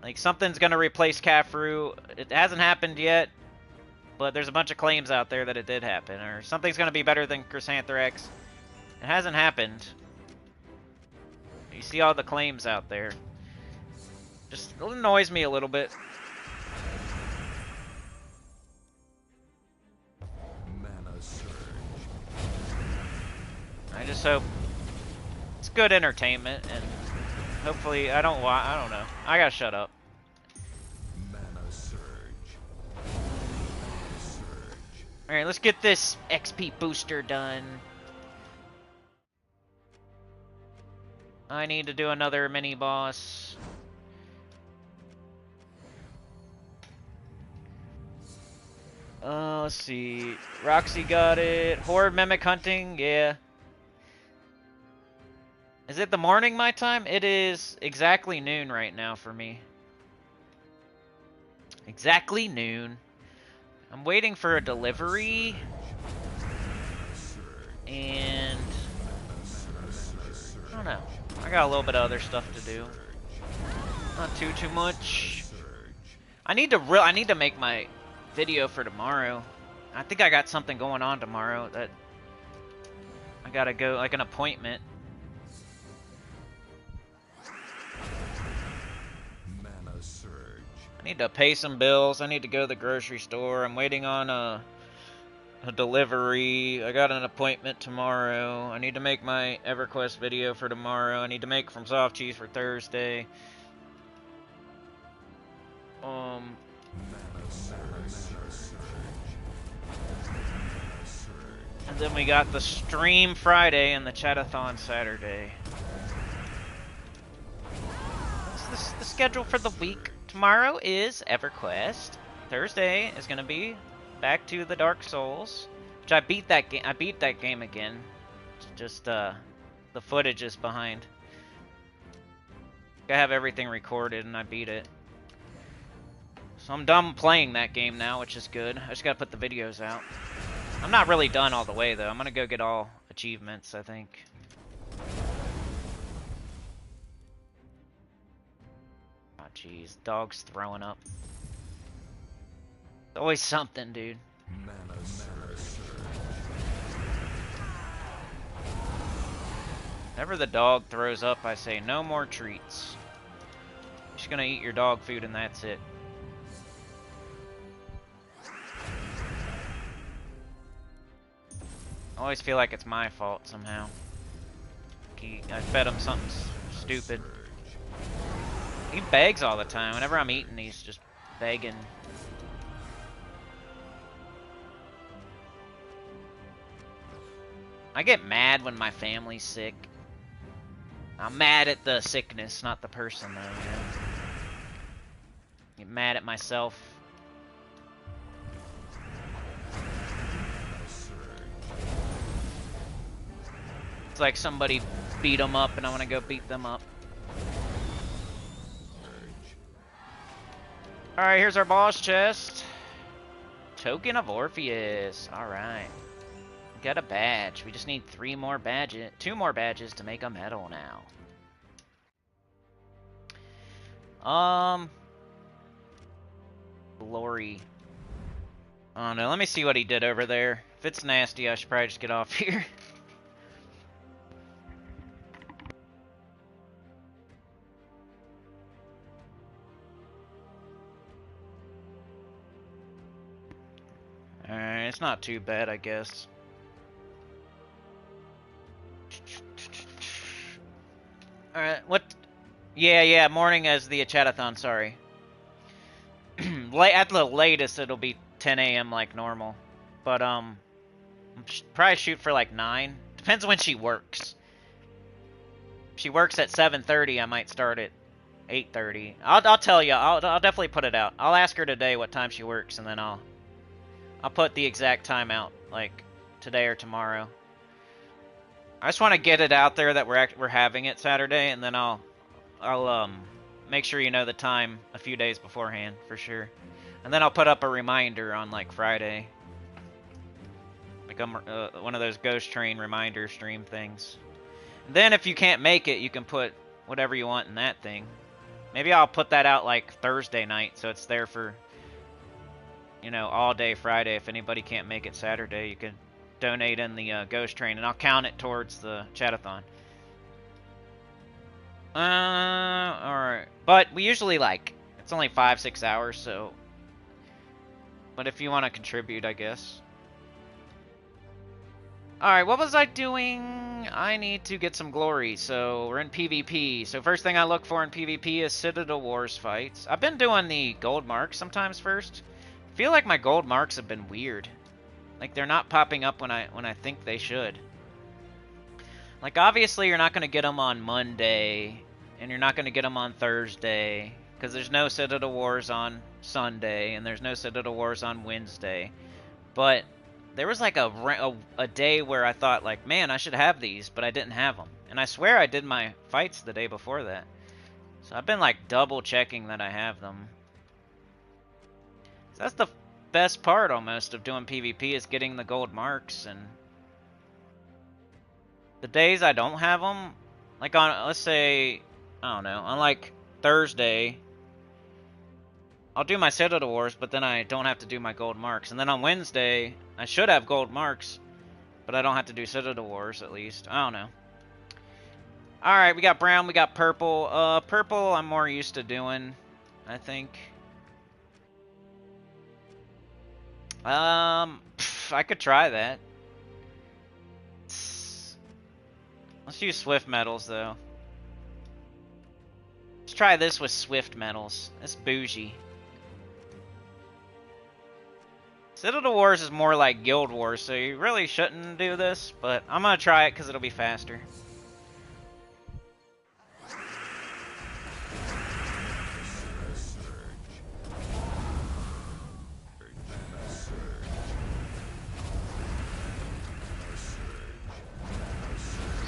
Like, something's gonna replace Kafru. It hasn't happened yet, but there's a bunch of claims out there that it did happen. Or something's gonna be better than Chrysanthrax. It hasn't happened. You see all the claims out there. Just, it annoys me a little bit. I just hope it's good entertainment, and hopefully I don't know. I gotta shut up. Alright, let's get this XP booster done. I need to do another mini boss. Let's see. Roxy got it. Horde Mimic Hunting, yeah. Is it the morning my time? It is exactly noon right now for me. Exactly noon. I'm waiting for a delivery. And I don't know. I got a little bit of other stuff to do. Not too much. I need to make my video for tomorrow. I think I got something going on tomorrow that I gotta go, like an appointment. I need to pay some bills. I need to go to the grocery store. I'm waiting on a delivery. I got an appointment tomorrow. I need to make my EverQuest video for tomorrow. I need to make from Soft Cheese for Thursday. And then we got the stream Friday and the chatathon Saturday. That's the schedule for the week. Tomorrow is EverQuest. Thursday is gonna be back to the Dark Souls, which I beat that game. I beat that game again. Just the footage is behind. I have everything recorded and I beat it. So I'm done playing that game now, which is good. I just gotta put the videos out. I'm not really done all the way though. I'm gonna go get all achievements, I think. Oh jeez, dog's throwing up. Always something, dude. Whenever the dog throws up, I say no more treats. You're just gonna eat your dog food and that's it. I always feel like it's my fault somehow. I fed him something stupid. He begs all the time. Whenever I'm eating, he's just begging. I get mad when my family's sick. I'm mad at the sickness, not the person, though, you know? Get mad at myself. It's like somebody beat them up and I want to go beat them up. Alright, here's our boss chest. Token of Orpheus. Alright. Got a badge. We just need 2 more badges to make a medal now. Glory. Oh no, let me see what he did over there. If it's nasty, I should probably just get off here. Alright, it's not too bad, I guess. Alright, what? Yeah, morning as the chatathon, sorry. At the latest, it'll be 10 a.m. like normal. But, probably shoot for like 9. Depends when she works. If she works at 7:30, I might start at 8:30. I'll tell you, I'll definitely put it out. I'll ask her today what time she works, and then I'll put the exact time out, like today or tomorrow. I just want to get it out there that we're having it Saturday, and then I'll make sure you know the time a few days beforehand for sure, and then I'll put up a reminder on like Friday, like one of those Ghost Train reminder stream things. And then if you can't make it, you can put whatever you want in that thing. Maybe I'll put that out like Thursday night, so it's there for, you know, all day Friday. If anybody can't make it Saturday, you can donate in the Ghost Train, and I'll count it towards the chatathon. Alright. But we usually, like, it's only 5-6 hours, so... But if you want to contribute, I guess. Alright, what was I doing? I need to get some glory, so we're in PvP. So first thing I look for in PvP is Citadel Wars fights. I've been doing the gold marks sometimes first. I feel like my gold marks have been weird. Like, they're not popping up when I think they should. Like, obviously you're not going to get them on Monday, and you're not going to get them on Thursday, because there's no Citadel Wars on Sunday, and there's no Citadel Wars on Wednesday. But there was like a day where I thought, like, man, I should have these, but I didn't have them. And I swear I did my fights the day before that. So I've been, like, double checking that I have them. So that's the best part, almost, of doing PvP, is getting the gold marks. And the days I don't have them, like on, let's say, I don't know, on like Thursday, I'll do my Citadel Wars, but then I don't have to do my gold marks. And then on Wednesday, I should have gold marks, but I don't have to do Citadel Wars, at least. I don't know. Alright, we got brown, we got purple. Purple I'm more used to doing, I think. I could try that. Let's use Swift Metals, though. Let's try this with Swift Metals. It's bougie. Citadel Wars is more like Guild Wars, so you really shouldn't do this, but I'm gonna try it because it'll be faster.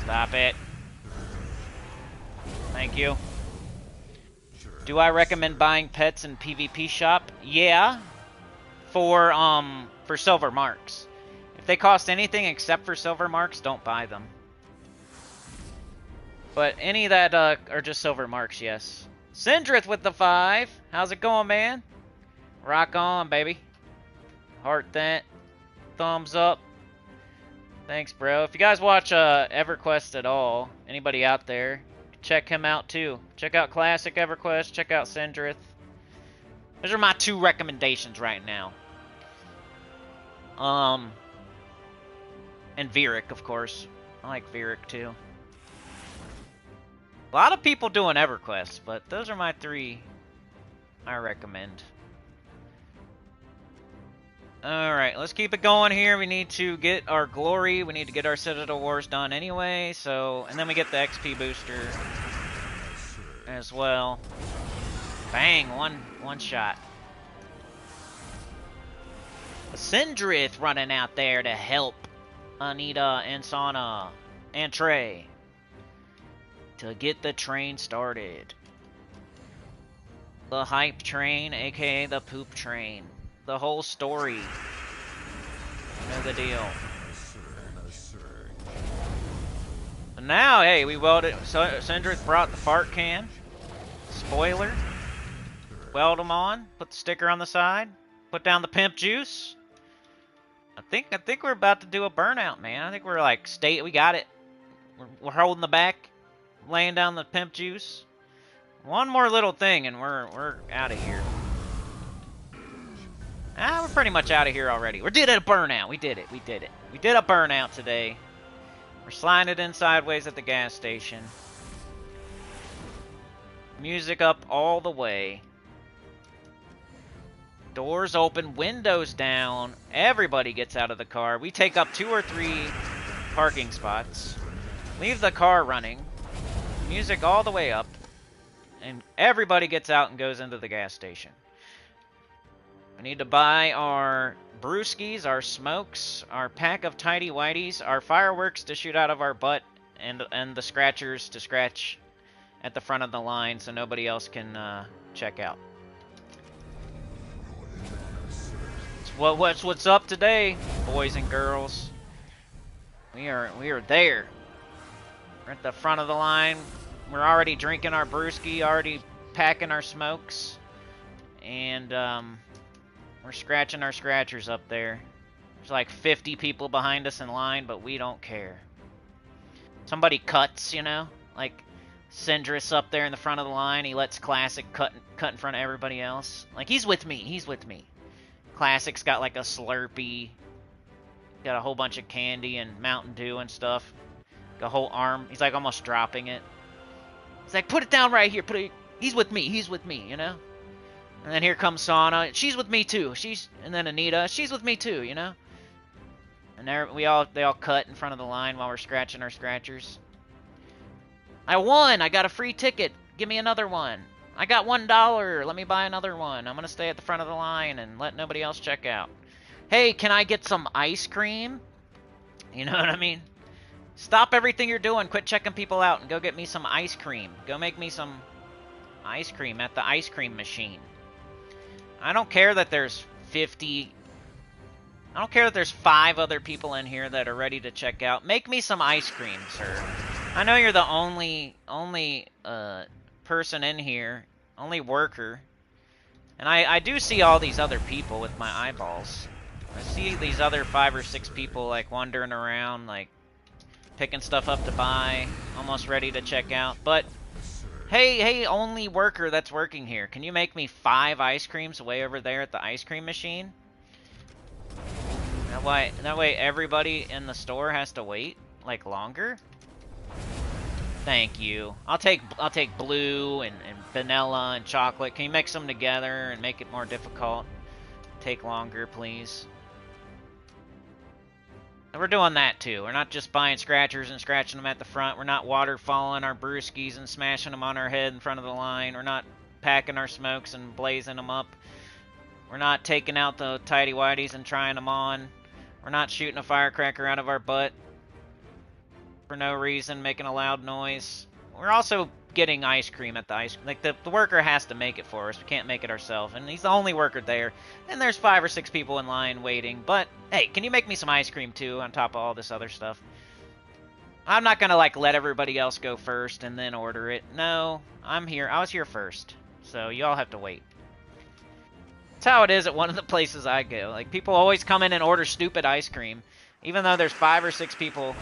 Stop it. Thank you. Do I recommend buying pets in PvP shop? Yeah. For silver marks. If they cost anything except for silver marks, don't buy them. But any that are just silver marks, yes. Sindrith with the 5. How's it going, man? Rock on, baby. Heart that. Thumbs up. Thanks, bro. If you guys watch EverQuest at all, anybody out there, check him out too. Check out Classic EverQuest. Check out Sindrith. Those are my 2 recommendations right now. And Vieric, of course. I like Vieric too. A lot of people doing EverQuest, but those are my 3 I recommend. Alright, let's keep it going here. We need to get our glory. We need to get our Citadel Wars done anyway. So, and then we get the XP booster as well. Bang, one shot. Sindrith running out there to help Anita and Sana and Trey to get the train started. The hype train, aka the poop train. The whole story. You know the deal. And now, hey, we welded. Sindrith brought the fart can. Spoiler. Weld them on. Put the sticker on the side. Put down the pimp juice. I think we're about to do a burnout, man. I think we're like we got it. We're holding the back, laying down the pimp juice. One more little thing, and we're out of here. We're pretty much out of here already. We did a burnout. We did it. We did it. We did a burnout today. We're sliding it in sideways at the gas station. Music up all the way. Doors open, windows down. Everybody gets out of the car. We take up 2 or 3 parking spots. Leave the car running. Music all the way up. And everybody gets out and goes into the gas station. We need to buy our brewskis, our smokes, our pack of tidy whities, our fireworks to shoot out of our butt, and the scratchers to scratch at the front of the line so nobody else can check out. What's up today, boys and girls? We are there. We're at the front of the line. We're already drinking our brewski, already packing our smokes, and we're scratching our scratchers up there. There's like 50 people behind us in line, but we don't care. Somebody cuts, you know? Like, Sindrith's up there in the front of the line. He lets Classic cut in front of everybody else. Like, he's with me. He's with me. Classic's got like a Slurpee. Got a whole bunch of candy and Mountain Dew and stuff. Got a whole arm. He's like almost dropping it. He's like, put it down right here. He's with me. He's with me, you know? And then here comes Sana. She's with me too. And then Anita. She's with me too, you know? And they all cut in front of the line while we're scratching our scratchers. I won! I got a free ticket. Give me another one. I got $1. Let me buy another one. I'm gonna stay at the front of the line and let nobody else check out. Hey, can I get some ice cream? You know what I mean? Stop everything you're doing. Quit checking people out and go get me some ice cream. Go make me some ice cream at the ice cream machine. I don't care that there's 50... I don't care that there's 5 other people in here that are ready to check out. Make me some ice cream, sir. I know you're the only person in here, only worker. And I do see all these other people with my eyeballs. I see these other 5 or 6 people like wandering around, like picking stuff up to buy, almost ready to check out. But hey, only worker that's working here, can you make me 5 ice creams way over there at the ice cream machine? That way everybody in the store has to wait like longer. Thank you. I'll take blue and vanilla and chocolate. Can you mix them together and make it more difficult? Take longer, please. And we're doing that too. We're not just buying scratchers and scratching them at the front. We're not waterfalling our brewskis and smashing them on our head in front of the line. We're not packing our smokes and blazing them up. We're not taking out the tidy whities and trying them on. We're not shooting a firecracker out of our butt for no reason, making a loud noise. We're also getting ice cream at the ice cream. Like, the worker has to make it for us. We can't make it ourselves. And he's the only worker there. And there's 5 or 6 people in line waiting. But, hey, can you make me some ice cream, too, on top of all this other stuff? I'm not gonna, like, let everybody else go first and then order it. No, I'm here. I was here first. So, y'all have to wait. That's how it is at one of the places I go. Like, people always come in and order stupid ice cream. Even though there's 5 or 6 people.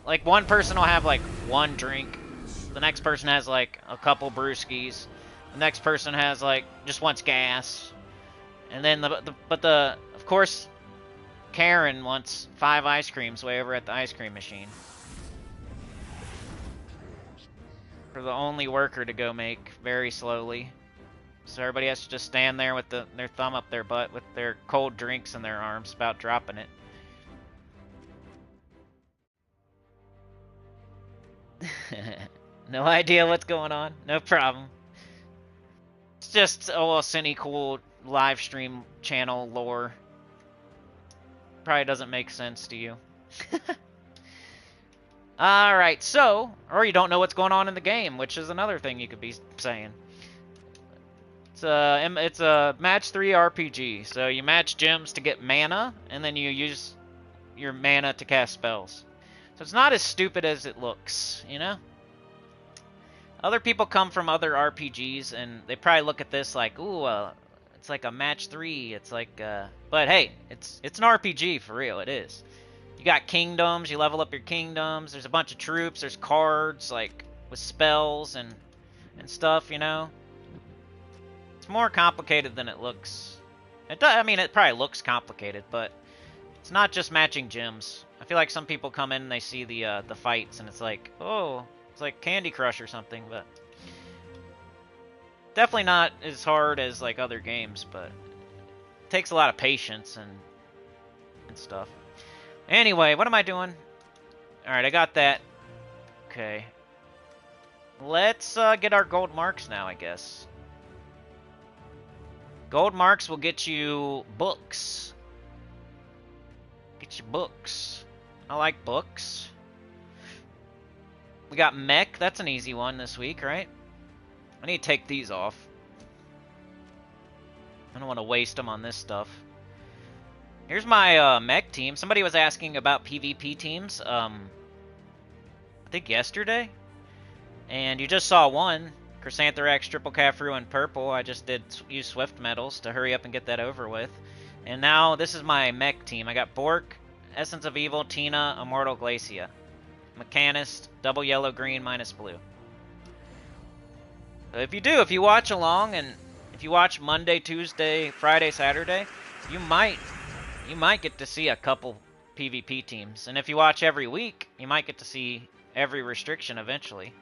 Like, one person will have, like, 1 drink. The next person has, like, a couple brewskis. The next person has, like, just wants gas. And then, of course, Karen wants 5 ice creams way over at the ice cream machine. For the only worker to go make very slowly. So everybody has to just stand there with their thumb up their butt with their cold drinks in their arms, about dropping it. No idea what's going on. No problem. It's just a Sony cool live stream channel lore. Probably doesn't make sense to you. Alright, so, or you don't know what's going on in the game, which is another thing you could be saying. It's a match 3 RPG, so you match gems to get mana, and then you use your mana to cast spells. So it's not as stupid as it looks, you know? Other people come from other RPGs, and they probably look at this like, ooh, it's like a match 3, it's like, but hey, it's an RPG, for real, it is. You got kingdoms, you level up your kingdoms, there's a bunch of troops, there's cards, like, with spells and stuff, you know? It's more complicated than it looks. I mean, it probably looks complicated, but it's not just matching gems. I feel like some people come in and they see the fights, and it's like, oh, it's like Candy Crush or something, but definitely not as hard as, like, other games, but it takes a lot of patience and stuff. Anyway, what am I doing? Alright, I got that. Okay. Let's get our gold marks now, I guess. Gold marks will get you books. Get you books. I like books. We got mech. That's an easy one this week, right? I need to take these off. I don't want to waste them on this stuff. Here's my mech team. Somebody was asking about PvP teams, I think yesterday. And you just saw one. Chrysanthrax, Triple Cafru, and Purple. I just use Swift Metals to hurry up and get that over with. And now this is my mech team. I got Bork, Essence of Evil, Tina, Immortal Glacia. Mechanist, double yellow, green, minus blue. So if you watch along, and if you watch Monday, Tuesday, Friday, Saturday, you might get to see a couple PvP teams. And if you watch every week, you might get to see every restriction eventually.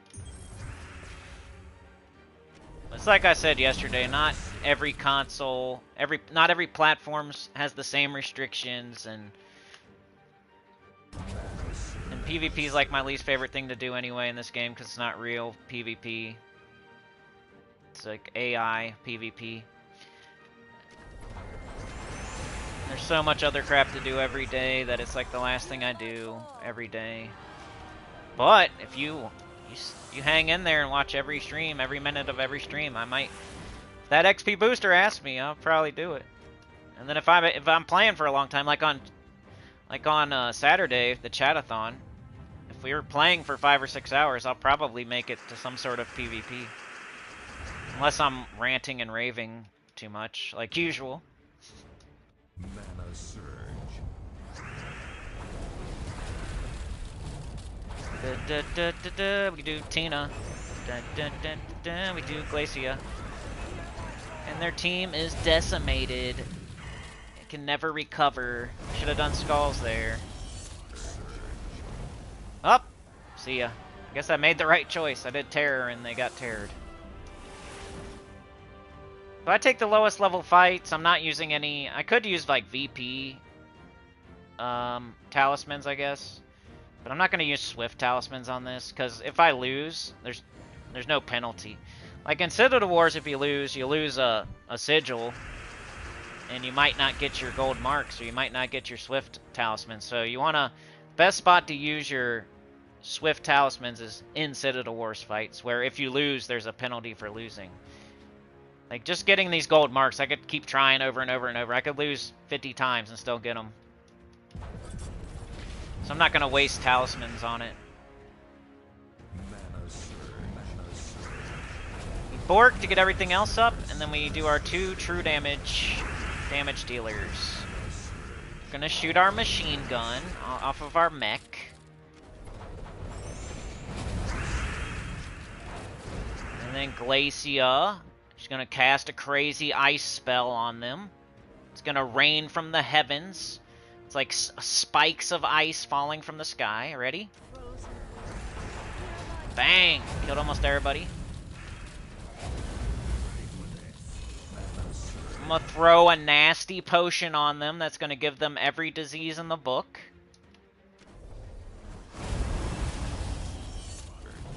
It's like I said yesterday, not every console, not every platform has the same restrictions, and PvP is like my least favorite thing to do anyway in this game because it's not real PvP. It's like AI PvP. There's so much other crap to do every day that it's like the last thing I do every day. But if you hang in there and watch every stream, every minute of every stream, I might. If that XP booster asks me, I'll probably do it. And then if I'm playing for a long time, like on Saturday, the chatathon, if we were playing for 5 or 6 hours, I'll probably make it to some sort of PvP. Unless I'm ranting and raving too much, like usual. Mana surge. We do Tina. We do Glacia. And their team is decimated. It can never recover. Should have done Skulls there. Up. See ya. I guess I made the right choice. I did Terror and they got terrored. So I take the lowest level fights. I'm not using any. I could use like VP talismans, I guess. But I'm not going to use Swift talismans on this, because if I lose, there's no penalty. Like in Citadel Wars, if you lose a sigil, and you might not get your gold marks, or you might not get your Swift talismans. So you want to, best spot to use your Swift talismans is in Citadel Wars fights, where if you lose, there's a penalty for losing. Like just getting these gold marks, I could keep trying over and over and over. I could lose 50 times and still get them. So I'm not going to waste talismans on it. We Bork to get everything else up, and then we do our 2 true damage dealers. We're going to shoot our machine gun off of our mech. And then Glacia, she's going to cast a crazy ice spell on them. It's going to rain from the heavens. It's like spikes of ice falling from the sky. Ready? Bang! Killed almost everybody. I'm gonna throw a nasty potion on them that's gonna give them every disease in the book.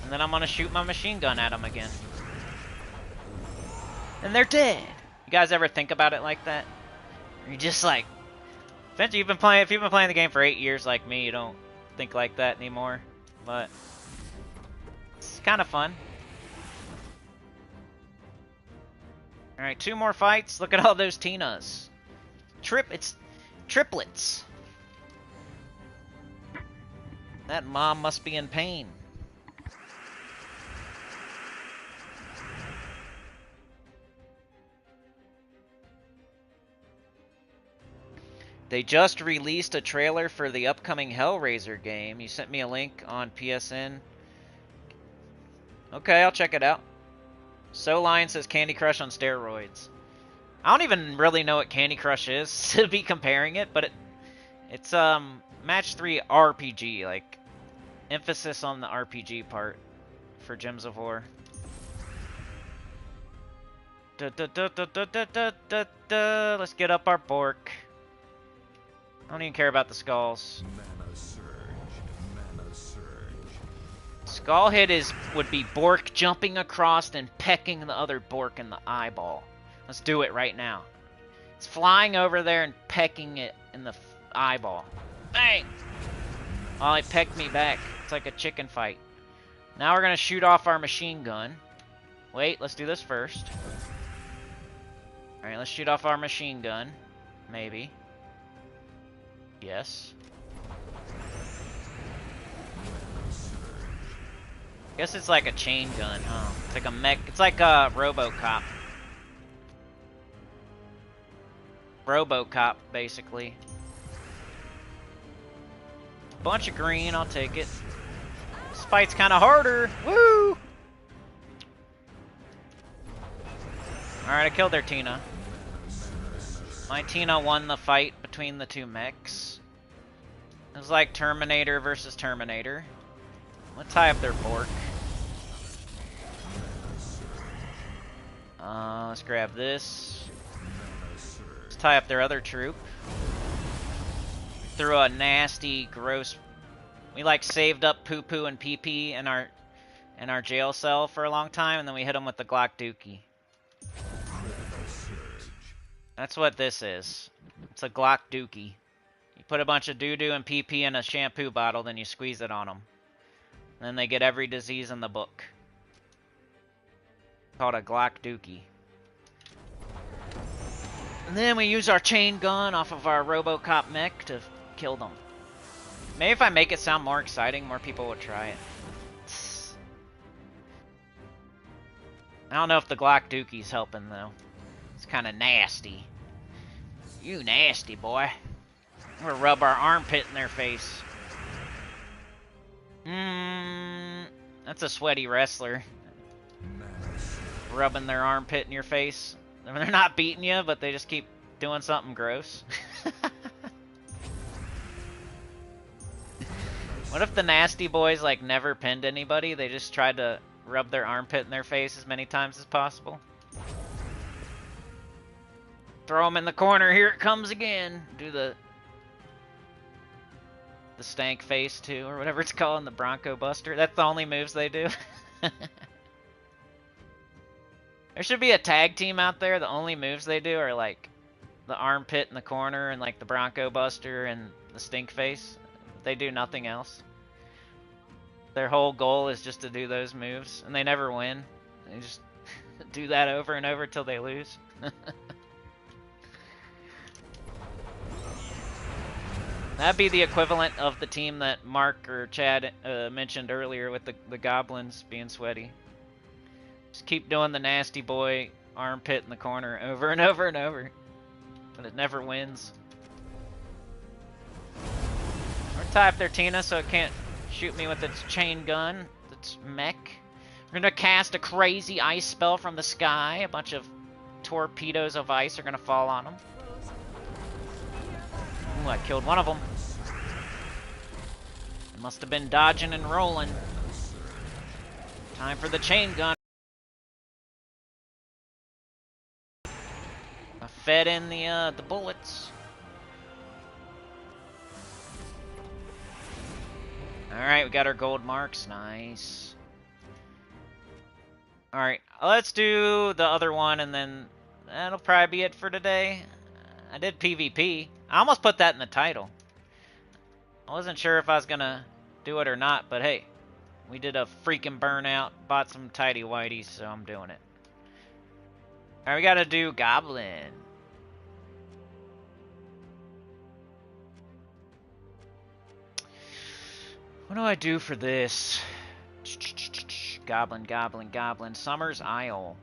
And then I'm gonna shoot my machine gun at them again. And they're dead. You guys ever think about it like that? You're just like, if you've been playing the game for 8 years like me, you don't think like that anymore. But it's kind of fun. All right, 2 more fights. Look at all those Tinas. It's triplets. That mom must be in pain. They just released a trailer for the upcoming Hellraiser game. You sent me a link on PSN. Okay, I'll check it out. So Lion says Candy Crush on steroids. I don't even really know what Candy Crush is to be comparing it, but it's match 3 RPG, like emphasis on the RPG part for Gems of War. Let's get up our Bork. I don't even care about the skulls. Mana surge. Mana surge. Skull hit would be Bork jumping across and pecking the other Bork in the eyeball. Let's do it right now. It's flying over there and pecking it in the eyeball. Bang! Oh, it pecked me back. It's like a chicken fight. Now we're gonna shoot off our machine gun. Wait, let's do this first. Alright, let's shoot off our machine gun. Maybe. Yes. Guess it's like a chain gun, huh? It's like a mech. It's like a RoboCop. RoboCop, basically. Bunch of green, I'll take it. This fight's kind of harder. Woo! Alright, I killed their Tina. My Tina won the fight between the 2 mechs. It was like Terminator versus Terminator. Let's tie up their Bork. Let's grab this. Let's tie up their other troop. Threw a nasty, gross... We like saved up poo-poo and pee-pee in our jail cell for a long time, and then we hit them with the Glock Dookie. That's what this is. It's a Glock Dookie. You put a bunch of doo-doo and pee-pee in a shampoo bottle, then you squeeze it on them. Then they get every disease in the book. Called a Glock Dookie. And then we use our chain gun off of our RoboCop mech to kill them. Maybe if I make it sound more exciting, more people would try it. I don't know if the Glock Dookie's helping, though. It's kind of nasty. You nasty, boy. I'm gonna rub our armpit in their face. That's a sweaty wrestler. Rubbing their armpit in your face. They're not beating you, but they just keep doing something gross. What if the nasty boys like never pinned anybody? They just tried to rub their armpit in their face as many times as possible. Throw them in the corner. Here it comes again. Do the stank face too, or whatever it's called, the Bronco Buster. That's the only moves they do. There should be a tag team out there. The only moves they do are like the armpit in the corner and like the Bronco Buster and the stink face. They do nothing else. Their whole goal is just to do those moves, and they never win. They just do that over and over till they lose. That'd be the equivalent of the team that Mark or Chad mentioned earlier with the goblins being sweaty. Just keep doing the nasty boy armpit in the corner over and over and over. But it never wins. Or tie up their Tina so it can't shoot me with its chain gun, its mech. We're gonna cast a crazy ice spell from the sky. A bunch of torpedoes of ice are gonna fall on them. Ooh, I killed one of them. Must have been dodging and rolling. Time for the chain gun. A fed in the bullets. Alright, we got our gold marks. Nice. Alright, let's do the other one, and then that'll probably be it for today. I did PvP. I almost put that in the title. I wasn't sure if I was gonna do it or not, but hey, we did a freaking burnout, bought some tidy whities, so I'm doing it. Alright, we gotta do Goblin. What do I do for this? Goblin, Goblin, Goblin. Summer's Isle.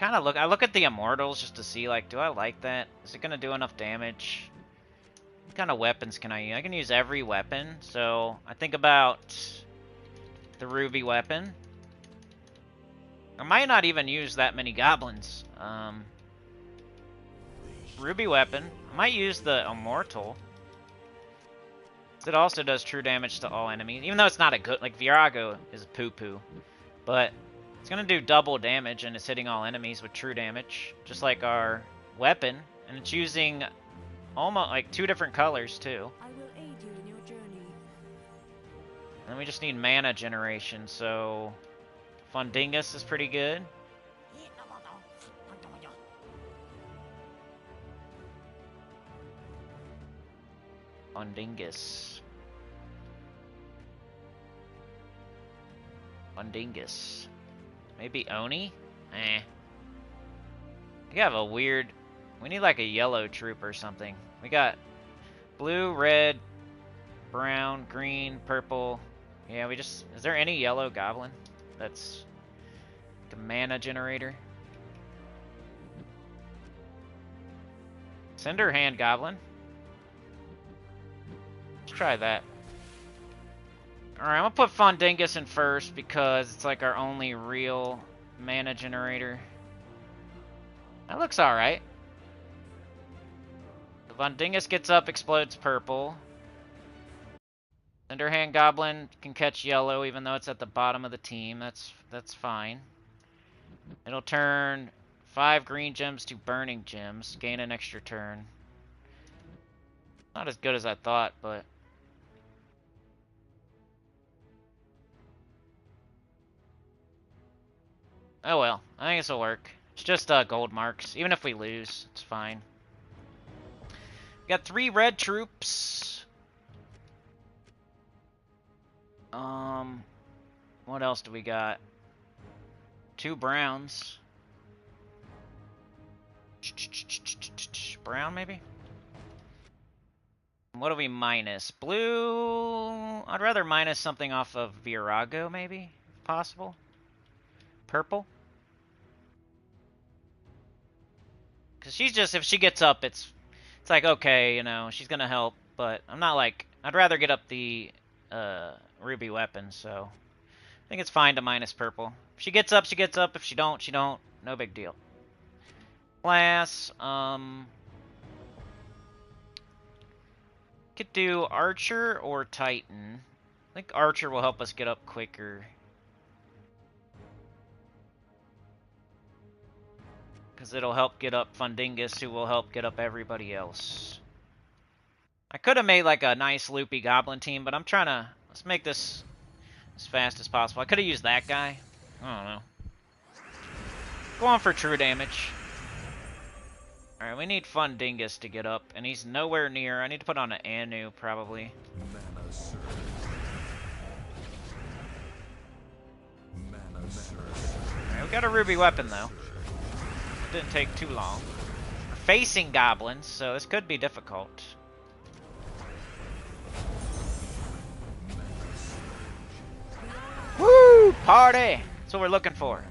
I look at the Immortals just to see, like, do I like that? Is it gonna do enough damage? What kind of weapons can I use? I can use every weapon, so I think about the Ruby weapon. I might not even use that many goblins. Ruby weapon. I might use the Immortal. It also does true damage to all enemies, even though it's not a good, like, Virago is poo-poo. But it's gonna do double damage, and it's hitting all enemies with true damage, just like our weapon. And it's using almost, like, 2 different colors, too. I will aid you in your journey. And we just need mana generation, so Fundingus is pretty good. Fundingus. Fundingus. Maybe Oni? Eh. We have a weird... We need like a yellow troop or something. We got blue, red, brown, green, purple. Yeah, we just... Is there any yellow goblin? That's the mana generator. Cinder Hand Goblin. Let's try that. Alright, I'm gonna put Fundingus in first because it's like our only real mana generator. That looks alright. The Fundingus gets up, explodes purple. Cinderhand Goblin can catch yellow even though it's at the bottom of the team. That's fine. It'll turn 5 green gems to burning gems. Gain an extra turn. Not as good as I thought, but... Oh well, I think this will work. It's just gold marks. Even if we lose, it's fine. We got 3 red troops. What else do we got? 2 browns. Brown, maybe? What do we minus? Blue... I'd rather minus something off of Virago, maybe? If possible. Purple? Because she's just... If she gets up, it's like, okay, you know, she's gonna help. But I'm not like... I'd rather get up the ruby weapon, so... I think it's fine to minus purple. If she gets up, she gets up. If she don't, she don't. No big deal. Class, could do Archer or Titan. I think Archer will help us get up quicker. Because it'll help get up Fundingus, who will help get up everybody else. I could have made like a nice loopy goblin team, but I'm trying to... Let's make this as fast as possible. I could have used that guy. I don't know. Go on for true damage. Alright, we need Fundingus to get up, and he's nowhere near. I need to put on an Anu, probably. Mana surge. Mana surge. Alright, we got a ruby weapon, though. Didn't take too long. We're facing goblins, so this could be difficult. Woo! Party! That's what we're looking for.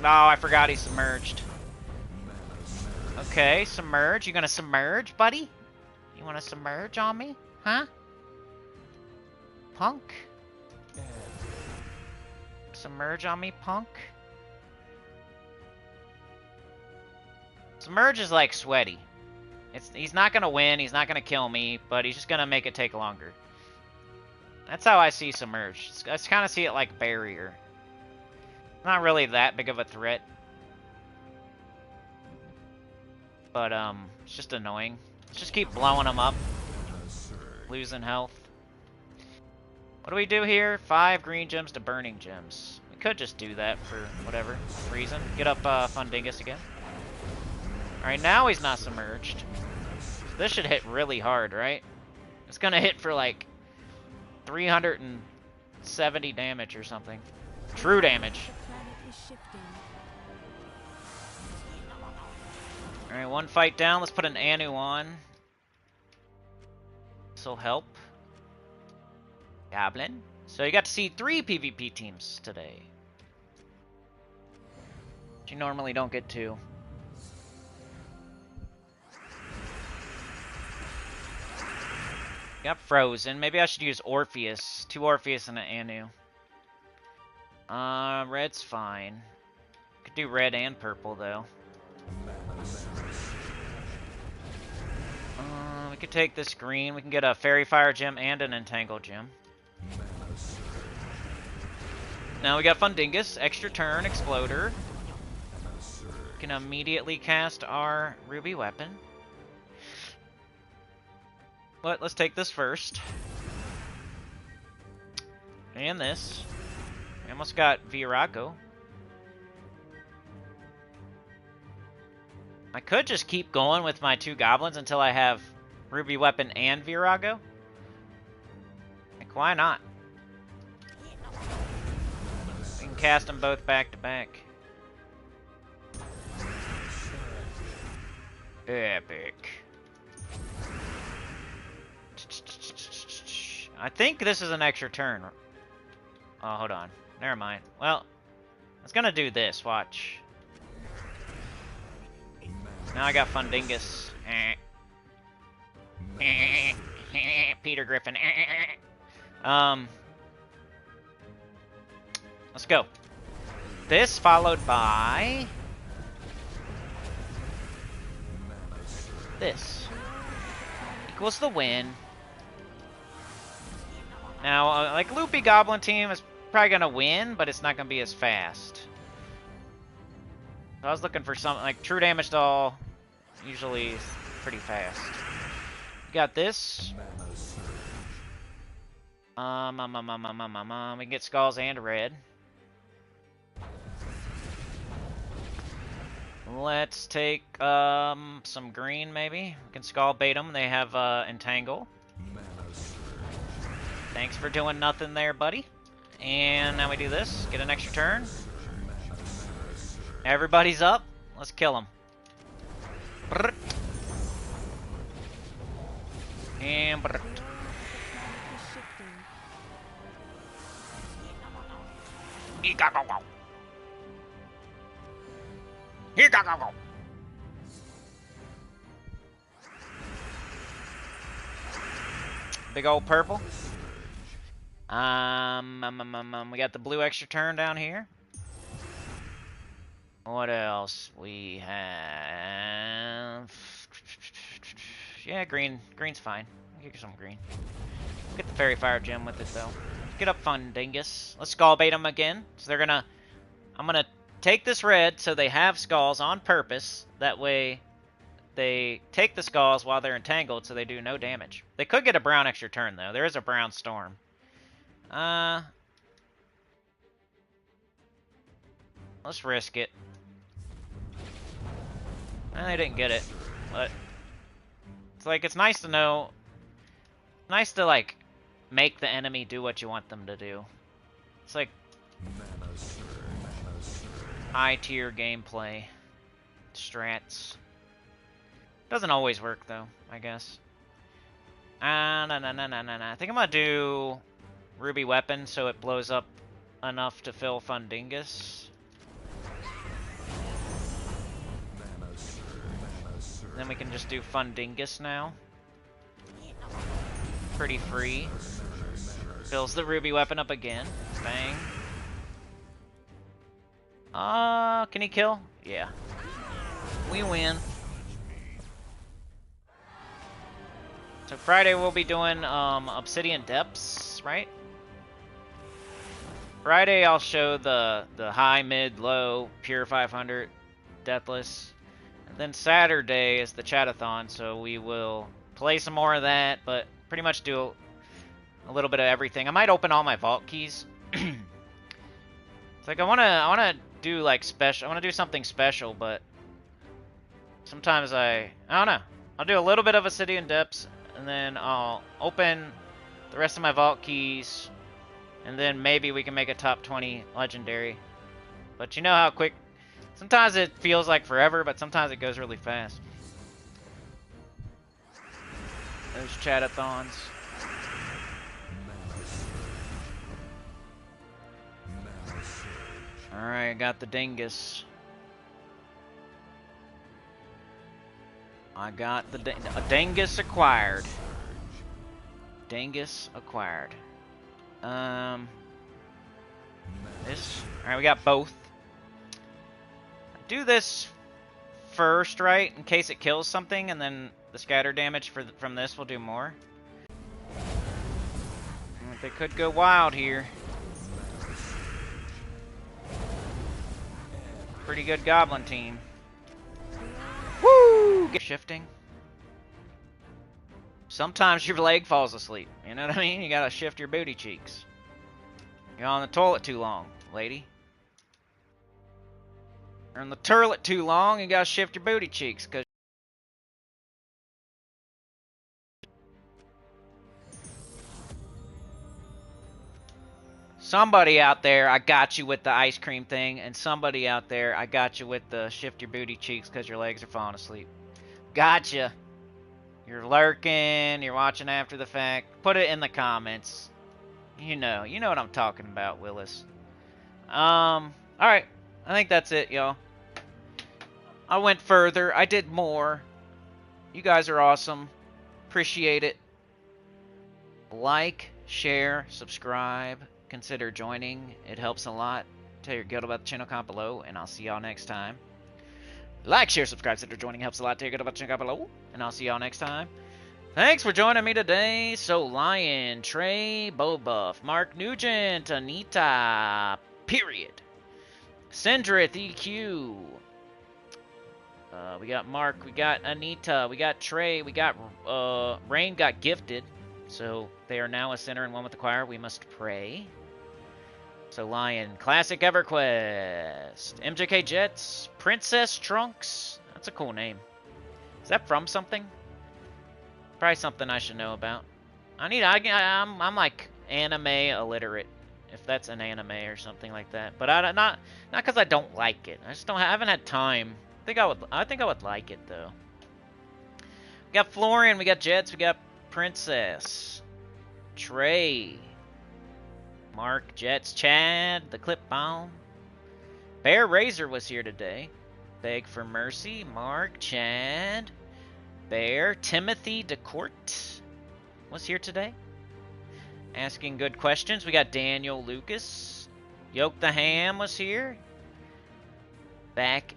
No, I forgot he submerged. Okay, submerge. You gonna submerge, buddy? You wanna submerge on me? Huh? Punk? Submerge on me, punk? Submerge is like sweaty. He's not gonna win, he's not gonna kill me, but he's just gonna make it take longer. That's how I see Submerge. I kind of see it like Barrier. Not really that big of a threat. But, it's just annoying. Let's just keep blowing them up. Losing health. What do we do here? 5 green gems to burning gems. We could just do that for whatever reason. Get up Fundingus again. Alright, now he's not submerged. So this should hit really hard, right? It's gonna hit for like 370 damage or something. True damage. The planet is shifting. Alright, 1 fight down. Let's put an Anu on. This'll help. Goblin. So you got to see 3 PvP teams today. Which you normally don't get to. Got Frozen. Maybe I should use Orpheus. 2 Orpheus and an Anu. Red's fine. Could do red and purple though. We could take this green. We can get a Fairy Fire gem and an Entangle gem. Now we got Fundingus, extra turn, Exploder. We can immediately cast our Ruby Weapon. But let's take this first. And this. We almost got Virago. I could just keep going with my 2 goblins until I have Ruby Weapon and Virago. Like, why not? We can cast them both back to back. Epic. I think this is an extra turn. Oh, hold on. Never mind. Well, I was gonna do this. Watch. Now I got Fundingus. Peter Griffin. Let's go. This followed by this. Equals the win. Now, like, Loopy Goblin team is probably gonna win, but it's not gonna be as fast. I was looking for something like true damage to all. Usually pretty fast. You got this. We can get skulls and red. Let's take some green maybe. We can skull bait them. They have entangle. Thanks for doing nothing there, buddy. And now we do this. Get an extra turn. Everybody's up. Let's kill him. And The planet is shifting. Big old purple. We got the blue extra turn down here. What else we have? Yeah, green. Green's fine. I'll get you some green. Get the Fairy Fire gem with it though. Get up Fundingus. Let's skull bait them again. So they're gonna. I'm gonna take this red so they have skulls on purpose. That way, they take the skulls while they're entangled, so they do no damage. They could get a brown extra turn though. There is a brown storm. Let's risk it. They didn't get it, but it's like it's nice to know. Nice to like make the enemy do what you want them to do. It's like high tier gameplay strats. Doesn't always work though, I guess. No. I think I'm gonna do Ruby Weapon so it blows up enough to fill Fundingus. Then we can just do Fundingus now. Pretty free. Fills the Ruby Weapon up again. Bang. Can he kill? Yeah. We win. So Friday we'll be doing Obsidian Depths. Fridays, right? Friday I'll show the high, mid, low, pure 500, deathless. And then Saturday is the chatathon, so we will play some more of that, but pretty much do a little bit of everything. I might open all my vault keys. It's like I wanna do like special. I wanna do something special, but sometimes I don't know. I'll do a little bit of Obsidian Depths, and then I'll open the rest of my vault keys. And then maybe we can make a top 20 legendary. But you know how quick... Sometimes it feels like forever, but sometimes it goes really fast. Those chatathons. Alright, got the dingus. I got the dingus acquired. Dingus acquired. This. Alright, we got both. Do this first, right? In case it kills something, and then the scatter damage from this will do more. They could go wild here. Pretty good goblin team. Woo! Get shifting. Sometimes your leg falls asleep. You know what I mean? You gotta shift your booty cheeks. You're on the toilet too long, lady. You're on the toilet too long, you gotta shift your booty cheeks, cause somebody out there, I got you with the ice cream thing, and somebody out there, I got you with the shift your booty cheeks because your legs are falling asleep. Gotcha. You're lurking, you're watching after the fact. Put it in the comments. You know what I'm talking about, Willis. Alright. I think that's it, y'all. I went further. I did more. You guys are awesome. Appreciate it. Like, share, subscribe. Consider joining. It helps a lot. Tell your guild about the channel comment below, and I'll see y'all next time. Like, share, subscribe, consider joining. Helps a lot. Tell your guild about the channel comment below, and I'll see y'all next time. Thanks for joining me today. So, Lion, Trey, Bobuff, Mark Nugent, Anita, period. Sindrith, EQ. We got Mark, we got Anita, we got Trey, we got Rain got gifted. So they are now a sinner and one with the choir. We must pray. So Lion, Classic EverQuest, MJK Jets, Princess Trunks. That's a cool name. Is that from something? Probably something I should know about. I'm like anime illiterate, if that's an anime or something like that. But not because I don't like it. I haven't had time. I think I would like it though. We got Florian, we got Jets, we got Princess, Trey, Mark, Jets, Chad, the Clip Bomb. Bear Razor was here today. Beg for Mercy, Mark, Chad, Bear, Timothy DeCourt was here today. Asking good questions. We got Daniel Lucas. Yoke the Ham was here. Back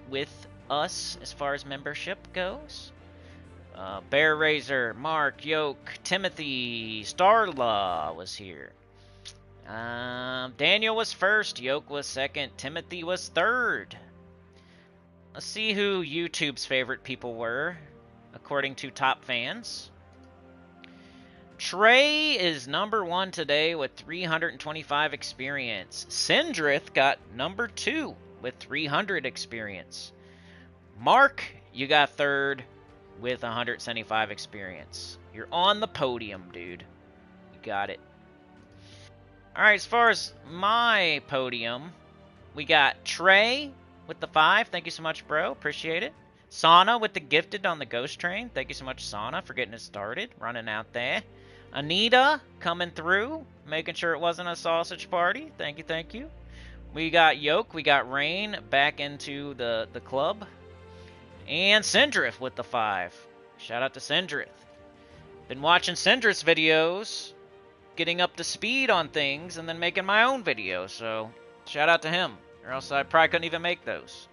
with us as far as membership goes. Bear Razor, Mark, Yoke, Timothy, Starla was here. Daniel was first, Yoke was second, Timothy was third. Let's see who YouTube's favorite people were, according to top fans. Trey is number 1 today with 325 experience. Sindrith got number 2 with 300 experience. Mark, you got third with 175 experience. You're on the podium, dude. You got it. Alright, as far as my podium, we got Trey with the 5. Thank you so much, bro. Appreciate it. Sana with the gifted on the ghost train. Thank you so much, Sana, for getting it started. Running out there. Anita coming through, making sure it wasn't a sausage party. Thank you, thank you. We got Yoke, we got Rain back into the club. And Sindrith with the 5. Shout out to Sindrith. Been watching Sindrith's videos, getting up to speed on things, and then making my own videos. So, shout out to him. Or else I probably couldn't even make those.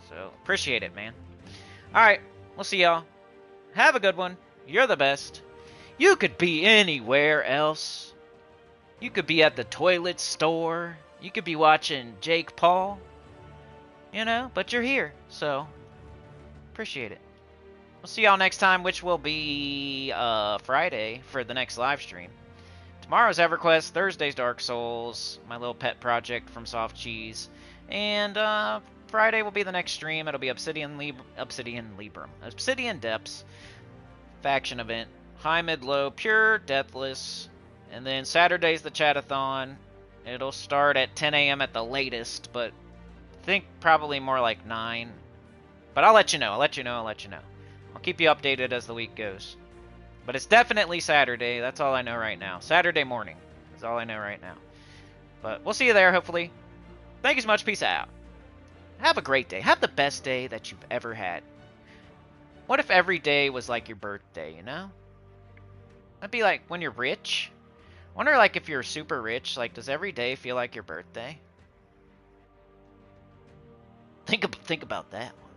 So, appreciate it, man. Alright, we'll see y'all. Have a good one. You're the best. You could be anywhere else. You could be at the toilet store. You could be watching Jake Paul. You know, but you're here, so appreciate it. We'll see y'all next time, which will be Friday for the next live stream. Tomorrow's EverQuest, Thursday's Dark Souls, my little pet project from Soft Cheese, and Friday will be the next stream. It'll be Obsidian Depths, faction event, high, mid, low, pure, deathless, and then Saturday's the chatathon. It'll start at 10 a.m. at the latest, but I think probably more like 9. But I'll let you know. I'll keep you updated as the week goes. But it's definitely Saturday. That's all I know right now. Saturday morning is all I know right now. But we'll see you there, hopefully. Thank you so much. Peace out. Have a great day. Have the best day that you've ever had. What if every day was like your birthday, you know? That'd be like when you're rich. I wonder, like, if you're super rich, like, does every day feel like your birthday? Think about that one.